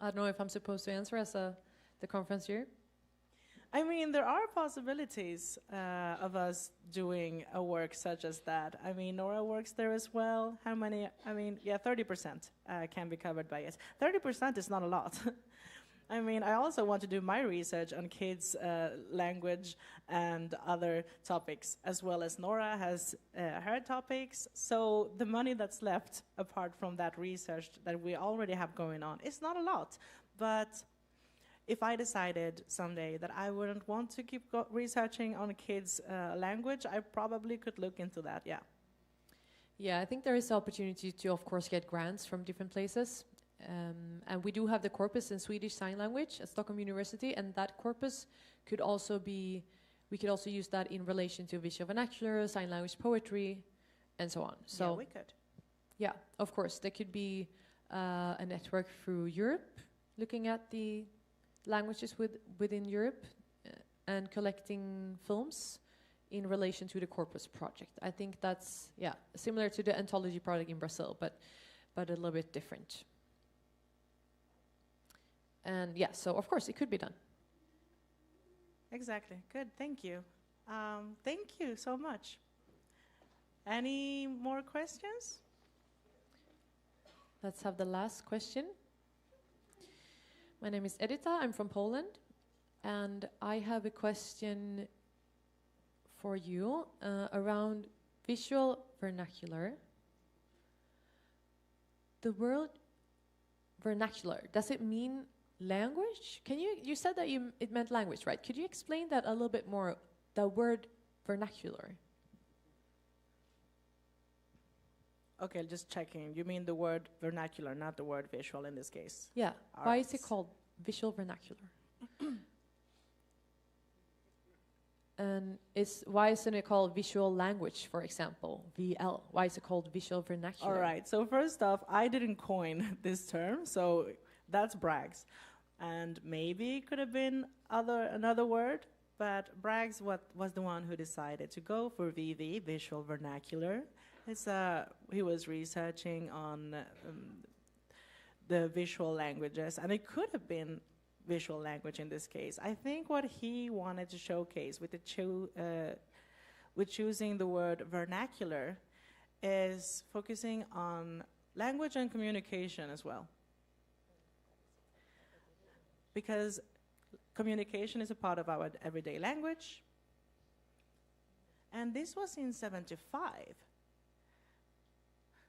I don't know if I'm supposed to answer as the conference year. I mean, there are possibilities of us doing a work such as that. I mean, Nora works there as well. How many? I mean, yeah, 30% can be covered by it. 30% is not a lot. I mean, I also want to do my research on kids' language and other topics, as well as Nora has her topics. So the money that's left, apart from that research that we already have going on, is not a lot. But if I decided someday that I wouldn't want to keep researching on kids' language, I probably could look into that, yeah. Yeah, I think there is the opportunity to, of course, get grants from different places. And we do have the corpus in Swedish Sign Language at Stockholm University, and that corpus could also be, we could also use that in relation to visual vernacular, sign language poetry, and so on. So yeah, we could. Yeah, of course, there could be a network through Europe, looking at the languages within Europe and collecting films in relation to the corpus project. I think that's, yeah, similar to the Anthology project in Brazil, but a little bit different. And yeah, so of course it could be done. Exactly. Good. Thank you. Thank you so much. Any more questions? Let's have the last question. My name is Edita. I'm from Poland. And I have a question for you around visual vernacular. The word vernacular, does it mean language? You said that it meant language, right? Could you explain that a little bit more, the word vernacular? Okay, just checking. You mean the word vernacular, not the word visual in this case? Yeah. All Why right. is it called visual vernacular? And why isn't it called visual language, for example, VL? Why is it called visual vernacular? All right. So first off, I didn't coin this term, so that's Bragg's. And maybe it could have been another word, but Bragg's was the one who decided to go for VV, visual vernacular. He was researching on the visual languages, and it could have been visual language in this case. I think what he wanted to showcase with choosing the word vernacular is focusing on language and communication as well. Because communication is a part of our everyday language. And this was in 1975.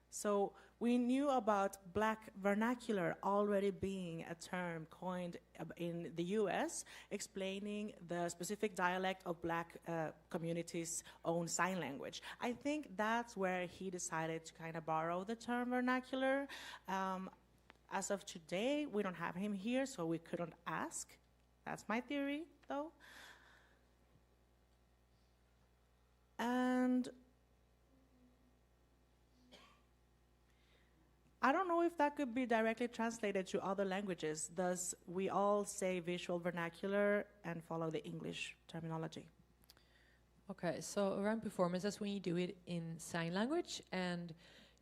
So we knew about black vernacular already being a term coined in the US, explaining the specific dialect of black communities' own sign language. I think that's where he decided to kind of borrow the term vernacular. As of today, we don't have him here, so we couldn't ask. That's my theory, though. And I don't know if that could be directly translated to other languages. Thus, we all say visual vernacular and follow the English terminology. Okay, so around performances, when you do it in sign language and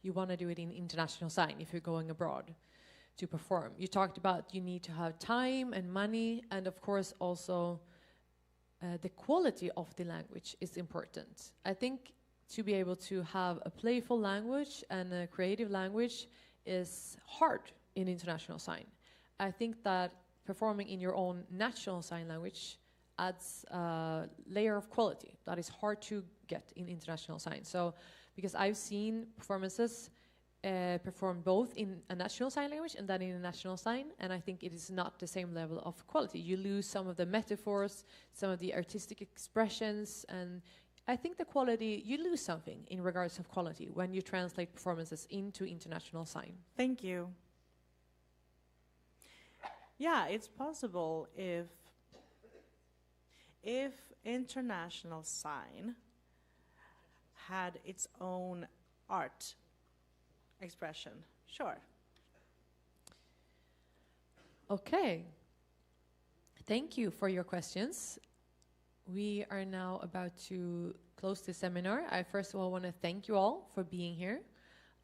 you want to do it in international sign, if you're going abroad to perform, you talked about you need to have time and money, and of course also the quality of the language is important. I think to be able to have a playful language and a creative language is hard in international sign. I think that performing in your own national sign language adds a layer of quality that is hard to get in international sign. So, because I've seen performances perform both in a national sign language and then in a national sign, and I think it is not the same level of quality. You lose some of the metaphors, some of the artistic expressions, and I think the quality, you lose something in regards of quality when you translate performances into international sign. Thank you. Yeah, it's possible if international sign had its own art expression. Sure. Okay. Thank you for your questions. We are now about to close the seminar. I first of all want to thank you all for being here,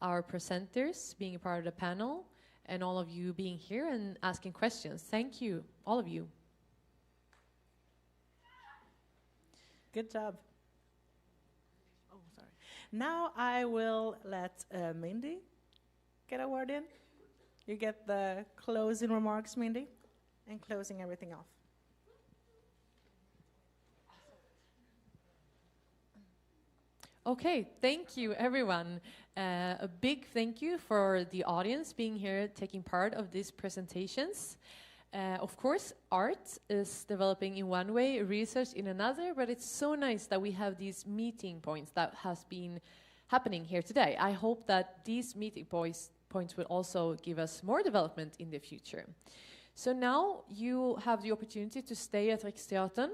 our presenters being a part of the panel, and all of you being here and asking questions. Thank you, all of you. Good job. Oh, sorry. Now I will let Mindy get a word in. You get the closing remarks, Mindy, and closing everything off. Okay, thank you, everyone. A big thank you for the audience being here, taking part of these presentations. Of course, art is developing in one way, research in another, but it's so nice that we have these meeting points that has been happening here today. I hope that these meeting points will also give us more development in the future. So now you have the opportunity to stay at Riksteatern.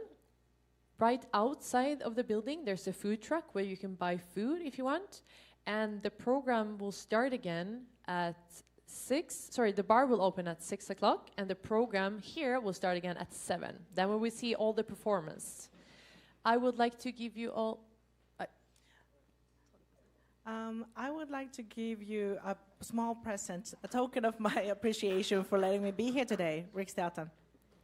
Right outside of the building, there's a food truck where you can buy food if you want. And the program will start again at 6. Sorry, the bar will open at 6 o'clock, and the program here will start again at 7. Then we will see all the performance. I would like to give you all... I would like to give you a small present, a token of my appreciation for letting me be here today, Riksteatern.